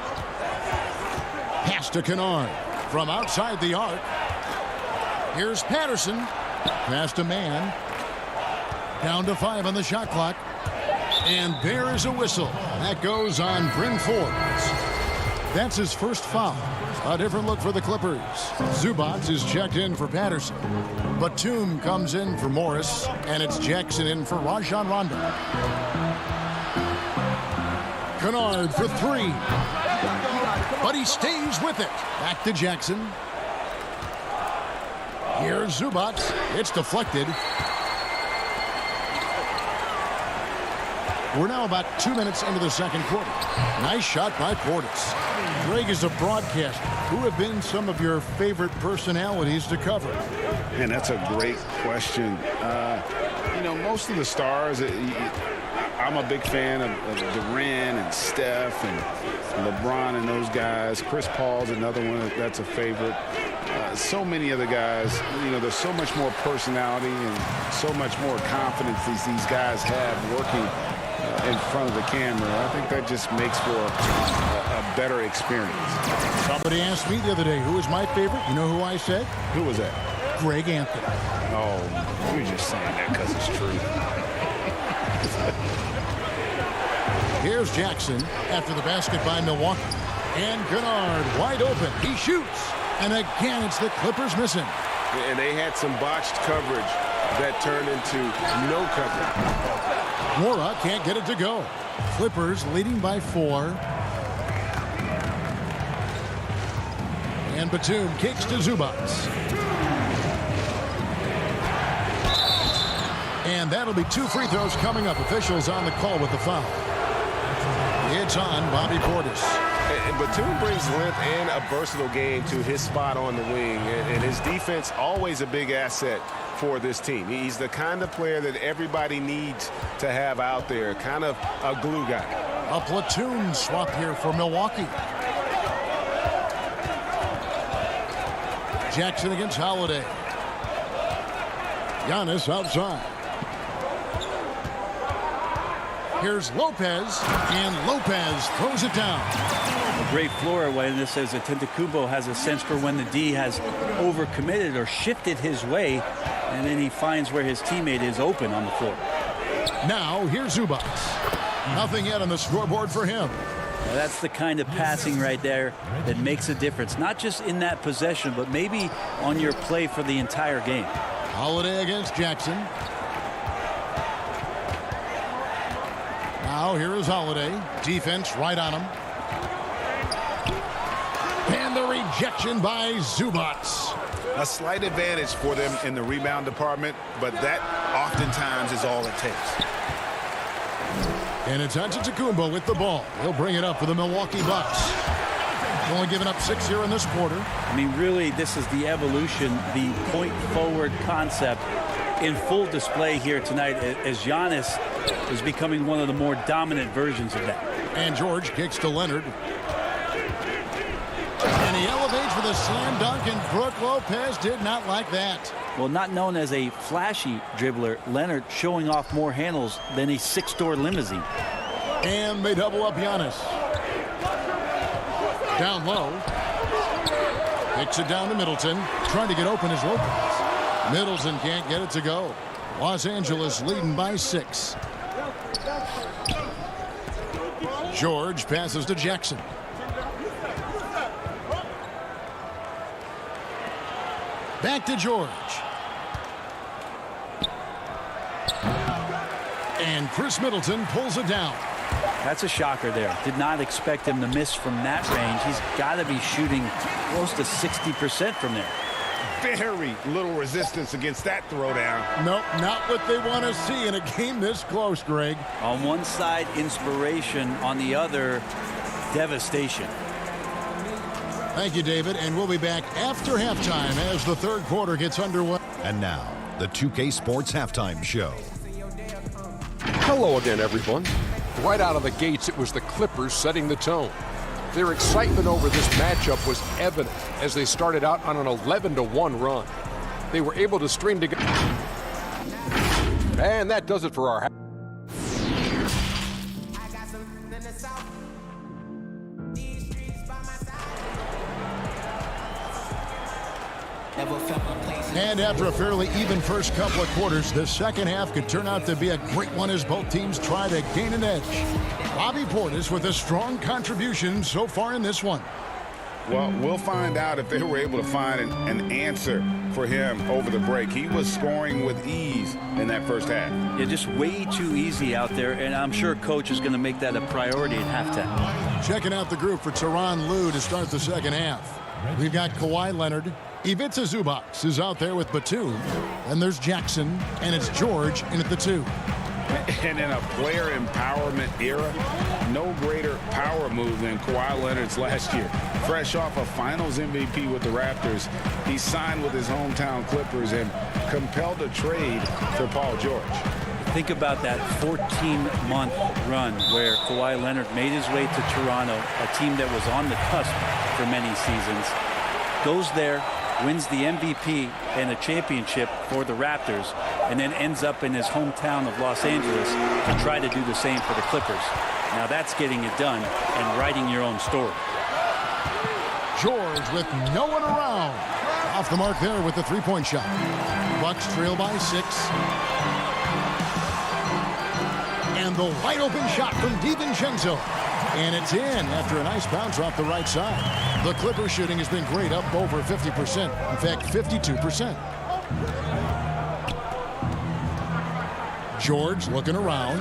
Speaker 1: Pass to Kennard from outside the arc. Here's Patterson. Pass to Mann. Down to 5 on the shot clock. And there is a whistle. That goes on Bryn Forbes. That's his first foul. A different look for the Clippers. Zubac is checked in for Patterson. Batum comes in for Morris. And it's Jackson in for Rajon Rondo. Kennard for 3. But he stays with it. Back to Jackson. Here's Zubac. It's deflected. We're now about 2 minutes into the second quarter. Nice shot by Portis. Greg, is a broadcaster, who have been some of your favorite personalities to cover?
Speaker 11: And that's a great question. You know, most of the stars, I'm a big fan of Durant and Steph and LeBron and those guys. Chris Paul's another one that's a favorite. So many other guys, you know, there's so much more personality and so much more confidence these guys have working in front of the camera. I think that just makes for a better experience.
Speaker 1: Somebody asked me the other day, who was my favorite? You know who I said?
Speaker 11: Who was that?
Speaker 1: Greg Anthony.
Speaker 11: Oh, you're just saying that because it's true.
Speaker 1: Here's Jackson after the basket by Milwaukee. And Kennard wide open. He shoots. And again, it's the Clippers missing.
Speaker 4: And they had some botched coverage that turned into no coverage.
Speaker 1: Mora can't get it to go. Clippers leading by 4. And Batum kicks to Zubac. And that'll be 2 free throws coming up. Officials on the call with the foul. It's on Bobby Portis.
Speaker 4: And Batum brings length and a versatile game to his spot on the wing. And his defense, always a big asset for this team. He's the kind of player that everybody needs to have out there, kind of a glue guy.
Speaker 1: A platoon swap here for Milwaukee. Jackson against Holiday. Giannis outside. Here's Lopez, and Lopez throws it down.
Speaker 14: A great floor awareness as Antetokounmpo has a sense for when the D has overcommitted or shifted his way, and then he finds where his teammate is open on the floor.
Speaker 1: Now here's Zubac. Nothing yet on the scoreboard for him.
Speaker 14: Now that's the kind of passing right there that makes a difference, not just in that possession, but maybe on your play for the entire game.
Speaker 1: Holiday against Jackson. Now here is Holiday. Defense right on him. And the rejection by Zubac.
Speaker 3: A slight advantage for them in the rebound department, but that oftentimes is all it takes.
Speaker 1: And it's Antetokounmpo with the ball. He'll bring it up for the Milwaukee Bucks. Only giving up 6 here in this quarter.
Speaker 14: I mean, really, this is the evolution, the point forward concept in full display here tonight as Giannis is becoming one of the more dominant versions of that.
Speaker 1: And George kicks to Leonard. And he elevates with a slam dunk, and Brook Lopez did not like that.
Speaker 14: Well, not known as a flashy dribbler, Leonard showing off more handles than a 6-door limousine.
Speaker 1: And they double up Giannis. Down low. Kicks it down to Middleton. Trying to get open is Lopez. Middleton can't get it to go. Los Angeles leading by 6. George passes to Jackson. Back to George. And Chris Middleton pulls it down.
Speaker 14: That's a shocker there. Did not expect him to miss from that range. He's got to be shooting close to 60% from there.
Speaker 3: Very little resistance against that throwdown.
Speaker 1: Nope, not what they want to see in a game this close, Greg.
Speaker 14: On one side, inspiration. On the other, devastation.
Speaker 1: Thank you, David, and we'll be back after halftime as the third quarter gets underway.
Speaker 7: And now, the 2K Sports Halftime Show.
Speaker 8: Hello again, everyone. Right out of the gates, it was the Clippers setting the tone. Their excitement over this matchup was evident as they started out on an 11-1 run. They were able to string together. And that does it for our
Speaker 1: And after a fairly even first couple of quarters, the second half could turn out to be a great one as both teams try to gain an edge. Bobby Portis with a strong contribution so far in this one.
Speaker 3: Well, we'll find out if they were able to find an answer for him over the break. He was scoring with ease in that first half.
Speaker 14: Yeah, just way too easy out there, and I'm sure Coach is going to make that a priority at halftime.
Speaker 1: Checking out the group for Tyronn Lue to start the second half. We've got Kawhi Leonard. Ivica Zubac is out there with Batum. And there's Jackson, and it's George in at the 2.
Speaker 3: And in a player empowerment era, no greater power move than Kawhi Leonard's last year. Fresh off a Finals MVP with the Raptors, he signed with his hometown Clippers and compelled a trade for Paul George.
Speaker 14: Think about that 14-month run where Kawhi Leonard made his way to Toronto, a team that was on the cusp for many seasons. Goes there, wins the MVP and a championship for the Raptors, and then ends up in his hometown of Los Angeles to try to do the same for the Clippers. Now that's getting it done and writing your own story.
Speaker 1: George with no one around. Off the mark there with the three-point shot. Bucks trail by 6. And the wide open shot from DiVincenzo. And it's in after a nice bounce off the right side. The Clippers shooting has been great, up over 50%. In fact, 52%. George looking around.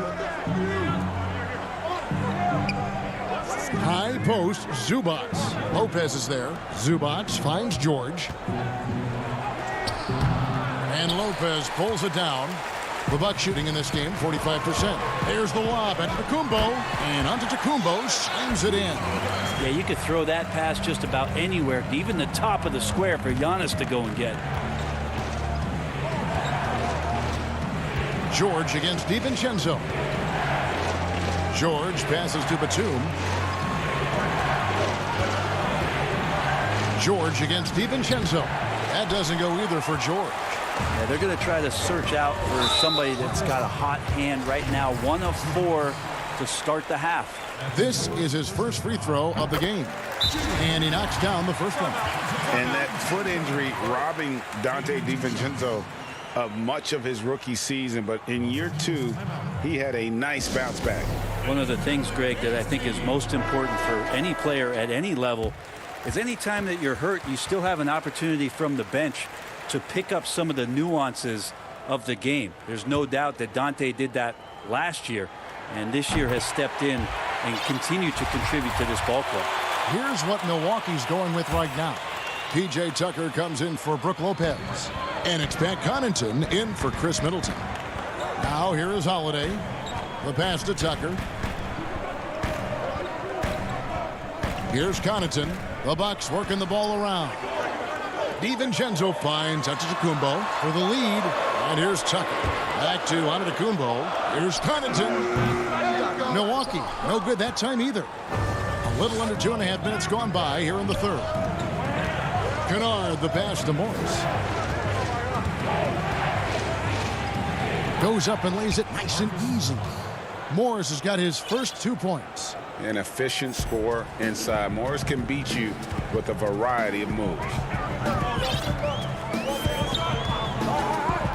Speaker 1: High post, Zubac. Lopez is there. Zubac finds George. And Lopez pulls it down. The Bucks shooting in this game, 45%. There's the lob at Antetokounmpo, and Antetokounmpo slams it in.
Speaker 14: Yeah, you could throw that pass just about anywhere, even the top of the square for Giannis to go and get.
Speaker 1: George against DiVincenzo. George passes to Batum. George against DiVincenzo. That doesn't go either for George.
Speaker 14: Yeah, they're going to try to search out for somebody that's got a hot hand right now. 1 of 4 to start the half.
Speaker 1: This is his first free throw of the game. And he knocks down the first one.
Speaker 3: And that foot injury robbing Dante DiVincenzo of much of his rookie season. But in year 2, he had a nice bounce back.
Speaker 14: One of the things, Greg, that I think is most important for any player at any level is any time that you're hurt, you still have an opportunity from the bench to pick up some of the nuances of the game. There's no doubt that Dante did that last year, and this year has stepped in and continued to contribute to this ball club.
Speaker 1: Here's what Milwaukee's going with right now. P.J. Tucker comes in for Brooke Lopez. And it's Pat Connaughton in for Chris Middleton. Now here is Holiday. The pass to Tucker. Here's Connaughton. The Bucks working the ball around. DiVincenzo finds Antetokounmpo for the lead. And here's Tucker. Back to Antetokounmpo. Here's Connaughton. Milwaukee, no good that time either. A little under 2.5 minutes gone by here in the third. Kennard, the pass to Morris. Goes up and lays it nice and easy. Morris has got his first 2 points.
Speaker 3: An efficient score inside. Morris can beat you with a variety of moves.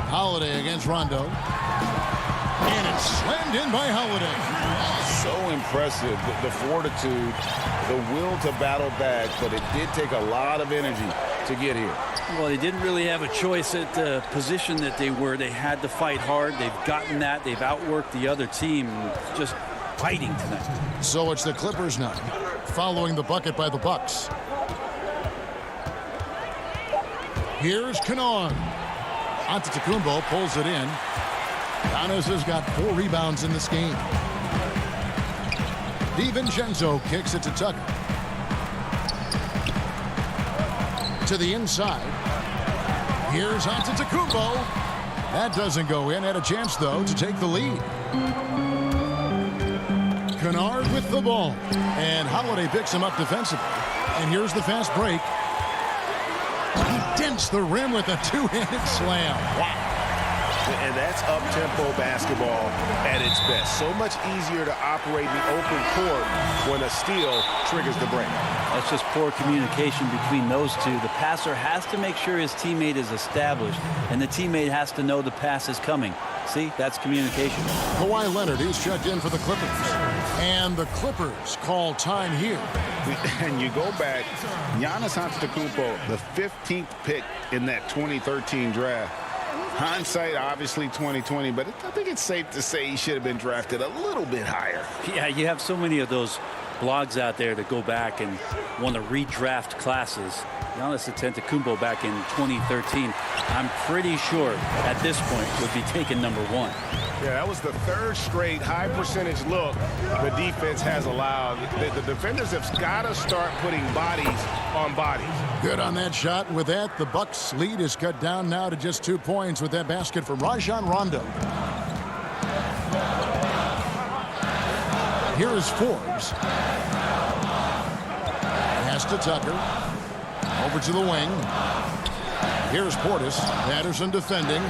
Speaker 1: Holiday against Rondo. And it's slammed in by Holiday.
Speaker 3: So impressive. The fortitude, the will to battle back, but it did take a lot of energy to get here.
Speaker 14: Well, they didn't really have a choice at the position that they were. They had to fight hard. They've gotten that. They've outworked the other team. Just fighting tonight.
Speaker 1: So it's the Clippers now, following the bucket by the Bucks. Here's Kennard. Antetokounmpo pulls it in. Giannis has got 4 rebounds in this game. DiVincenzo kicks it to Tucker. To the inside. Here's Antetokounmpo. That doesn't go in. Had a chance, though, to take the lead. Kennard with the ball. And Holiday picks him up defensively. And here's the fast break. He dents the rim with a 2-handed slam. Wow.
Speaker 4: And that's up-tempo basketball at its best. So much easier to operate in the open court when a steal triggers the break.
Speaker 14: That's just poor communication between those two. The passer has to make sure his teammate is established, and the teammate has to know the pass is coming. See, that's communication.
Speaker 1: Kawhi Leonard is checked in for the Clippers. And the Clippers call time here.
Speaker 3: And you go back, Giannis Antetokounmpo, the 15th pick in that 2013 draft. Hindsight, obviously 2020, but I think it's safe to say he should have been drafted a little bit higher.
Speaker 14: Yeah, you have so many of those blogs out there that go back and want to redraft classes. Giannis Antetokounmpo back in 2013, I'm pretty sure at this point would be taken number 1.
Speaker 4: Yeah, that was the 3rd straight high percentage look the defense has allowed. The defenders have got to start putting bodies on bodies.
Speaker 1: Good on that shot. And with that, the Bucks lead is cut down now to just 2 points with that basket from Rajon Rondo. Here is Forbes. Pass to Tucker. Over to the wing. Here's Portis. Patterson defending.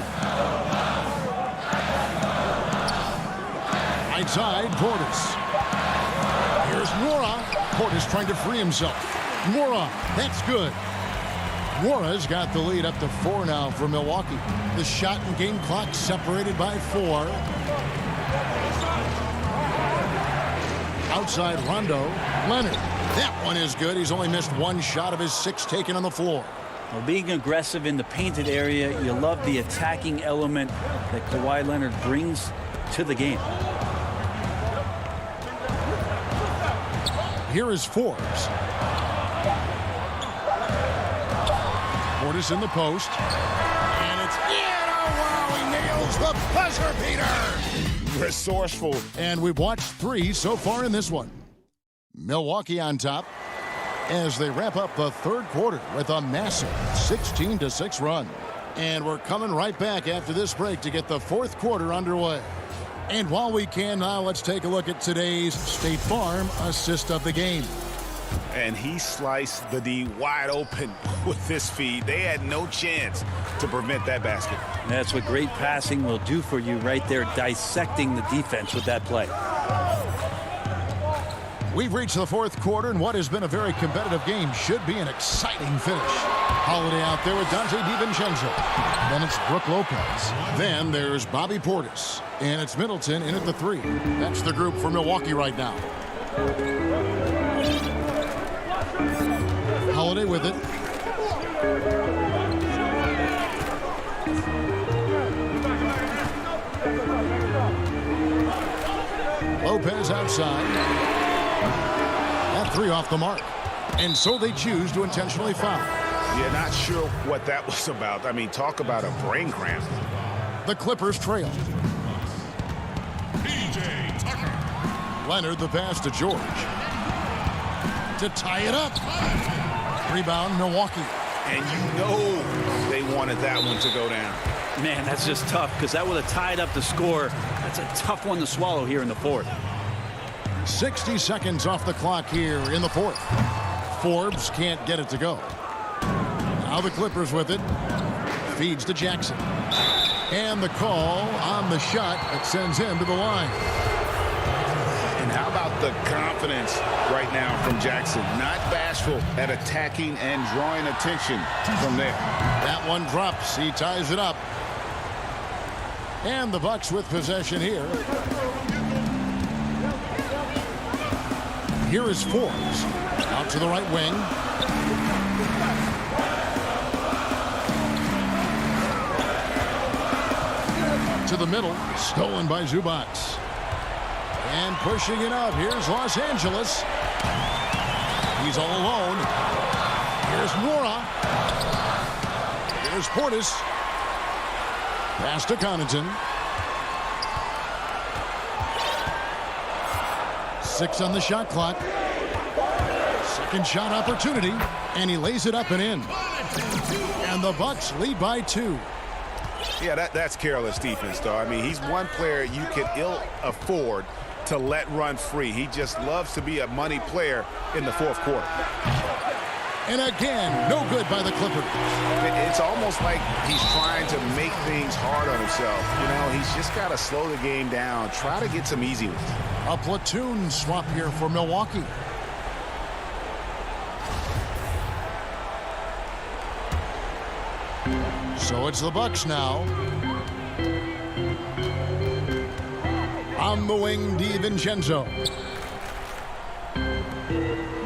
Speaker 1: Right side, Portis. Here's Nwora. Portis trying to free himself. Nwora, that's good. Nwora's got the lead up to 4 now for Milwaukee. The shot and game clock separated by 4. Outside Rondo. Leonard. That one is good. He's only missed 1 shot of his 6 taken on the floor.
Speaker 14: Well, being aggressive in the painted area, you love the attacking element that Kawhi Leonard brings to the game.
Speaker 1: Here is Forbes. Portis in the post. And it's in. Oh, wow, he nails the buzzer beater.
Speaker 3: Resourceful.
Speaker 1: And we've watched 3 so far in this one. Milwaukee on top as they wrap up the 3rd quarter with a massive 16-6 run. And we're coming right back after this break to get the 4th quarter underway. And while we can now, let's take a look at today's State Farm assist of the game.
Speaker 3: And he sliced the D wide open with this feed. They had no chance to prevent that basket.
Speaker 14: That's what great passing will do for you right there, dissecting the defense with that play.
Speaker 1: We've reached the 4th quarter, and what has been a very competitive game should be an exciting finish. Holiday out there with Dante DiVincenzo. Then it's Brooke Lopez. Then there's Bobby Portis. And it's Middleton in at the 3. That's the group for Milwaukee right now. Holiday with it. Lopez outside. That 3 off the mark. And so they choose to intentionally foul.
Speaker 3: Yeah, not sure what that was about. I mean, talk about a brain cramp.
Speaker 1: The Clippers trail.
Speaker 9: PJ Tucker.
Speaker 1: Leonard, the pass to George. To tie it up. Rebound, Milwaukee.
Speaker 11: And you know they wanted that one to go down.
Speaker 14: Man, that's just tough because that would have tied up the score. That's a tough one to swallow here in the fourth.
Speaker 1: 60 seconds off the clock here in the fourth. Forbes can't get it to go. Now the Clippers with it. Feeds to Jackson. And the call on the shot that sends him to the line.
Speaker 11: And how about the confidence right now from Jackson? Not bashful at attacking and drawing attention from there.
Speaker 1: That one drops. He ties it up. And the Bucks with possession here. Here is Forbes. Out to the right wing. To the middle. Stolen by Zubac. And pushing it out. Here's Los Angeles. He's all alone. Here's Mora. Here's Portis. Pass to Connaughton. 6 on the shot clock. Second shot opportunity. And he lays it up and in. And the Bucks lead by 2.
Speaker 3: Yeah, that's careless defense, though. I mean, he's one player you can ill afford to let run free. He just loves to be a money player in the fourth quarter.
Speaker 1: And again, no good by the Clippers.
Speaker 3: It's almost like he's trying to make things hard on himself. You know, he's just got to slow the game down, try to get some easy ones.
Speaker 1: A platoon swap here for Milwaukee. So it's the Bucks now. On the wing, DiVincenzo.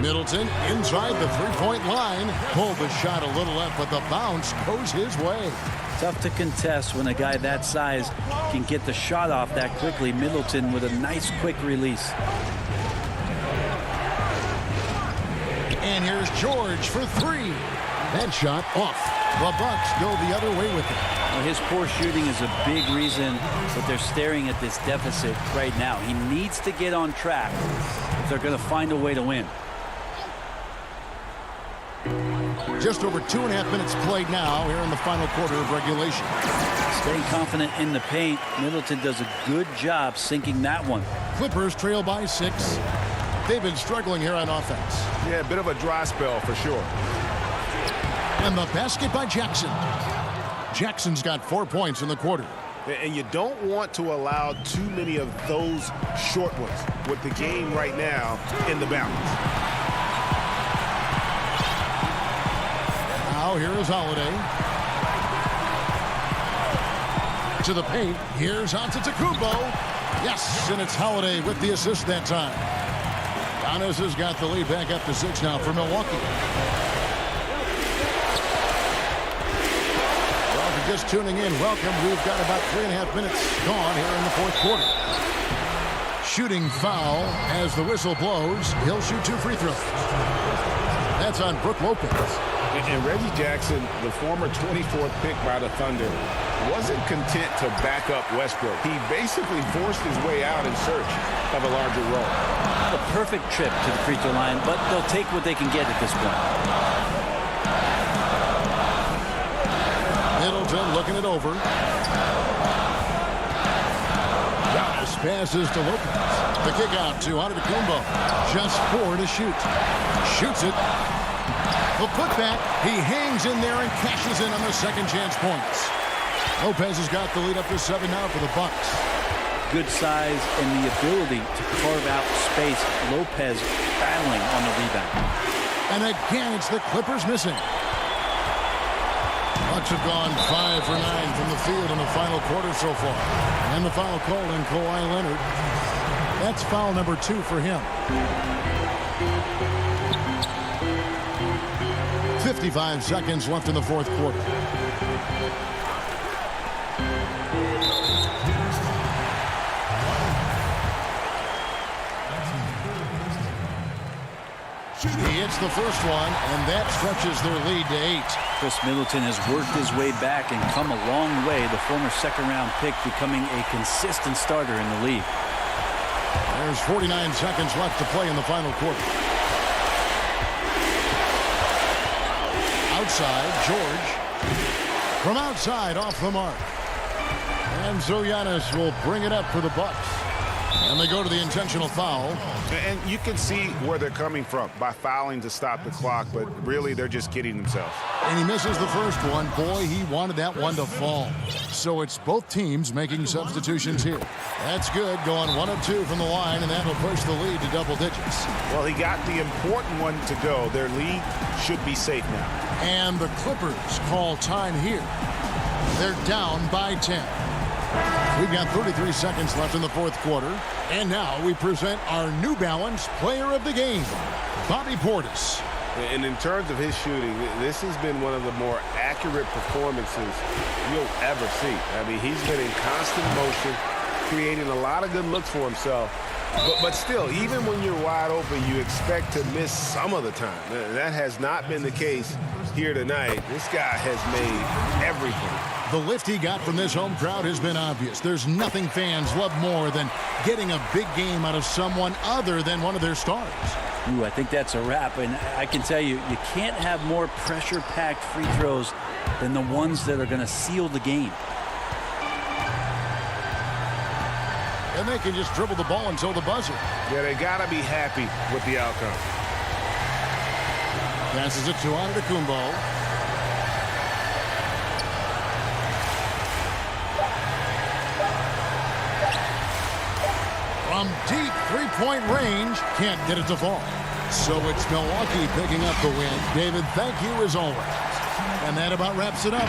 Speaker 1: Middleton inside the three-point line. Pulled the shot a little left, but the bounce goes his way.
Speaker 14: Tough to contest when a guy that size can get the shot off that quickly. Middleton with a nice quick release.
Speaker 1: And here's George for 3. That shot off. The Bucks go the other way with it.
Speaker 14: Well, his poor shooting is a big reason that they're staring at this deficit right now. He needs to get on track if they're going to find a way to win.
Speaker 1: Just over 2.5 minutes played now here in the final quarter of regulation.
Speaker 14: Staying confident in the paint. Middleton does a good job sinking that one.
Speaker 1: Clippers trail by 6. They've been struggling here on offense.
Speaker 4: Yeah, a bit of a dry spell for sure.
Speaker 1: And the basket by Jackson. Jackson's got 4 points in the quarter.
Speaker 4: And you don't want to allow too many of those short ones with the game right now in the balance.
Speaker 1: Now here is Holiday. To the paint. Here's Antetokounmpo. Yes, and it's Holiday with the assist that time. Giannis has got the lead back up to 6 now for Milwaukee. Well, if you're just tuning in, welcome. We've got about 3.5 minutes gone here in the fourth quarter. Shooting foul as the whistle blows. He'll shoot 2 free throws. That's on Brook Lopez.
Speaker 3: And Reggie Jackson, the former 24th pick by the Thunder, wasn't content to back up Westbrook. He basically forced his way out in search of a larger role.
Speaker 14: Not a perfect trip to the free throw line, but they'll take what they can get at this point.
Speaker 1: Middleton looking it over. Giannis passes to Lopez. The kick out to Antetokounmpo. Just 4 to shoot. Shoots it. The putback. He hangs in there and cashes in on the second chance points. Lopez has got the lead up to 7 now for the Bucks.
Speaker 14: Good size and the ability to carve out space. Lopez battling on the rebound.
Speaker 1: And again, it's the Clippers missing. Bucks have gone 5 for 9 from the field in the final quarter so far. And the foul called on Kawhi Leonard. That's foul number 2 for him. 55 seconds left in the fourth quarter. He hits gets the first one, and that stretches their lead to 8.
Speaker 14: Chris Middleton has worked his way back and come a long way. The former second-round pick becoming a consistent starter in the league.
Speaker 1: There's 49 seconds left to play in the final quarter. Outside, George. From outside, off the mark. And so Giannis will bring it up for the Bucks. And they go to the intentional foul.
Speaker 3: And you can see where they're coming from by fouling to stop the clock, but really they're just kidding themselves.
Speaker 1: And he misses the first one. Boy, he wanted that one to fall. So it's both teams making substitutions here. That's good, going 1 of 2 from the line, and that will push the lead to double digits.
Speaker 3: Well, he got the important one to go. Their lead should be safe now.
Speaker 1: And the Clippers call time here. They're down by 10. We've got 33 seconds left in the fourth quarter. And now we present our New Balance Player of the Game, Bobby Portis.
Speaker 4: And in terms of his shooting, this has been one of the more accurate performances you'll ever see. I mean, he's been in constant motion, creating a lot of good looks for himself. But still, even when you're wide open, you expect to miss some of the time. That has not been the case here tonight. This guy has made everything.
Speaker 1: The lift he got from this home crowd has been obvious. There's nothing fans love more than getting a big game out of someone other than one of their stars.
Speaker 14: Ooh, I think that's a wrap. And I can tell you, you can't have more pressure-packed free throws than the ones that are going to seal the game.
Speaker 1: And they can just dribble the ball until the buzzer.
Speaker 4: Yeah, they got to be happy with the outcome.
Speaker 1: Passes it to Antetokounmpo. From deep three-point range, can't get it to fall. So it's Milwaukee picking up the win. David, thank you as always. And that about wraps it up.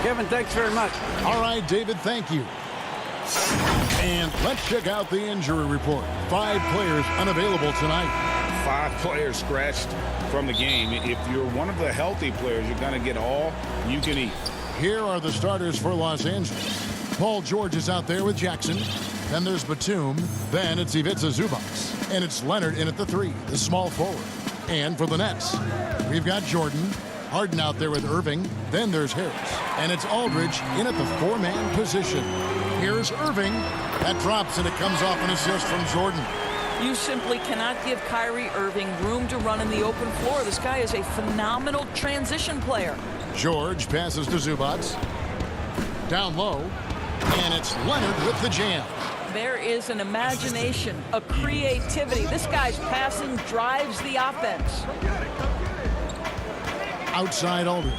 Speaker 2: Kevin, thanks very much.
Speaker 1: All right, David, thank you. And let's check out the injury report. 5 players unavailable tonight.
Speaker 3: 5 players scratched from the game. If you're one of the healthy players, you're going to get all you can eat.
Speaker 1: Here are the starters for Los Angeles. Paul George is out there with Jackson. Then there's Batum. Then it's Ivica Zubac. And it's Leonard in at the 3, the small forward. And for the Nets, we've got Jordan. Harden out there with Irving. Then there's Harris. And it's Aldridge in at the 4-man position. Here's Irving. That drops and it comes off an assist from Jordan.
Speaker 12: You simply cannot give Kyrie Irving room to run in the open floor. This guy is a phenomenal transition player.
Speaker 1: George passes to Zubac. Down low. And it's Leonard with the jam.
Speaker 12: There is an imagination, a creativity. This guy's passing drives the offense.
Speaker 1: Outside Aldridge.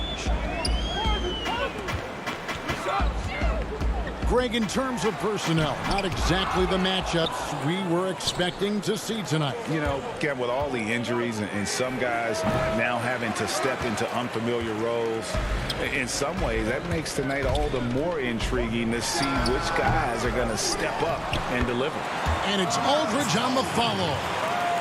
Speaker 1: Greg, in terms of personnel, not exactly the matchups we were expecting to see tonight.
Speaker 3: You know, Kev, with all the injuries and some guys now having to step into unfamiliar roles, in some ways that makes tonight all the more intriguing to see which guys are going to step up and deliver.
Speaker 1: And it's Aldridge on the follow.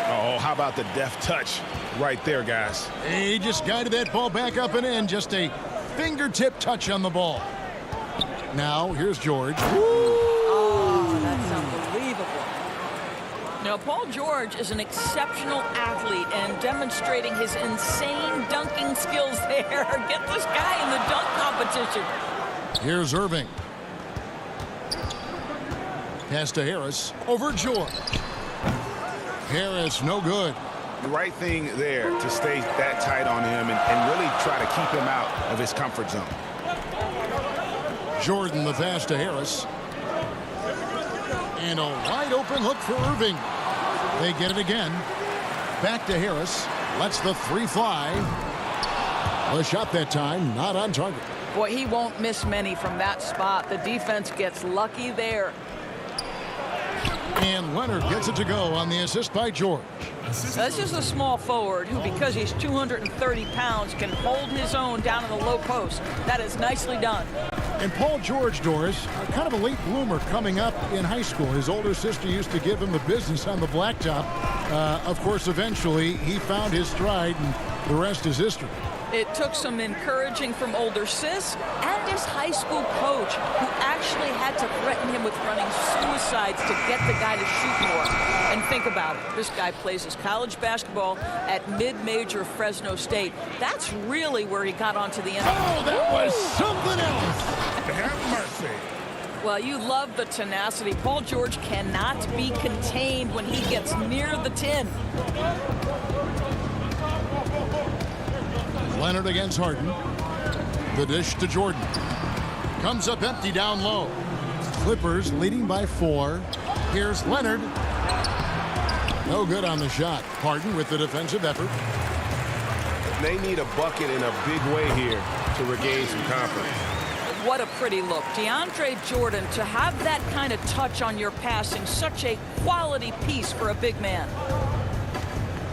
Speaker 3: Oh, how about the deft touch right there, guys?
Speaker 1: He just guided that ball back up and in. Just a fingertip touch on the ball. Now, here's George.
Speaker 12: Oh, that's unbelievable. Now, Paul George is an exceptional athlete and demonstrating his insane dunking skills there. Get this guy in the dunk competition.
Speaker 1: Here's Irving. Pass to Harris. Over George. Harris, no good.
Speaker 3: The right thing there to stay that tight on him and really try to keep him out of his comfort zone.
Speaker 1: Jordan, the pass to Harris. And a wide open look for Irving. They get it again. Back to Harris. Lets the three fly. The shot that time, not on target.
Speaker 12: Boy, he won't miss many from that spot. The defense gets lucky there.
Speaker 1: And Leonard gets it to go on the assist by George.
Speaker 12: That's just a small forward who, because he's 230 pounds, can hold his own down in the low post. That is nicely done.
Speaker 1: And Paul George, Doris, kind of a late bloomer coming up in high school. His older sister used to give him the business on the blacktop. Of course, eventually, he found his stride, and the rest is history.
Speaker 12: It took some encouraging from older sis and his high school coach, who actually had to threaten him with running suicides to get the guy to shoot more. And think about it. This guy plays his college basketball at mid-major Fresno State. That's really where he got onto the end.
Speaker 1: Oh, that was something else.
Speaker 3: Have mercy.
Speaker 12: Well, you love the tenacity. Paul George cannot be contained when he gets near the tin.
Speaker 1: Leonard against Harden. The dish to Jordan. Comes up empty down low. Clippers leading by 4. Here's Leonard. No good on the shot. Harden with the defensive effort.
Speaker 4: They need a bucket in a big way here to regain some confidence.
Speaker 12: What a pretty look. DeAndre Jordan, to have that kind of touch on your passing, such a quality piece for a big man.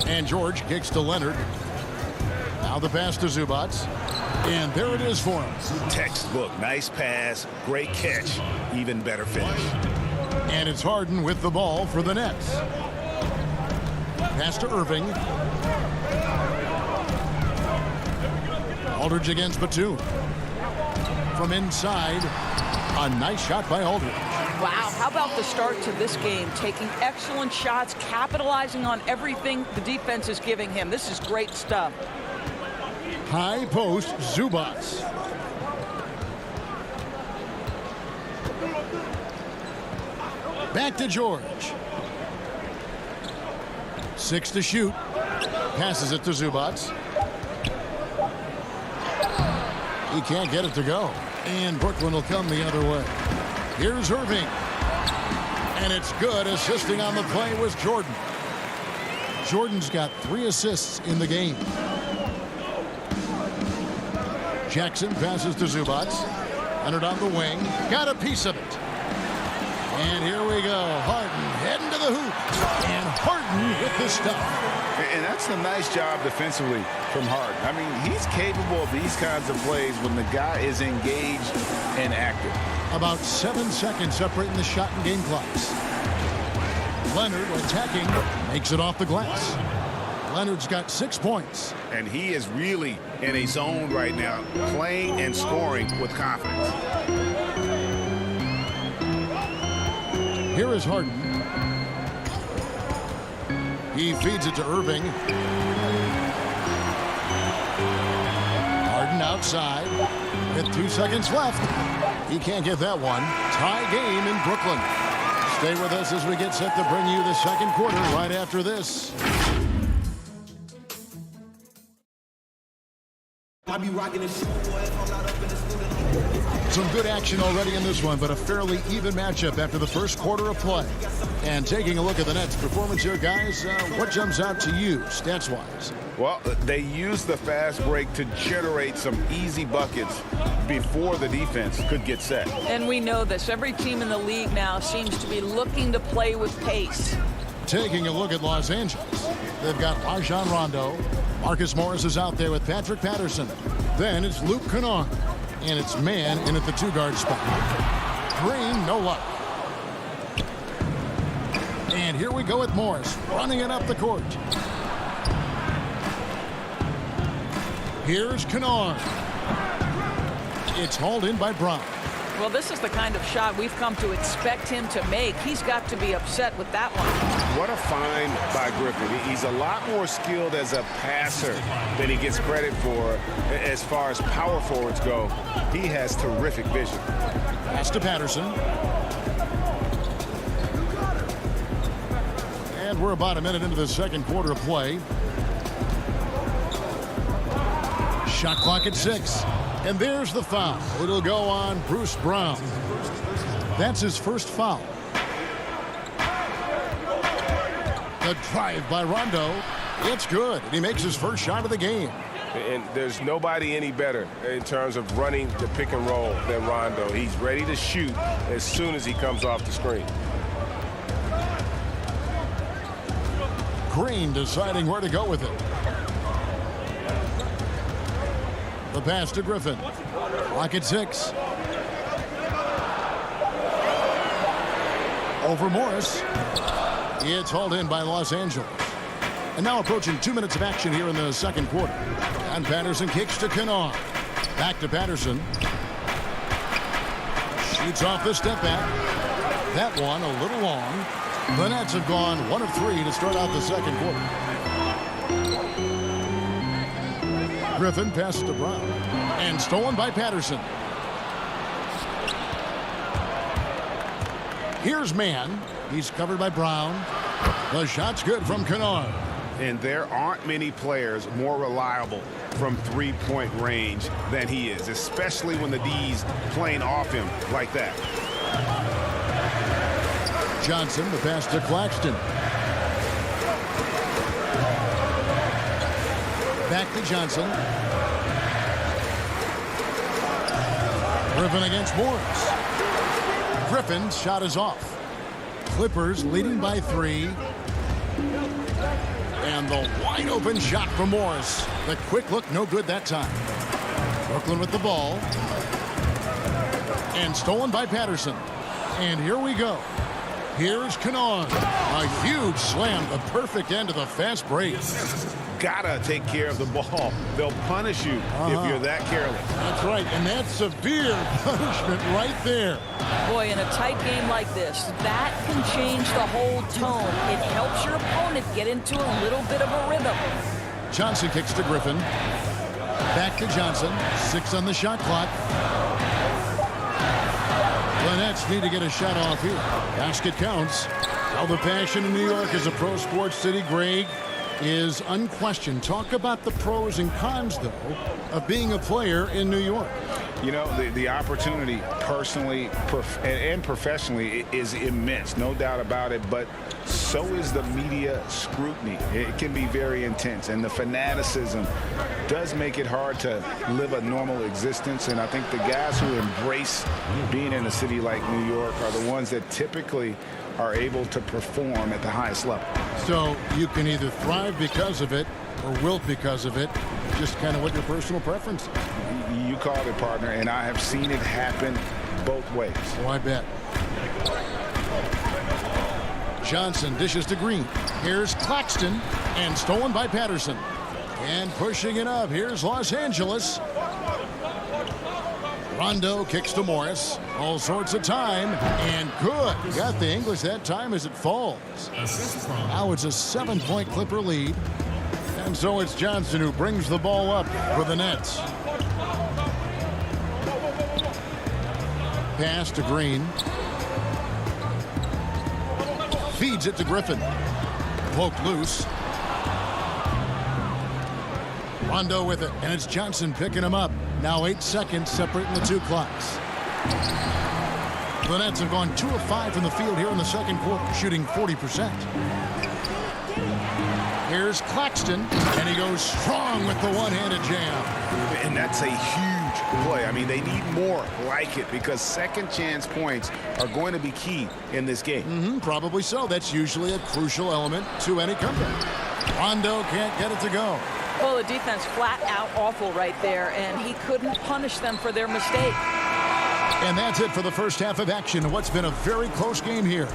Speaker 1: And George kicks to Leonard. Now the pass to Zubats. And there it is for him.
Speaker 3: Textbook. Nice pass. Great catch. Even better finish.
Speaker 1: And it's Harden with the ball for the Nets. Pass to Irving. Aldridge against Batum. From inside. A nice shot by Aldridge.
Speaker 12: Wow, how about the start to this game? Taking excellent shots, capitalizing on everything the defense is giving him. This is great stuff.
Speaker 1: High post, Zubats. Back to George. 6 to shoot. Passes it to Zubats. He can't get it to go. And Brooklyn will come the other way. Here's Irving. And it's good. Assisting on the play was Jordan. Jordan's got 3 assists in the game. Jackson passes to Zubats. Leonard on the wing. Got a piece of it. And here we go. Harden heading to the hoop. And Harden with the stuff.
Speaker 3: And that's a nice job defensively from Harden. I mean, he's capable of these kinds of plays when the guy is engaged and active.
Speaker 1: About 7 seconds separating the shot and game clocks. Leonard attacking. Makes it off the glass. Leonard's got 6 points.
Speaker 3: And he is really in a zone right now, playing and scoring with confidence.
Speaker 1: Here is Harden. He feeds it to Irving. Harden outside with 2 seconds left. He can't get that one. Tie game in Brooklyn. Stay with us as we get set to bring you the second quarter right after this.
Speaker 15: I be rocking this shit.
Speaker 1: Some good action already in this one, but a fairly even matchup after the first quarter of play. And taking a look at the Nets' performance here, guys, what jumps out to you, stats-wise?
Speaker 3: Well, they used the fast break to generate some easy buckets before the defense could get set.
Speaker 12: And we know this. Every team in the league now seems to be looking to play with pace.
Speaker 1: Taking a look at Los Angeles, they've got Rajon Rondo. Marcus Morris is out there with Patrick Patterson. Then it's Luke Kennard. And it's man in at the 2-guard spot. Green, no luck. And here we go with Morris running it up the court. Here's Kennard. It's hauled in by Brown.
Speaker 12: Well, this is the kind of shot we've come to expect him to make. He's got to be upset with that one.
Speaker 4: What a find by Griffin. He's a lot more skilled as a passer than he gets credit for as far as power forwards go. He has terrific vision.
Speaker 1: Pass to Patterson. And we're about a minute into the second quarter of play. Shot clock at 6. And there's the foul. It'll go on Bruce Brown. That's his first foul. The drive by Rondo. It's good. And he makes his first shot of the game.
Speaker 4: And there's nobody any better in terms of running the pick and roll than Rondo. He's ready to shoot as soon as he comes off the screen.
Speaker 1: Green deciding where to go with it. The pass to Griffin. Clock at 6. Over Morris. It's hauled in by Los Angeles. And now approaching 2 minutes of action here in the second quarter. And Patterson kicks to Kennard. Back to Patterson. Shoots off the step back. That one a little long. The Nets have gone 1 of 3 to start out the second quarter. Griffin passes to Brown. And stolen by Patterson. Here's Mann. He's covered by Brown. The shot's good from Kennard.
Speaker 3: And there aren't many players more reliable from three-point range than he is, especially when the D's playing off him like that.
Speaker 1: Johnson, the pass to Claxton. Back to Johnson. Griffin against Morris. Griffin's shot is off. Clippers leading by 3. And the wide open shot from Morris. The quick look, no good that time. Brooklyn with the ball. And stolen by Patterson. And here we go. Here's Kennard. A huge slam, the perfect end of the fast break.
Speaker 3: Gotta take care of the ball. They'll punish you if you're that careless.
Speaker 1: That's right, and that's severe punishment right there.
Speaker 12: Boy, in a tight game like this, that can change the whole tone. It helps your opponent get into a little bit of a rhythm.
Speaker 1: Johnson kicks to Griffin. Back to Johnson. 6 on the shot clock. The Nets need to get a shot off here. Basket counts. How the passion in New York is a pro sports city, Greg, is unquestioned. Talk about the pros and cons, though, of being a player in New York.
Speaker 3: You know, the opportunity personally and professionally is immense, no doubt about it, but so is the media scrutiny. It can be very intense, and the fanaticism does make it hard to live a normal existence, and I think the guys who embrace being in a city like New York are the ones that typically are able to perform at the highest level.
Speaker 1: So you can either thrive because of it or wilt because of it, just kind of what your personal preference is.
Speaker 3: You called it, partner, and I have seen it happen both ways.
Speaker 1: Oh, I bet. Johnson dishes to Green. Here's Claxton, and stolen by Patterson. And pushing it up, here's Los Angeles. Rondo kicks to Morris. All sorts of time, and good. Got the English that time as it falls. Now it's a 7-point Clipper lead. And so it's Johnson who brings the ball up for the Nets. Pass to Green. Feeds it to Griffin. Poked loose. Rondo with it, and it's Johnson picking him up. Now 8 seconds separating the 2 clocks. The Nets have gone 2 of 5 from the field here in the second quarter, shooting 40%. Here's Claxton, and he goes strong with the one-handed jam.
Speaker 3: And that's a huge play. I mean, they need more like it because second chance points are going to be key in this game.
Speaker 1: Probably so. That's usually a crucial element to any comeback. Rondo can't get it to go.
Speaker 12: Well, the defense flat out awful right there, and he couldn't punish them for their mistake.
Speaker 1: And that's it for the first half of action. What's been a very close game here.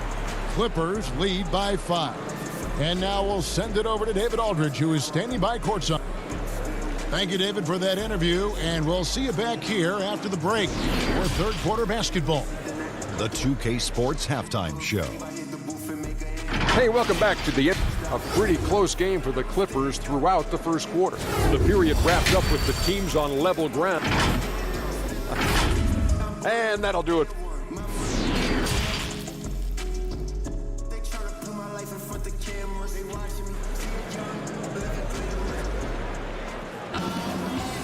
Speaker 1: Clippers lead by 5. And now we'll send it over to David Aldridge, who is standing by courtside. Thank you, David, for that interview, and we'll see you back here after the break for third quarter basketball.
Speaker 7: The 2K Sports Halftime Show.
Speaker 8: Hey, welcome back to a pretty close game for the Clippers throughout the first quarter. The period wrapped up with the teams on level ground. And that'll do it.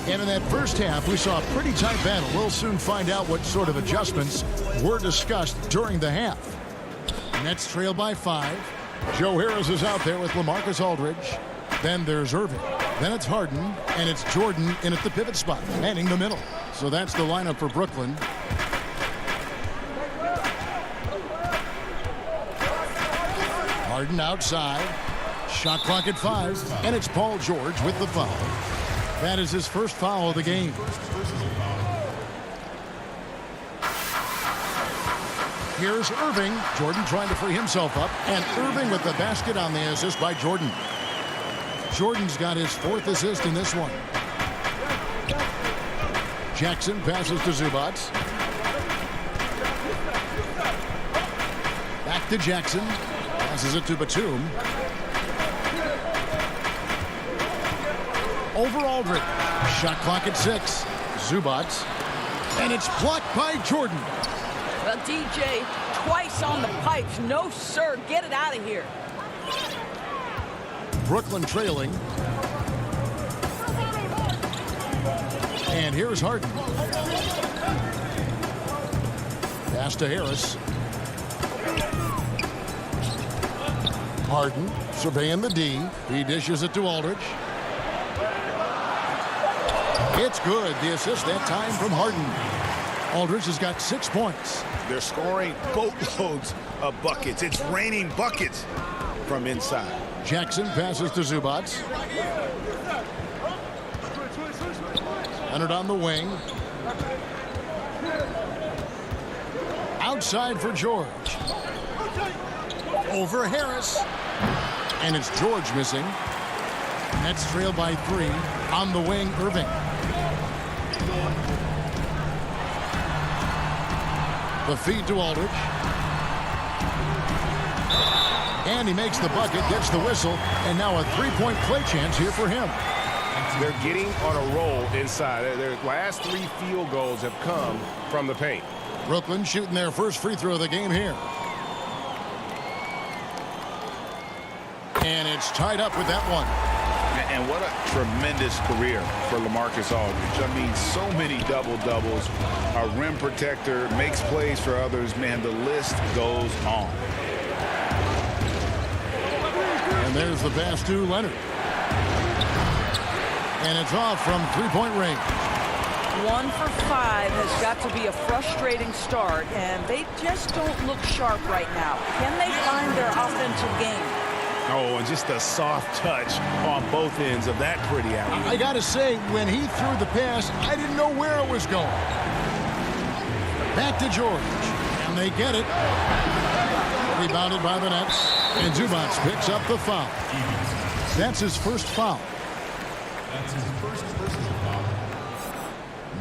Speaker 1: And in that first half, we saw a pretty tight battle. We'll soon find out what sort of adjustments were discussed during the half. Nets trail by 5. Joe Harris is out there with LaMarcus Aldridge. Then there's Irving. Then it's Harden, and it's Jordan in at the pivot spot, manning the middle. So that's the lineup for Brooklyn. Harden outside. Shot clock at 5, and it's Paul George with the foul. That is his first foul of the game. Here's Irving. Jordan trying to free himself up, and Irving with the basket on the assist by Jordan. Jordan's got his 4th assist in this one. Jackson passes to Zubac. Back to Jackson. Passes it to Batum. Over Aldridge. Shot clock at 6. Zubac. And it's blocked by Jordan.
Speaker 12: Well, DJ, twice on the pipes. No, sir. Get it out of here.
Speaker 1: Brooklyn trailing. And here's Harden. Pass to Harris. Harden surveying the D. He dishes it to Aldridge. It's good. The assist that time from Harden. Aldridge has got 6 points.
Speaker 11: They're scoring boatloads of buckets. It's raining buckets from inside.
Speaker 1: Jackson passes to Zubac. Leonard on the wing. Outside for George. Over Harris. And it's George missing. Nets trail by 3. On the wing, Irving. The feed to Aldridge. And he makes the bucket, gets the whistle, and now a 3-point play chance here for him.
Speaker 4: They're getting on a roll inside. Their last 3 field goals have come from the paint.
Speaker 1: Brooklyn shooting their first free throw of the game here. And it's tied up with that one.
Speaker 11: And what a tremendous career for LaMarcus Aldridge. I mean, so many double-doubles. A rim protector, makes plays for others. Man, the list goes on.
Speaker 1: And there's the pass to Leonard. And it's off from 3-point range.
Speaker 12: 1 for 5 has got to be a frustrating start, and they just don't look sharp right now. Can they find their offensive game?
Speaker 11: Oh, and just a soft touch on both ends of that pretty alley.
Speaker 1: I got to say, when he threw the pass, I didn't know where it was going. Back to George, and they get it. Rebounded by the Nets, and Zubac picks up the foul. That's his first foul.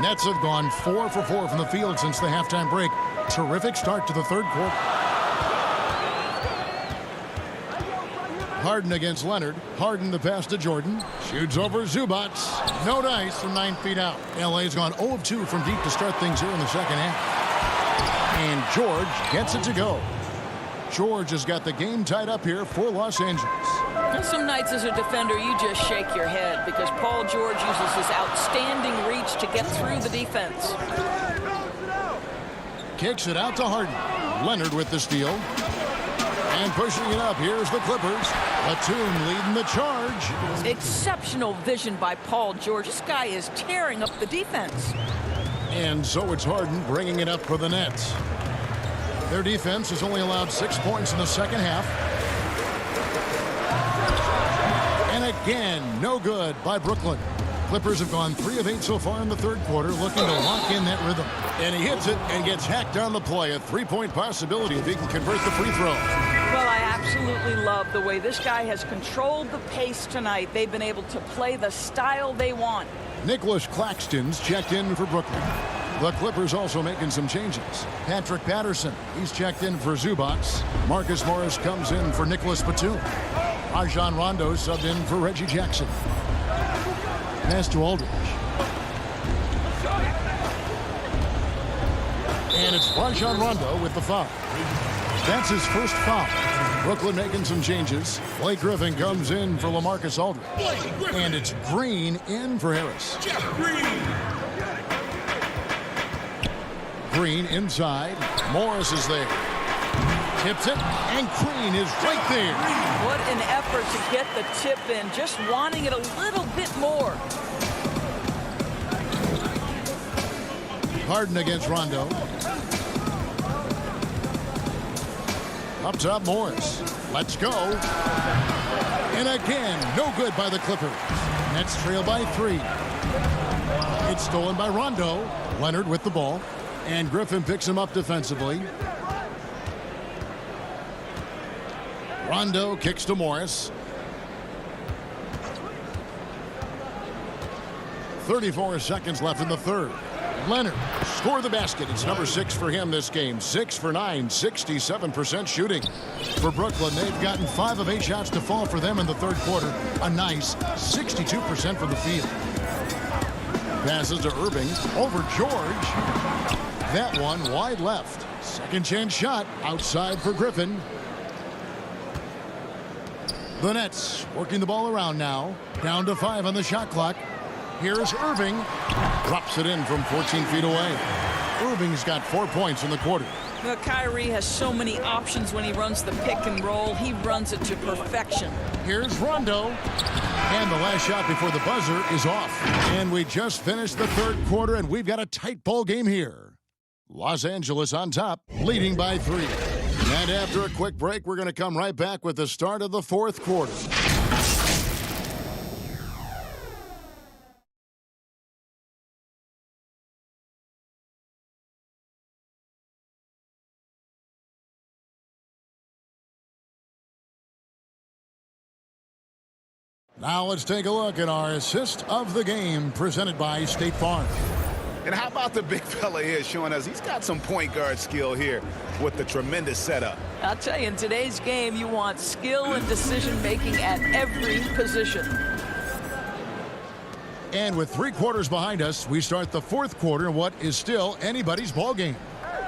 Speaker 1: Nets have gone 4 for 4 from the field since the halftime break. Terrific start to the third quarter. Harden against Leonard. Harden the pass to Jordan. Shoots over Zubac. No dice from 9 feet out. LA's gone 0 of 2 from deep to start things here in the second half. And George gets it to go. George has got the game tied up here for Los Angeles.
Speaker 12: And some nights as a defender, you just shake your head because Paul George uses his outstanding reach to get through the defense.
Speaker 1: Kicks it out to Harden. Leonard with the steal. And pushing it up, here's the Clippers. Batum leading the charge.
Speaker 12: Exceptional vision by Paul George. This guy is tearing up the defense.
Speaker 1: And so it's Harden bringing it up for the Nets. Their defense has only allowed 6 points in the second half. And again, no good by Brooklyn. Clippers have gone 3 of 8 so far in the third quarter, looking to lock in that rhythm. And he hits it and gets hacked on the play. A 3-point possibility if he can convert the free throw.
Speaker 12: Well, I absolutely love the way this guy has controlled the pace tonight. They've been able to play the style they want.
Speaker 1: Nicholas Claxton's checked in for Brooklyn. The Clippers also making some changes. Patrick Patterson, he's checked in for Zubac. Marcus Morris comes in for Nicholas Batum. Rajon Rondo subbed in for Reggie Jackson. Pass to Aldridge. And it's Rajon Rondo with the foul. That's his first foul. Brooklyn making some changes. Blake Griffin comes in for LaMarcus Aldridge. And it's Green in for Harris. Green inside. Morris is there. Tips it, and Green is right there.
Speaker 12: What an effort to get the tip in, just wanting it a little bit more.
Speaker 1: Harden against Rondo. Up top, Morris. Let's go. And again, no good by the Clippers. Nets trail by 3. It's stolen by Rondo. Leonard with the ball. And Griffin picks him up defensively. Rondo kicks to Morris. 34 seconds left in the third. Leonard score the basket. It's number 6 for him this game. 6 for 9, 67% shooting. For Brooklyn, they've gotten 5 of 8 shots to fall for them in the third quarter. A nice 62% from the field. Passes to Irving over George. That one wide left. Second chance shot outside for Griffin. The Nets working the ball around now. Down to 5 on the shot clock. Here's Irving. Drops it in from 14 feet away. Irving's got 4 points in the quarter.
Speaker 12: Well, Kyrie has so many options when he runs the pick and roll. He runs it to perfection.
Speaker 1: Here's Rondo. And the last shot before the buzzer is off. And we just finished the third quarter, and we've got a tight ball game here. Los Angeles on top, leading by 3. And after a quick break, we're going to come right back with the start of the fourth quarter. Now let's take a look at our assist of the game presented by State Farm.
Speaker 3: And how about the big fella here showing us he's got some point guard skill here with the tremendous setup.
Speaker 12: I'll tell you, in today's game, you want skill and decision-making at every position.
Speaker 1: And with 3 quarters behind us, we start the fourth quarter in what is still anybody's ball game.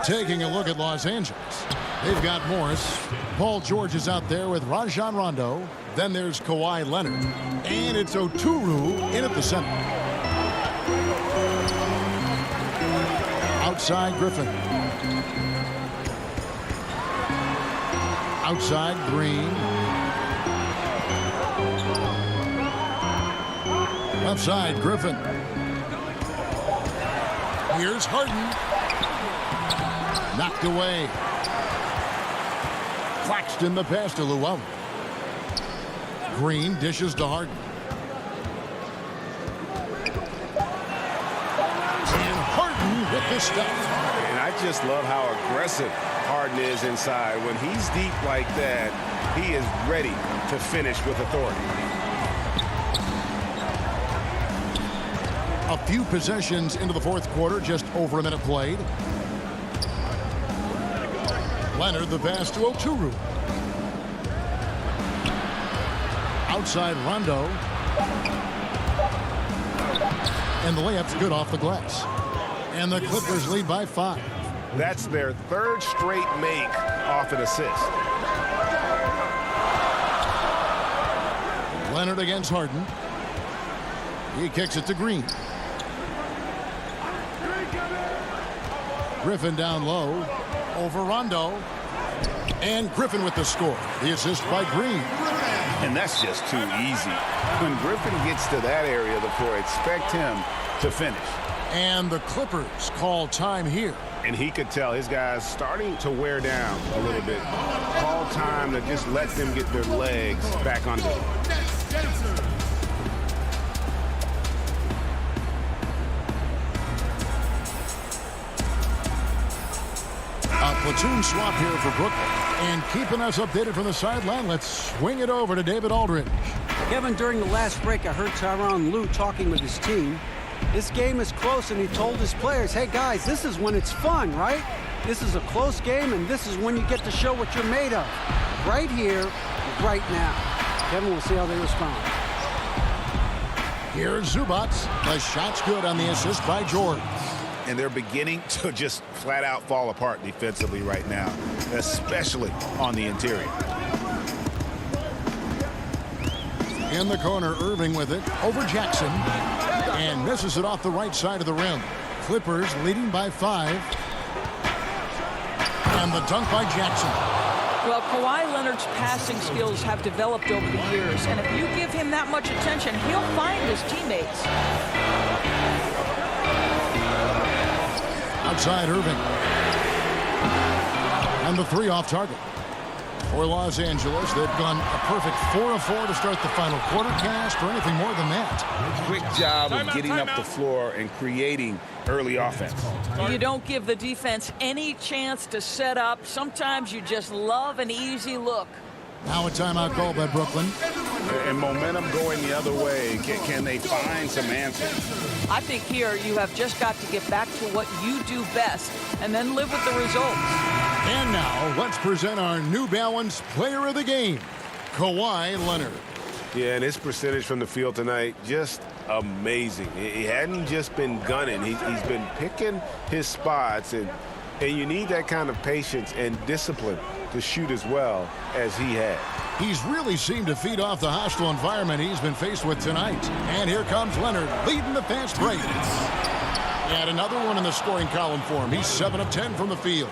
Speaker 1: Taking a look at Los Angeles. They've got Morris. Paul George is out there with Rajon Rondo. Then there's Kawhi Leonard. And it's Oturu in at the center. Outside Griffin. Outside Green. Outside Griffin. Here's Harden. Knocked away. Claxton the pass to Llewellyn. Green dishes to Harden. And Harden with the stuff.
Speaker 4: And I just love how aggressive Harden is inside. When he's deep like that, he is ready to finish with authority.
Speaker 1: A few possessions into the fourth quarter, just over a minute played. Leonard the pass to Oturu. Outside Rondo. And the layup's good off the glass. And the Clippers lead by 5.
Speaker 4: That's their third straight make off an assist.
Speaker 1: Leonard against Harden. He kicks it to Green. Griffin down low. Over Rondo. And Griffin with the score. The assist by Green.
Speaker 3: And that's just too easy. When Griffin gets to that area of the floor, expect him to finish.
Speaker 1: And the Clippers call time here.
Speaker 4: And he could tell his guys starting to wear down a little bit. Call time to just let them get their legs back under them.
Speaker 1: platoon swap here for Brooklyn. And keeping us updated from the sideline, let's swing it over to David Aldridge.
Speaker 2: Kevin, during the last break, I heard Tyronn Lue talking with his team. This game is close, and he told his players, hey, guys, this is when it's fun, right? This is a close game, and this is when you get to show what you're made of. Right here, right now. Kevin, we'll see how they respond.
Speaker 1: Here's Zubac. The shot's good on the assist by George.
Speaker 11: And they're beginning to just flat out fall apart defensively right now, especially on the interior.
Speaker 1: In the corner, Irving with it over Jackson. And misses it off the right side of the rim. Clippers leading by 5. And the dunk by Jackson.
Speaker 12: Well, Kawhi Leonard's passing skills have developed over the years, and if you give him that much attention, he'll find his teammates.
Speaker 1: Outside Irving. And the 3 off target. For Los Angeles, they've gone a perfect 4 of 4 to start the final quarter. Cast or anything more than that.
Speaker 11: Quick job of getting up the floor and creating early offense.
Speaker 12: You don't give the defense any chance to set up. Sometimes you just love an easy look.
Speaker 1: Now a timeout call by Brooklyn.
Speaker 11: And momentum going the other way. Can they find some answers?
Speaker 12: I think here you have just got to get back to what you do best and then live with the results.
Speaker 1: And now let's present our New Balance Player of the Game, Kawhi Leonard.
Speaker 4: Yeah, and his percentage from the field tonight, just amazing. He hadn't just been gunning. He's been picking his spots, and you need that kind of patience and discipline to shoot as well as he had.
Speaker 1: He's really seemed to feed off the hostile environment he's been faced with tonight. And here comes Leonard leading the fast break. And another one in the scoring column for him. He's 7 of 10 from the field.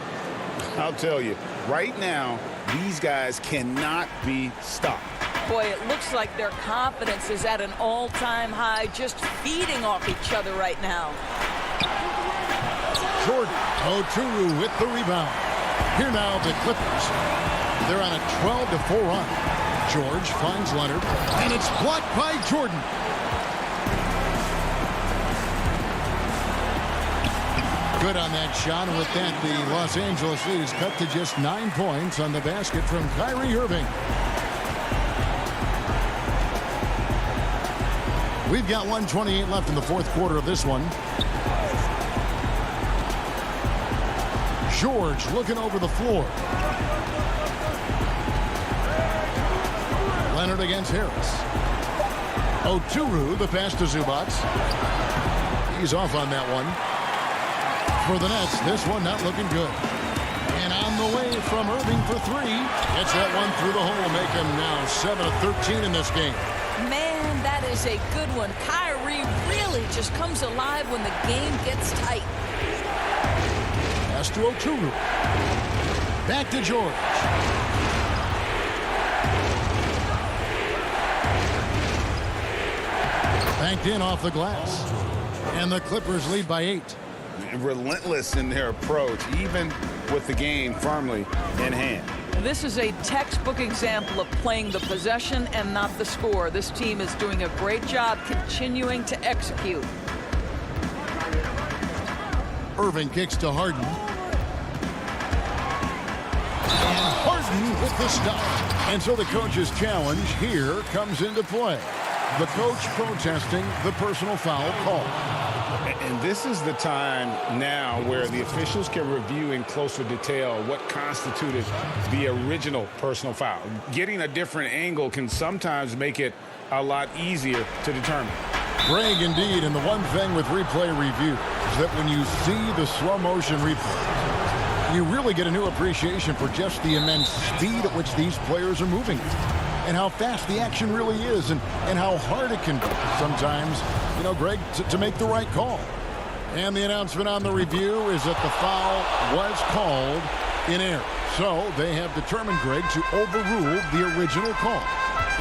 Speaker 11: I'll tell you, right now, these guys cannot be stopped.
Speaker 12: Boy, it looks like their confidence is at an all-time high, just feeding off each other right now.
Speaker 1: Jordan Oturu with the rebound. Here now the Clippers. They're on a 12-4 run. George finds Leonard, and it's blocked by Jordan. Good on that shot, and with that, the Los Angeles lead is cut to just 9 points on the basket from Kyrie Irving. We've got 1:28 left in the fourth quarter of this one. George looking over the floor. Leonard against Harris. Oturu, the pass to Zubac. He's off on that one. For the Nets, this one not looking good. And on the way from Irving for 3. Gets that one through the hole, make him now 7 of 13 in this game.
Speaker 12: Man, that is a good one. Kyrie really just comes alive when the game gets tight.
Speaker 1: Pass to Oturu. Back to George. Banked in off the glass. And the Clippers lead by 8.
Speaker 11: Relentless in their approach, even with the game firmly in hand.
Speaker 12: This is a textbook example of playing the possession and not the score. This team is doing a great job continuing to execute.
Speaker 1: Irving kicks to Harden. And Harden with the stop. And so the coach's challenge here comes into play. The coach protesting the personal foul call.
Speaker 11: And this is the time now where the officials can review in closer detail what constituted the original personal foul. Getting a different angle can sometimes make it a lot easier to determine.
Speaker 1: Greg, indeed, and the one thing with replay review is that when you see the slow motion replay, you really get a new appreciation for just the immense speed at which these players are moving and how fast the action really is and how hard it can be sometimes, you know, Greg, to make the right call. And the announcement on the review is that the foul was called in error. So they have determined, Greg, to overrule the original call.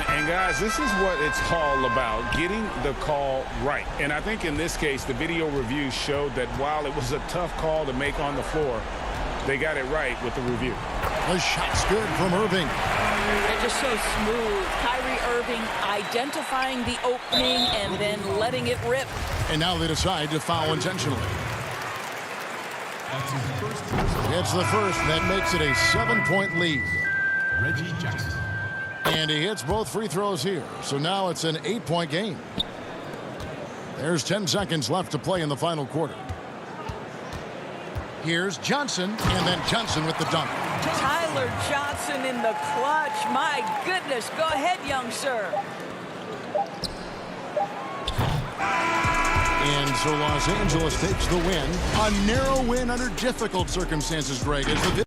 Speaker 11: And guys, this is what it's all about, getting the call right. And I think in this case, the video review showed that while it was a tough call to make on the floor, they got it right with the review.
Speaker 1: The shot's good from Irving.
Speaker 12: They're just so smooth. Kyrie Irving identifying the opening and then letting it rip.
Speaker 1: And now they decide to foul intentionally. It's the first. That makes it a 7-point lead.
Speaker 9: Reggie Jackson.
Speaker 1: And he hits both free throws here. So now it's an 8-point game. There's 10 seconds left to play in the final quarter. Here's Johnson, and then Johnson with the dunk.
Speaker 12: Tyler Johnson in the clutch. My goodness. Go ahead, young sir.
Speaker 1: And so Los Angeles takes the win. A narrow win under difficult circumstances, Greg. As the